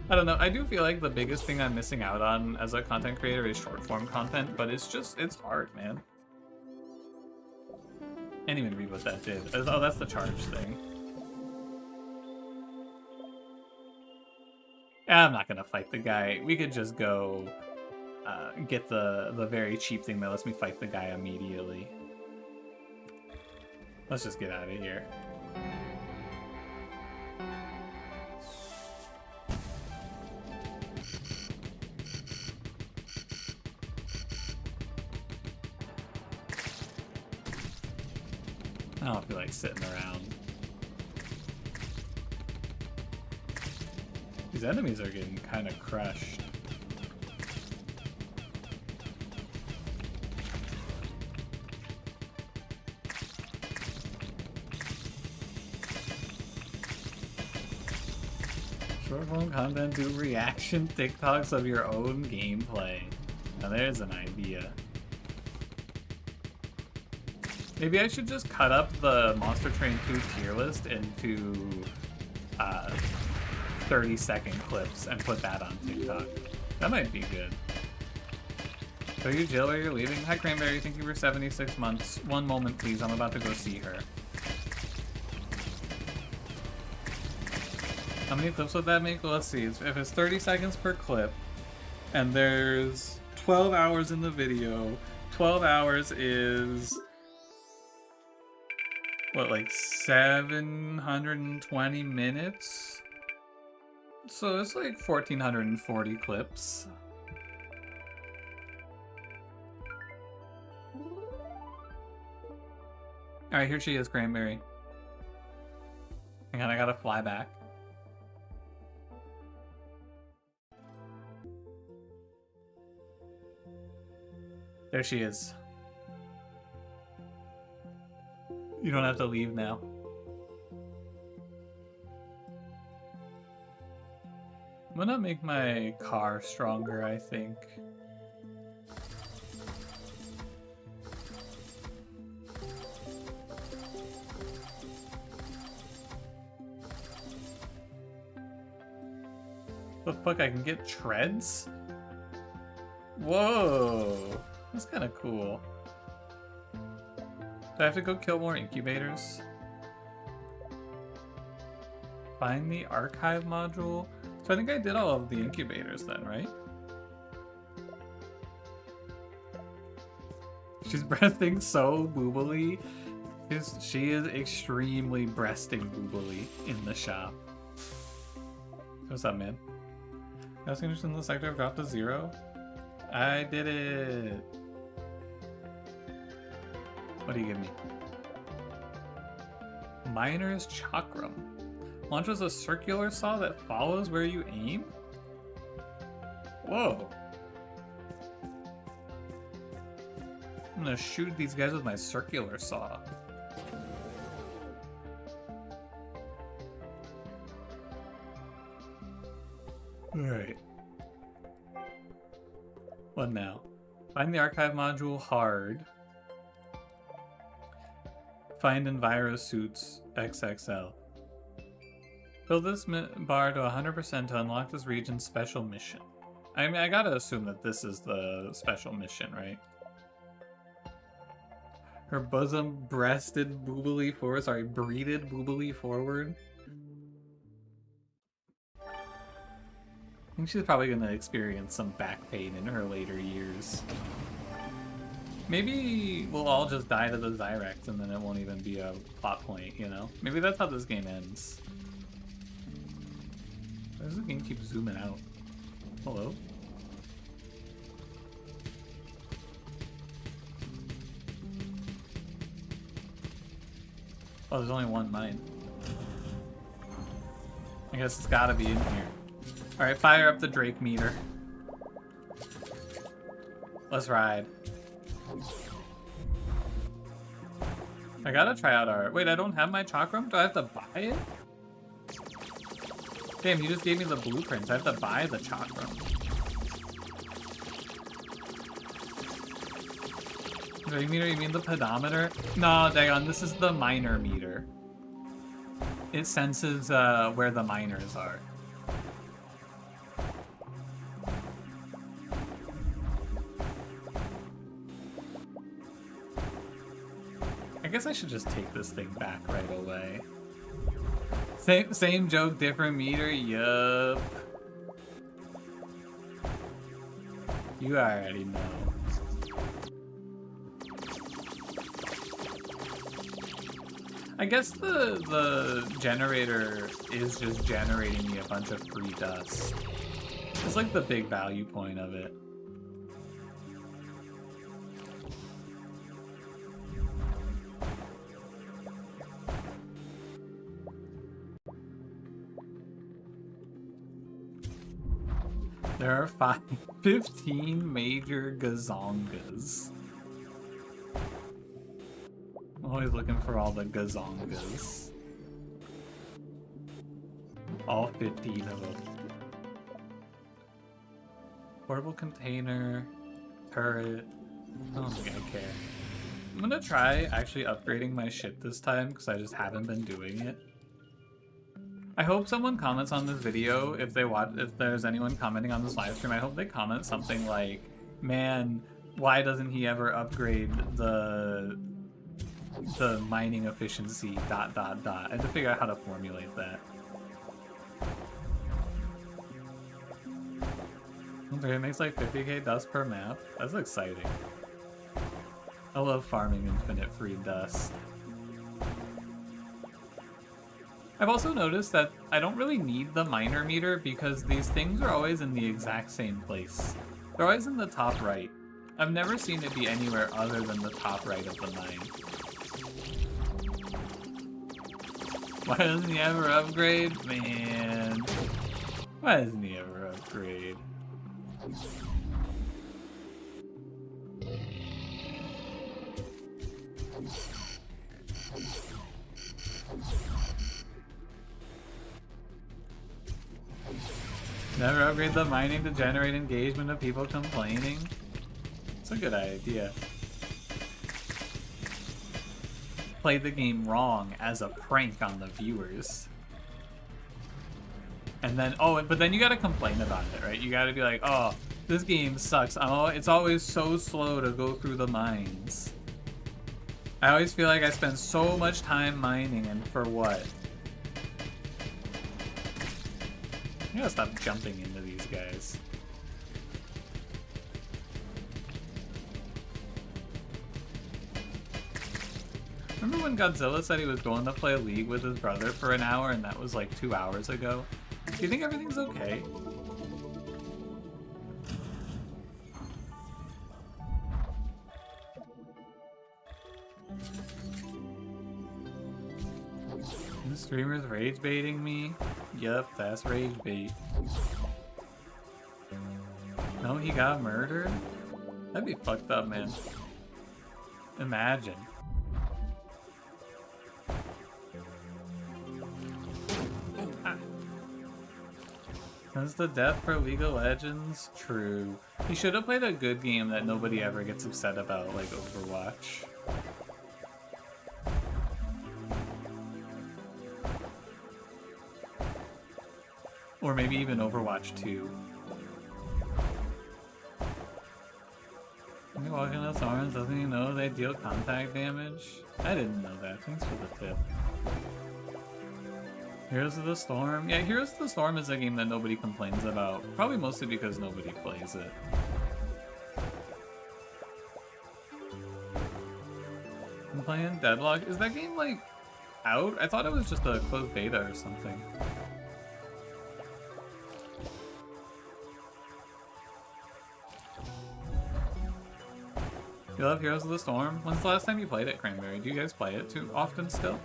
I don't know. I do feel like the biggest thing I'm missing out on as a content creator is short form content, but it's hard, man. I didn't even read what that did. Oh, that's the charge thing. I'm not gonna fight the guy. We could just go get the very cheap thing that lets me fight the guy immediately. Let's just get out of here. I don't feel like sitting around. These enemies are getting kind of crushed. Short form content, do reaction TikToks of your own gameplay. Now there's an idea. Maybe I should just cut up the Monster Train 2 tier list into 30-second clips and put that on TikTok. That might be good. So you Jill, where you're leaving? Hi Cranberry, thank you for 76 months. One moment please, I'm about to go see her. How many clips would that make? Well, let's see. If it's 30 seconds per clip, and there's 12 hours in the video, 12 hours is... what, like 720 minutes? So it's like 1,440 clips. Alright, here she is, Cranberry. Hang on, I gotta fly back. There she is. You don't have to leave now. I'm gonna make my car stronger, I think. The fuck, I can get treads? Whoa! That's kind of cool. Do I have to go kill more incubators? Find the archive module? So I think I did all of the incubators then, right? She's breasting so boobily. She is extremely breasting boobily in the shop. What's up, man? House conditions in the sector have dropped to 0. I did it. What do you give me? Miner's Chakram. Launches a circular saw that follows where you aim? Whoa. gonna shoot these guys with my circular saw. Alright. What now? Find the archive module hard. Find Enviro suits XXL. Fill this bar to 100% to unlock this region's special mission. I mean, I gotta assume that this is the special mission, right? Her bosom breasted boobily forward. Sorry, breeded boobily forward. I think she's probably gonna experience some back pain in her later years. Maybe we'll all just die to the Zyrex and then it won't even be a plot point, you know? Maybe that's how this game ends. Why does the game keep zooming out? Hello? Oh, there's only one mine. I guess it's gotta be in here. Alright, fire up the Drake meter. Let's ride. I gotta try out our... Wait, I don't have my chakram? Do I have to buy it? Damn, you just gave me the blueprints. I have to buy the chakram. Drake meter, you mean the pedometer? No, Dagon, this is the miner meter. It senses where the miners are. I guess I should just take this thing back right away. Same joke, different meter, yup. You already know. I guess the generator is just generating me a bunch of free dust. It's like the big value point of it. There are 15 major gazongas. I'm always looking for all the gazongas. All 15 of them. Portable container, turret. I don't think I care. I'm gonna try actually upgrading my shit this time because I just haven't been doing it. I hope someone comments on this video if there's anyone commenting on this live stream. I hope they comment something like, man, why doesn't he ever upgrade the mining efficiency ... I have to figure out how to formulate that. It makes like 50k dust per map. That's exciting. I love farming infinite free dust. I've also noticed that I don't really need the miner meter because these things are always in the exact same place. They're always in the top right. I've never seen it be anywhere other than the top right of the mine. Why doesn't he ever upgrade? Man. Why doesn't he ever upgrade? Never upgrade the mining to generate engagement of people complaining? It's a good idea. Play the game wrong as a prank on the viewers. And then, oh, but then you gotta complain about it, right? You gotta be like, oh, this game sucks. It's always so slow to go through the mines. I always feel like I spend so much time mining, and for what? I gotta stop jumping into these guys. Remember when Godzilla said he was going to play League with his brother for an hour and that was like 2 hours ago? Do you think everything's okay? The streamer's rage baiting me? Yup, that's rage bait. No, he got murdered? That'd be fucked up, man. Imagine. Since the death for League of Legends? True. He should have played a good game that nobody ever gets upset about, like Overwatch. Or maybe even Overwatch 2. When you walk into Thorns, doesn't he know they deal contact damage? I didn't know that. Thanks for the tip. Heroes of the Storm? Yeah, Heroes of the Storm is a game that nobody complains about. Probably mostly because nobody plays it. I'm playing Deadlock. Is that game, like, out? I thought it was just a closed beta or something. You love Heroes of the Storm? When's the last time you played it, Cranberry? Do you guys play it too often still?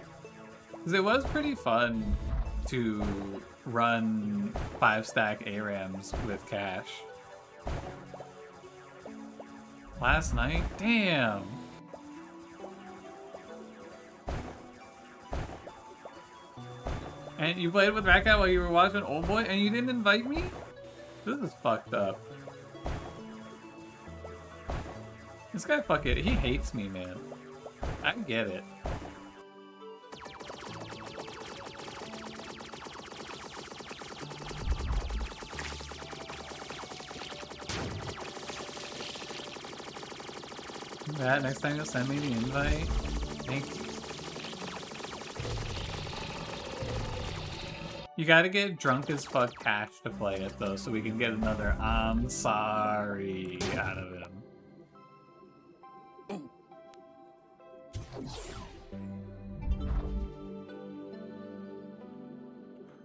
Because it was pretty fun to run 5-stack ARAMs with cash. Last night? Damn! And you played with Ratcat while you were watching Old Boy and you didn't invite me? This is fucked up. This guy he hates me, man. I get it. Matt, next time you'll send me the invite. Thank you. You gotta get drunk as fuck cash to play it though, so we can get another I'm sorry out of him.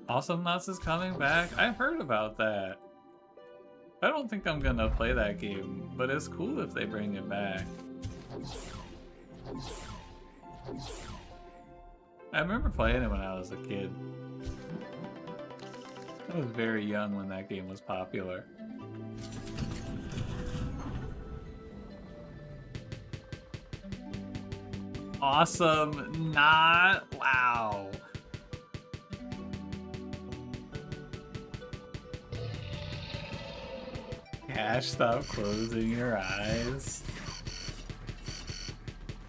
Awesome Nuts is coming back? I heard about that. I don't think I'm gonna play that game, but it's cool if they bring it back. I remember playing it when I was a kid. I was very young when that game was popular. Awesome, not wow. Cash, stop closing your eyes.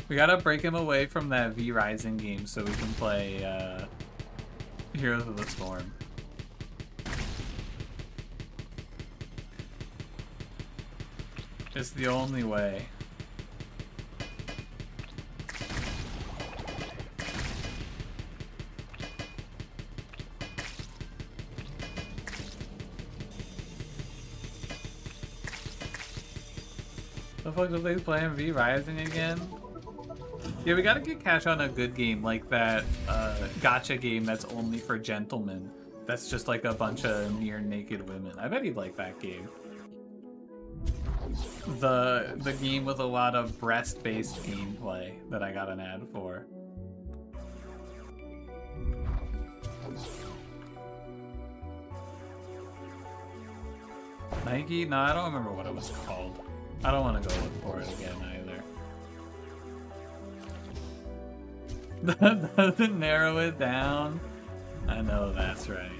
We gotta break him away from that V Rising game so we can play Heroes of the Storm. It's the only way. The fuck are they playing V Rising again? Yeah, we gotta get cash on a good game like that gacha game that's only for gentlemen. That's just like a bunch of near naked women. I bet he'd like that game. The game with a lot of breast-based gameplay that I got an ad for. Nike? No, I don't remember what it was called. I don't want to go look for it again either. Doesn't narrow it down. I know that's right.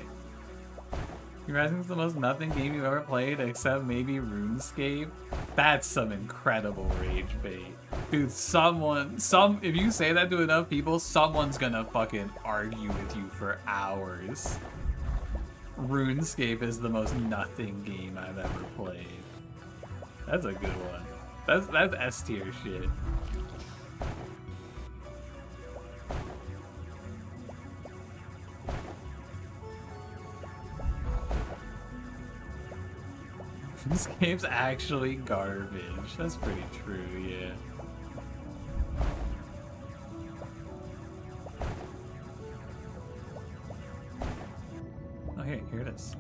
Rising's the most nothing game you've ever played, except maybe RuneScape. That's some incredible rage bait. Dude, if you say that to enough people, someone's gonna fucking argue with you for hours. RuneScape is the most nothing game I've ever played. That's a good one. That's S tier shit. This game's actually garbage. That's pretty true, yeah. Oh, here it is.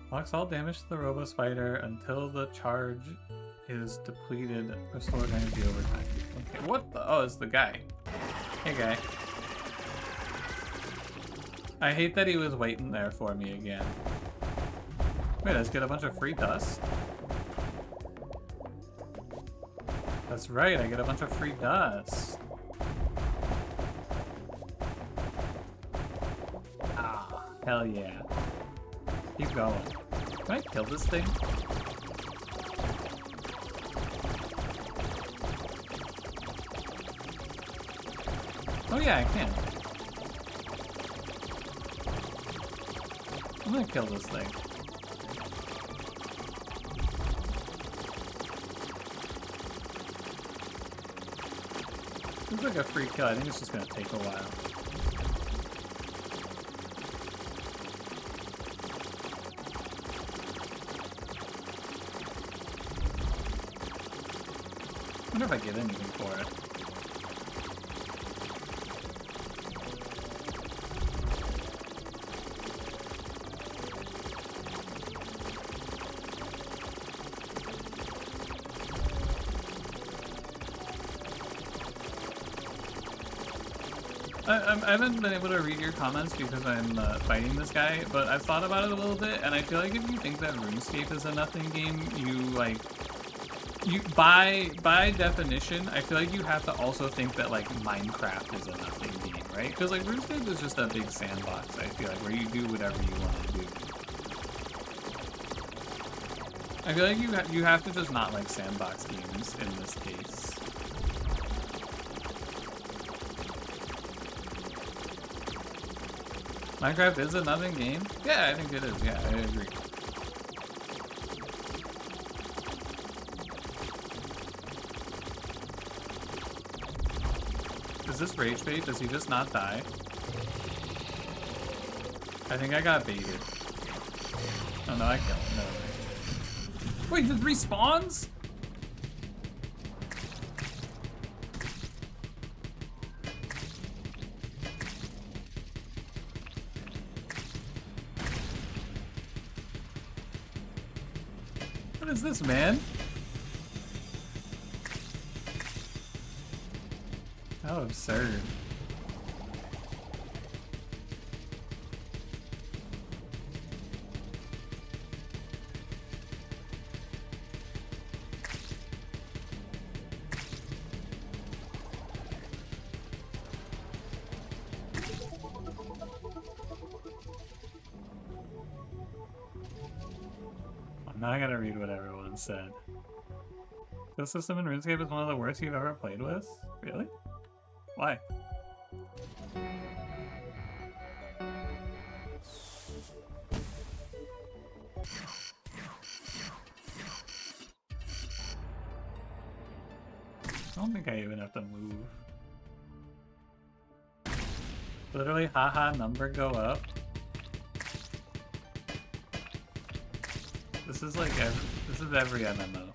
Blocks all damage to the Robo Spider until the charge is depleted. Restored energy over time. Okay, what the? Oh, it's the guy. Hey, guy. I hate that he was waiting there for me again. Wait, let's get a bunch of free dust. That's right, I get a bunch of free dust. Ah, hell yeah. Keep going. Can I kill this thing? Oh yeah, I can. I'm gonna kill this thing. Looks like a free kill. I think it's just gonna take a while. I wonder if I get anything for it. I haven't been able to read your comments because I'm fighting this guy, but I've thought about it a little bit, and I feel like if you think that RuneScape is a nothing game, by definition, I feel like you have to also think that like Minecraft is a nothing game, right? Because like RuneScape is just a big sandbox, I feel like, where you do whatever you want to do. I feel like you have to just not like sandbox games in this case. Minecraft is a nothing game? Yeah, I think it is. Yeah, I agree. Is this rage bait? Does he just not die? I think I got baited. Oh no, I killed him. No. Wait, this respawns? What is this, man? How absurd. Now I gotta read what everyone said. This system in RuneScape is one of the worst you've ever played with? Really? Why? I don't think I even have to move. Literally, haha, number go up. This is like every MMO.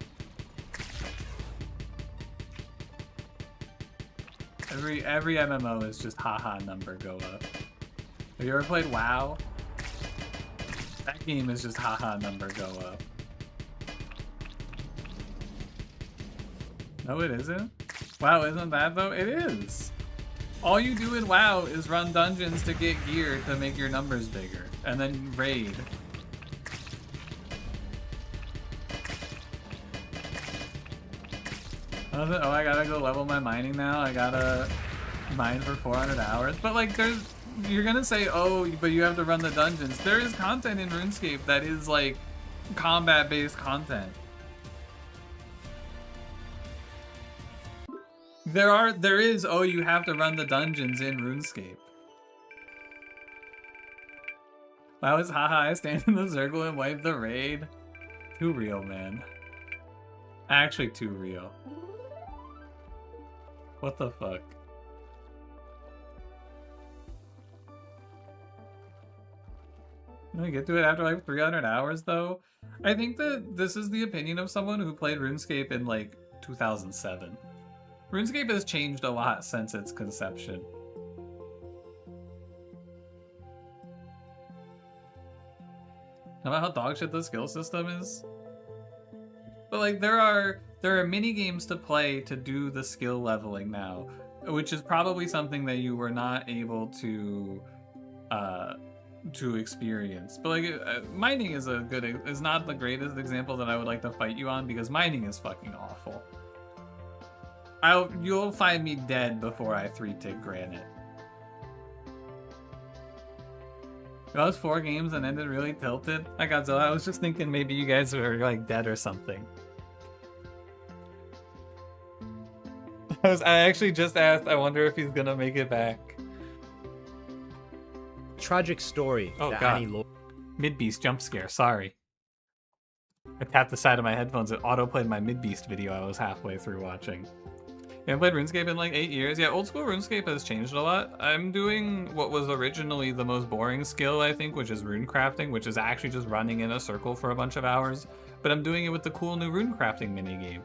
Every MMO is just haha number go up. Have you ever played WoW? That game is just haha number go up. No, it isn't. WoW isn't that though? It is. All you do in WoW is run dungeons to get gear to make your numbers bigger, and then raid. Oh, I gotta go level my mining now. I gotta mine for 400 hours. But like, you're gonna say, oh, but you have to run the dungeons. There is content in RuneScape that is like combat-based content. There is, oh, you have to run the dungeons in RuneScape. That was haha, I stand in the circle and wipe the raid. Too real, man. Actually, too real. What the fuck? Can I get to it after like 300 hours though? I think that this is the opinion of someone who played RuneScape in like 2007. RuneScape has changed a lot since its conception. How about how dogshit the skill system is? But like there are mini games to play to do the skill leveling now, which is probably something that you were not able to to experience. But like mining is not the greatest example that I would like to fight you on, because mining is fucking awful. You'll find me dead before I 3-tick granite. That was 4 games and ended really tilted. I was just thinking maybe you guys were like dead or something. I actually just asked, I wonder if he's gonna make it back. Tragic story. Oh god. Mid-beast jump scare, sorry. I tapped the side of my headphones, it auto-played my Mid-beast video I was halfway through watching. Yeah, I played RuneScape in like 8 years. Yeah, old school RuneScape has changed a lot. I'm doing what was originally the most boring skill, I think, which is rune crafting, which is actually just running in a circle for a bunch of hours. But I'm doing it with the cool new rune crafting minigame.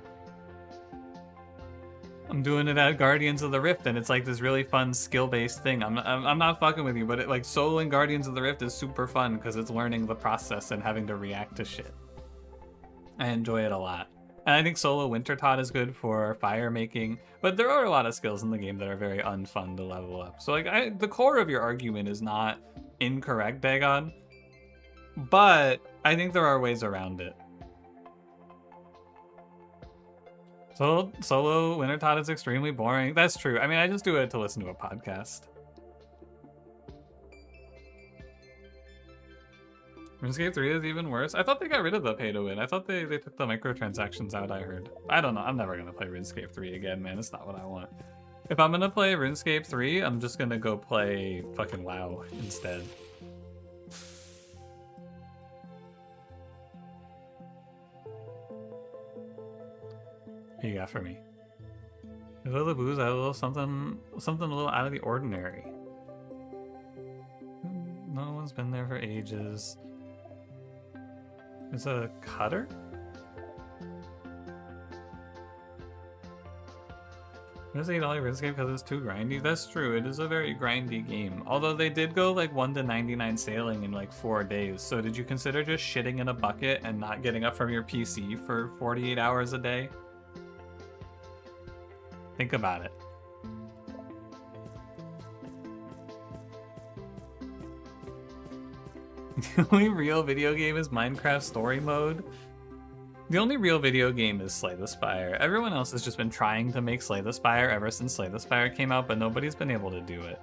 I'm doing it at Guardians of the Rift, and it's like this really fun skill-based thing. I'm not fucking with you, but like soloing Guardians of the Rift is super fun because it's learning the process and having to react to shit. I enjoy it a lot. And I think solo Wintertot is good for fire making, but there are a lot of skills in the game that are very unfun to level up. So like the core of your argument is not incorrect, Dagon, but I think there are ways around it. So solo Wintertot is extremely boring. That's true. I mean, I just do it to listen to a podcast. RuneScape 3 is even worse. I thought they got rid of the pay to win. I thought they took the microtransactions out, I heard. I don't know. I'm never going to play RuneScape 3 again, man. It's not what I want. If I'm going to play RuneScape 3, I'm just going to go play fucking WoW instead. What you got for me? A little booze, a little something a little out of the ordinary. No one's been there for ages. It's a cutter? I'm gonna say $8 RuneScape because it's too grindy. That's true, it is a very grindy game. Although they did go like 1 to 99 sailing in like 4 days. So did you consider just shitting in a bucket and not getting up from your PC for 48 hours a day? Think about it. The only real video game is Minecraft Story Mode. The only real video game is Slay the Spire. Everyone else has just been trying to make Slay the Spire ever since Slay the Spire came out, but nobody's been able to do it.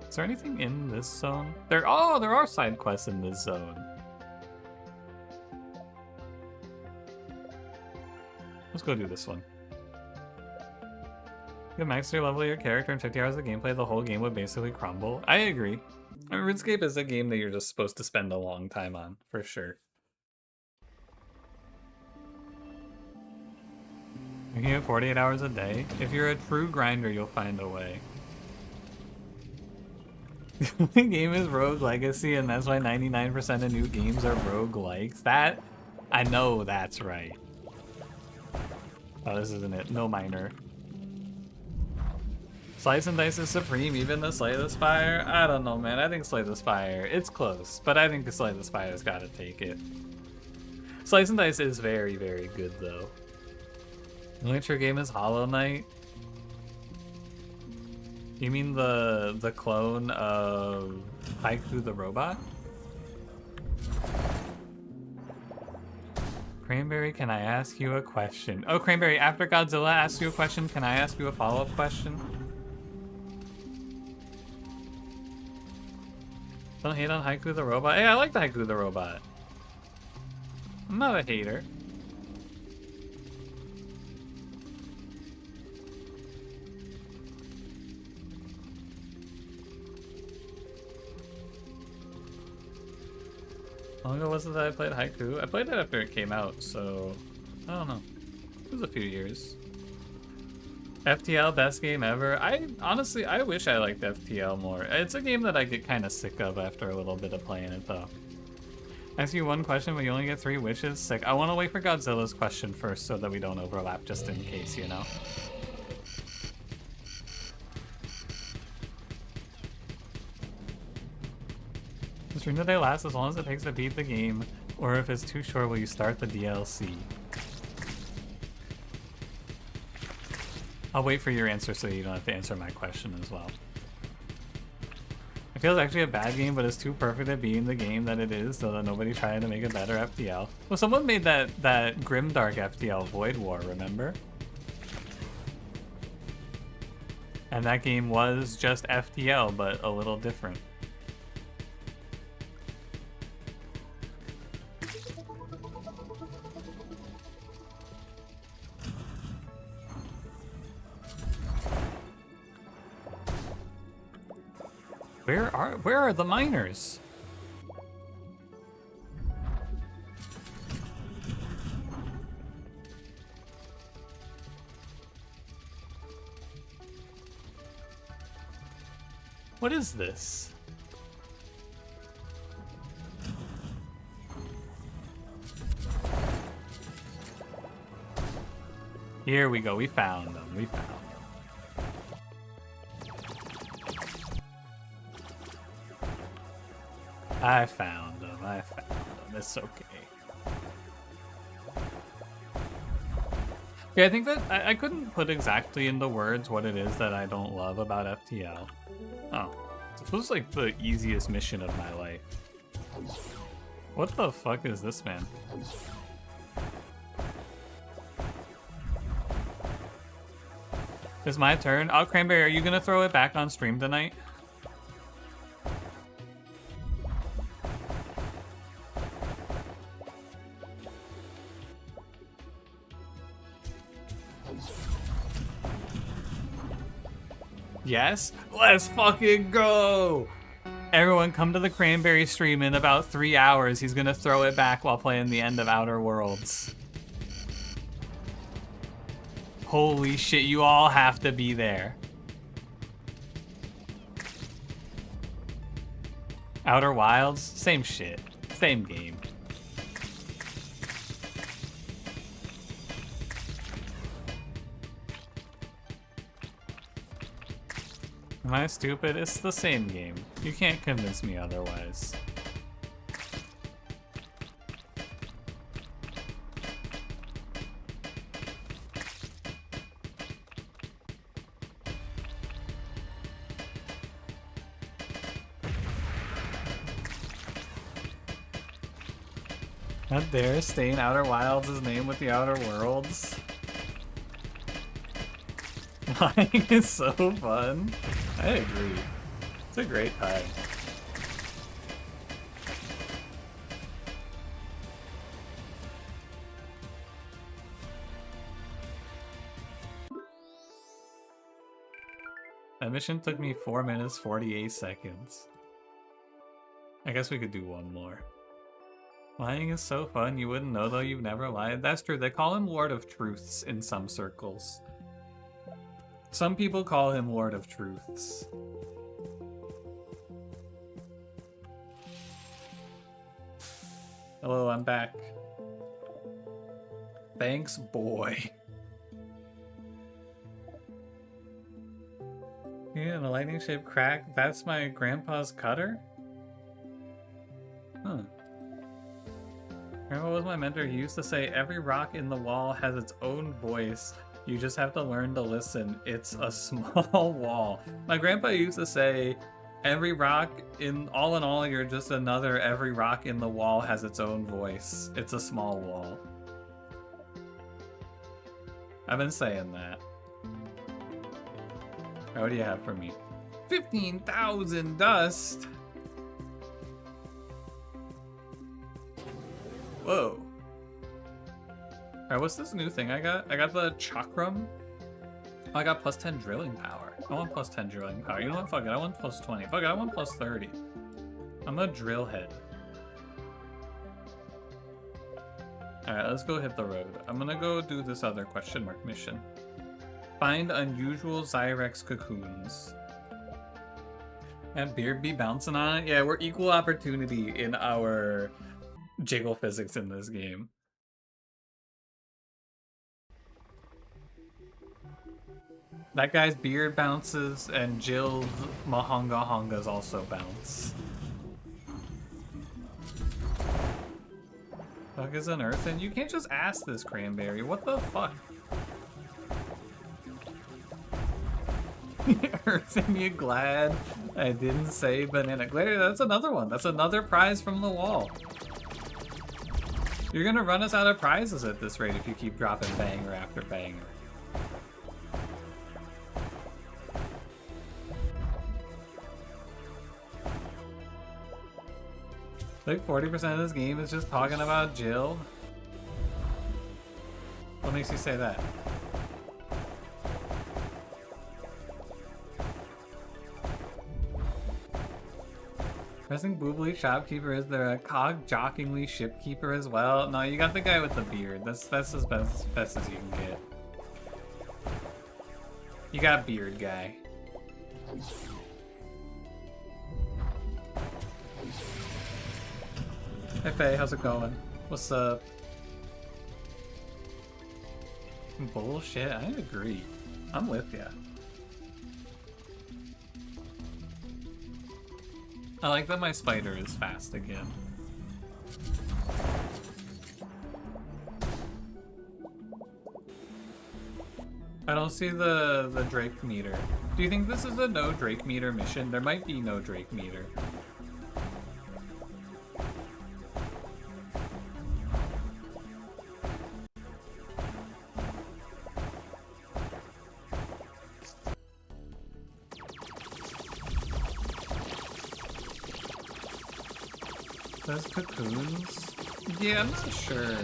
Is there anything in this zone? There are side quests in this zone. Let's go do this one. You max your level of your character in 50 hours of gameplay, the whole game would basically crumble. I agree. I mean, RuneScape is a game that you're just supposed to spend a long time on, for sure. You can get 48 hours a day. If you're a true grinder, you'll find a way. The game is Rogue Legacy, and that's why 99% of new games are roguelikes. That, I know that's right. Oh, this isn't it. No minor. Slice and Dice is supreme, even the Slay the Spire? I don't know, man. I think Slay the Spire, it's close, but I think Slay the Spire's gotta take it. Slice and Dice is very, very good, though. The only true game is Hollow Knight. You mean the clone of Haiku the Robot? Cranberry, can I ask you a question? Oh, Cranberry, after Godzilla asks you a question, can I ask you a follow-up question? Don't hate on Haiku the Robot. Hey, I like the Haiku the Robot. I'm not a hater. How long ago was it that I played Haiku? I played it after it came out, so I don't know. It was a few years. FTL, best game ever. Honestly, I wish I liked FTL more. It's a game that I get kind of sick of after a little bit of playing it, though. Ask you one question, but you only get 3 wishes. Sick. I want to wait for Godzilla's question first so that we don't overlap, just in case, you know? Does Stream Today last as long as it takes to beat the game, or if it's too short, will you start the DLC? I'll wait for your answer so you don't have to answer my question as well. It feels actually a bad game, but it's too perfect at being the game that it is, so that nobody tried to make a better FTL. Well, someone made that grimdark FTL Void War, remember? And that game was just FTL, but a little different. Where are the miners? What is this? Here we go. We found them. We found them. I found them. I found them. It's okay. Yeah, I think that I couldn't put exactly into words what it is that I don't love about FTL. Oh, this was like the easiest mission of my life. What the fuck is this, man? It's my turn. Oh, Cranberry, are you gonna throw it back on stream tonight? Yes? Let's fucking go! Everyone come to the Cranberry stream in about 3 hours. He's gonna throw it back while playing the end of Outer Worlds. Holy shit, you all have to be there. Outer Wilds? Same shit. Same game. Am I stupid? It's the same game. You can't convince me otherwise. How dare stain Outer Wilds' name with the Outer Worlds? Lying is so fun. I agree. It's a great time. That mission took me 4 minutes, 48 seconds. I guess we could do one more. Lying is so fun, you wouldn't know though, you've never lied. That's true, they call him Lord of Truths in some circles. Some people call him Lord of Truths. Hello, I'm back. Thanks, boy. Yeah, the lightning shaped crack. That's my grandpa's cutter? Huh. Grandpa was my mentor. He used to say, every rock in the wall has its own voice. You just have to learn to listen. It's a small wall. My grandpa used to say, every rock in all, you're just another every rock in the wall has its own voice. It's a small wall. I've been saying that. What do you have for me? 15,000 dust! Whoa. Alright, what's this new thing I got? I got the Chakram. Oh, I got plus 10 drilling power. I want plus 10 drilling power. You know what? Fuck it. I want plus 20. Fuck it. I want plus 30. I'm a drill head. Alright, let's go hit the road. I'm gonna go do this other question mark mission. Find unusual Zyrex cocoons. And Beard be bouncing on it? Yeah, we're equal opportunity in our jiggle physics in this game. That guy's beard bounces, and Jill's Mahonga Hongas also bounce. Fuck is an earthen? You can't just ask this, Cranberry. What the fuck? Aren't you glad I didn't say banana? Glare, that's another one. That's another prize from the wall. You're gonna run us out of prizes at this rate if you keep dropping banger after banger. Like 40% of this game is just talking about Jill. What makes you say that? Pressing boobly shopkeeper, is there a cog jockingly shipkeeper as well? No, you got the guy with the beard. That's as best as you can get. You got beard guy. Hey Faye, how's it going? What's up? Bullshit, I agree. I'm with ya. I like that my spider is fast again. I don't see the Drake meter. Do you think this is a no Drake meter mission? There might be no Drake meter. Those cocoons? Yeah, I'm not sure.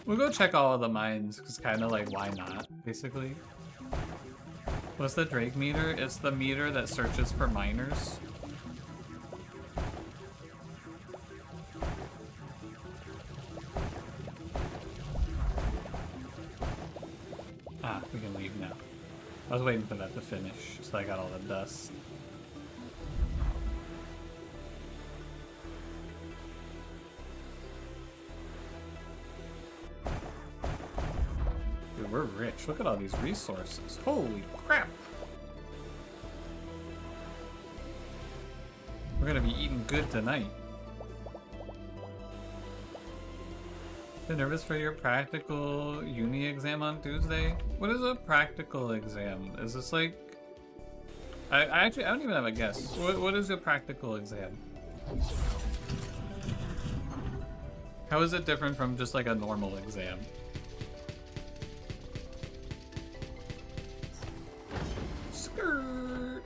We'll go check all of the mines, because kind of like, why not, basically. What's the Drake meter? It's the meter that searches for miners. Ah, we can leave now. I was waiting for that to finish, so I got all the dust. We're rich. Look at all these resources. Holy crap! We're gonna be eating good tonight. Been nervous for your practical uni exam on Tuesday? What is a practical exam? Is this like... I don't even have a guess. What is a practical exam? How is it different from just like a normal exam?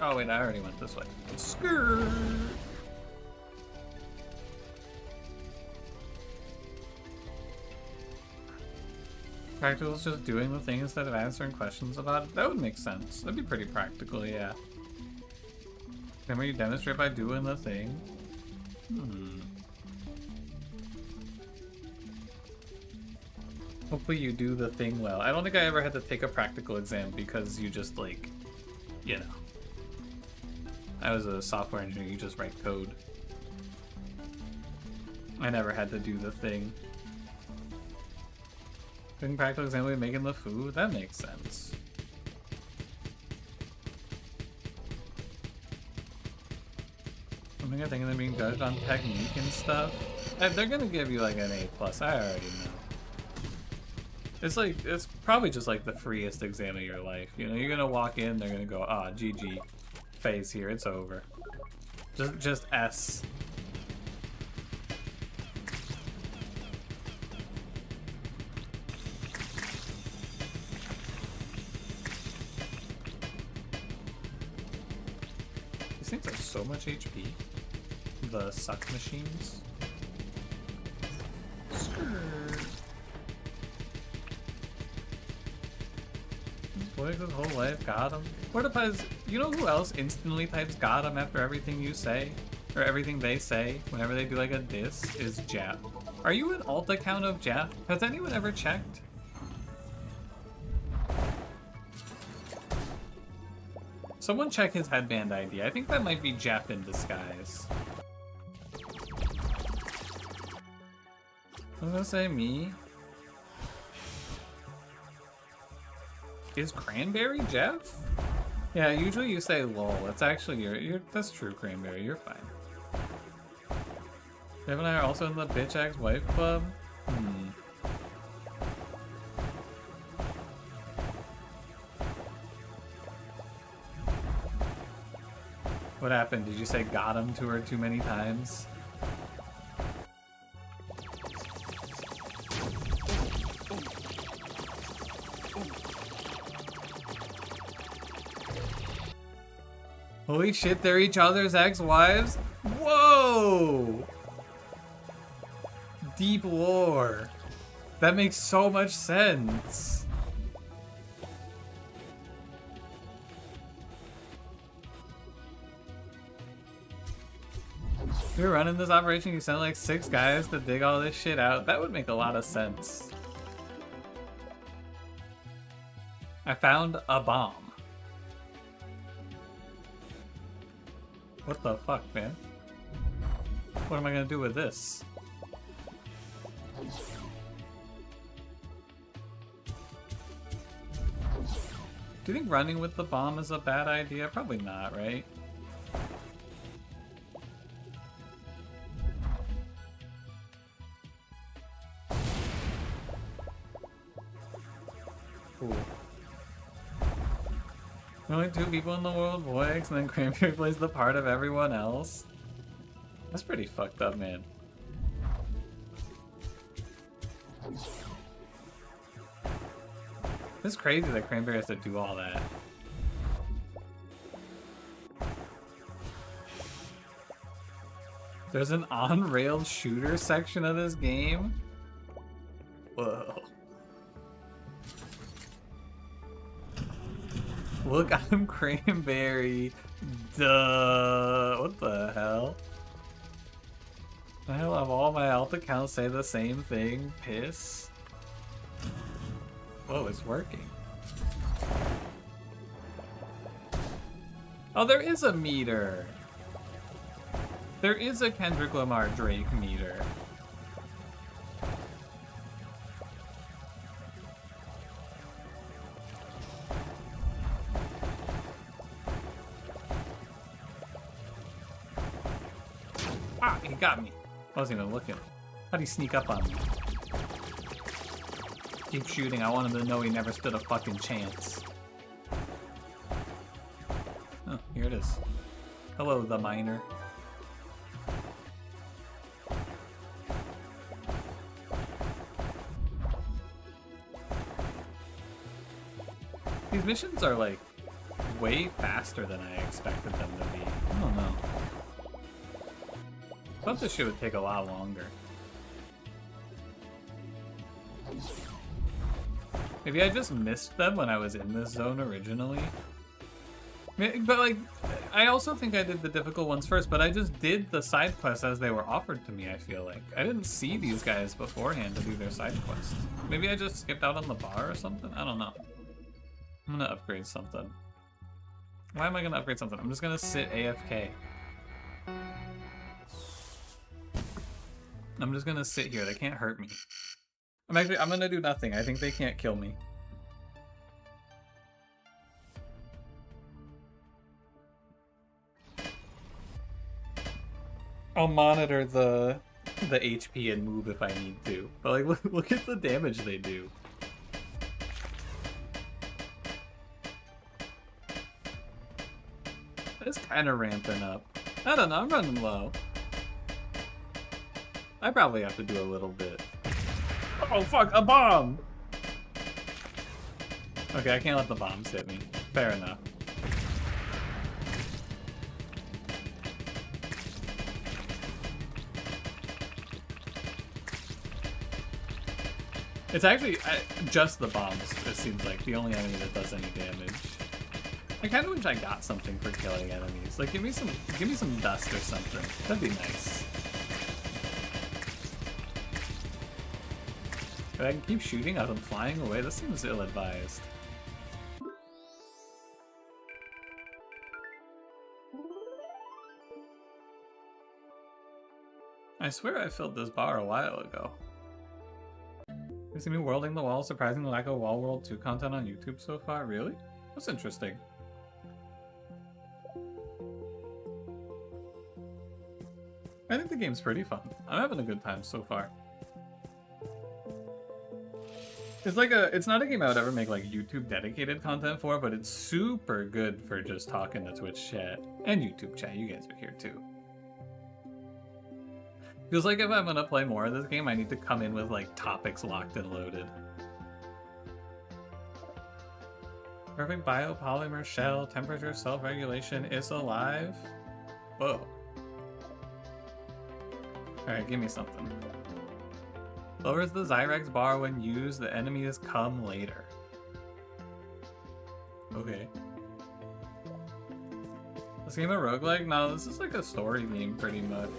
Oh wait, I already went this way. Skirt. Practical is just doing the thing instead of answering questions about it? That would make sense. That'd be pretty practical, yeah. Then where you demonstrate by doing the thing? Hopefully you do the thing well. I don't think I ever had to take a practical exam because you just like, you know. I was a software engineer, you just write code. I never had to do the thing. Doing practical exam way making the food? That makes sense. I think they're being judged on technique and stuff. They're gonna give you like an A+, I already know. It's like, it's probably just like the freest exam of your life. You know, you're gonna walk in, they're gonna go, ah, GG. Phase here, it's over. Just S. These things are so much HP. The suck machines. Boy, his whole life got him. What if you know who else instantly types got him after everything you say? Or everything they say whenever they do like a diss is Jeff. Are you an alt account of Jeff? Has anyone ever checked? Someone check his headband ID. I think that might be Jeff in disguise. I was gonna say me. Is Cranberry Jeff? Yeah, usually you say lol. It's actually that's true, Cranberry. You're fine. Dev and I are also in the Bitch Axe Wife Club. What happened? Did you say got him to her too many times? Holy shit, they're each other's ex-wives? Whoa! Deep lore. That makes so much sense. If you're running this operation, you sent like 6 guys to dig all this shit out. That would make a lot of sense. I found a bomb. What the fuck, man? What am I gonna do with this? Do you think running with the bomb is a bad idea? Probably not, right? Cool. Only 2 people in the world voice, and then Cranberry plays the part of everyone else. That's pretty fucked up, man. It's crazy that Cranberry has to do all that. There's an on-rail shooter section of this game? Whoa. Look, I'm Cranberry. Duh. What the hell? I have all my alt accounts say the same thing. Piss. Whoa, it's working. Oh, there is a meter. There is a Kendrick Lamar Drake meter. Ah, he got me. I wasn't even looking. How'd he sneak up on me? Keep shooting. I want him to know he never stood a fucking chance. Oh, here it is. Hello, the miner. These missions are like way faster than I expected them to be. I don't know. I thought this shit would take a lot longer. Maybe I just missed them when I was in this zone originally. But like, I also think I did the difficult ones first, but I just did the side quests as they were offered to me, I feel like. I didn't see these guys beforehand to do their side quests. Maybe I just skipped out on the bar or something? I don't know. I'm gonna upgrade something. Why am I gonna upgrade something? I'm just gonna sit AFK. I'm just gonna sit here. They can't hurt me. I'm gonna do nothing. I think they can't kill me. I'll monitor the HP and move if I need to. But like, look at the damage they do. It's kind of ramping up. I don't know. I'm running low. I probably have to do a little bit. Oh fuck, a bomb! Okay, I can't let the bombs hit me. Fair enough. It's actually just the bombs, it seems like, the only enemy that does any damage. I kind of wish I got something for killing enemies. Like, give me some dust or something. That'd be nice. But I can keep shooting as I'm flying away. This seems ill-advised. I swear I filled this bar a while ago. You see me worlding the wall, surprising the lack of Wall World 2 content on YouTube so far? Really? That's interesting. I think the game's pretty fun. I'm having a good time so far. It's like it's not a game I would ever make like YouTube dedicated content for, but it's super good for just talking to Twitch chat and YouTube chat. You guys are here too. Feels like if I'm gonna play more of this game, I need to come in with like topics locked and loaded. Perfect biopolymer shell, temperature self-regulation is alive. Whoa. Alright, give me something. Lowers the Zyrex bar when used, the enemies come later. Okay. This game a roguelike? No, this is like a story game pretty much.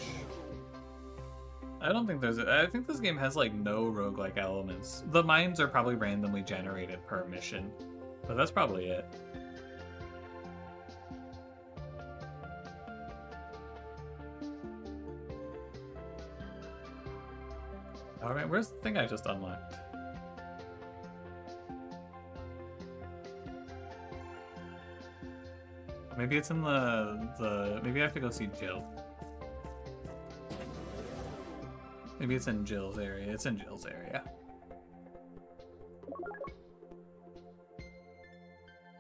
I don't think there's I think this game has like no roguelike elements. The mines are probably randomly generated per mission, but that's probably it. Alright, where's the thing I just unlocked? Maybe it's in the maybe I have to go see Jill. Maybe it's in Jill's area. It's in Jill's area.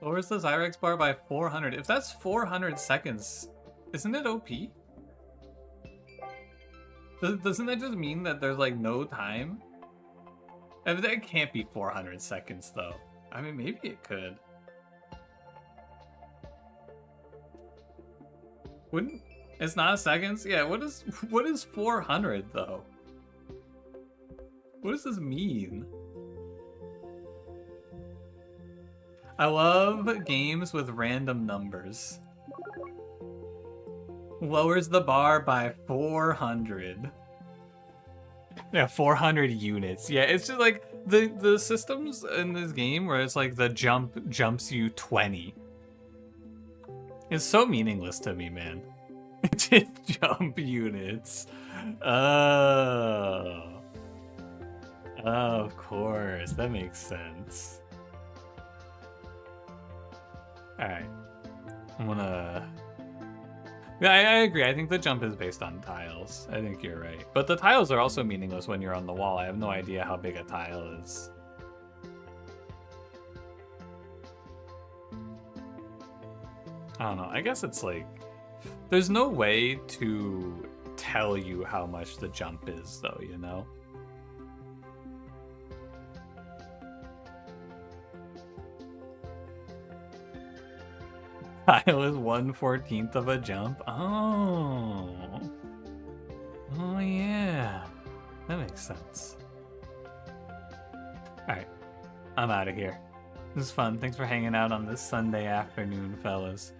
Lowers the Zyrex bar by 400. If that's 400 seconds, isn't it OP? Doesn't that just mean that there's like no time? And that can't be 400 seconds though. I mean, maybe it could. Wouldn't it's not seconds? Yeah, what is 400 though? What does this mean? I love games with random numbers. Lowers the bar by 400. Yeah, 400 units. Yeah, it's just like the systems in this game where it's like the jump jumps you 20. It's so meaningless to me, man. Just jump units. Oh. Oh, of course. That makes sense. Alright. I'm gonna... Yeah, I agree. I think the jump is based on tiles. I think you're right. But the tiles are also meaningless when you're on the wall. I have no idea how big a tile is. I don't know. I guess it's like... There's no way to tell you how much the jump is, though, you know? Tile is 1/14 of a jump. Oh. Oh, yeah. That makes sense. Alright. I'm out of here. This is fun. Thanks for hanging out on this Sunday afternoon, fellas.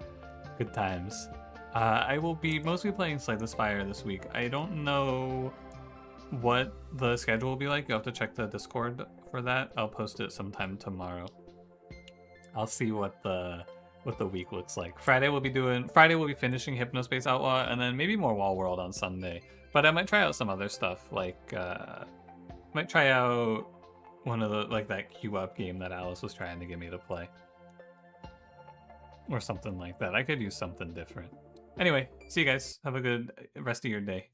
Good times. I will be mostly playing Slay the Spire this week. I don't know what the schedule will be like. You'll have to check the Discord for that. I'll post it sometime tomorrow. I'll see what the week looks like. Friday we'll be finishing Hypnospace Outlaw, and then maybe more Wall World on Sunday. But I might try out some other stuff, like might try out one of the that queue up game that Alice was trying to get me to play. Or something like that. I could use something different. Anyway, see you guys. Have a good rest of your day.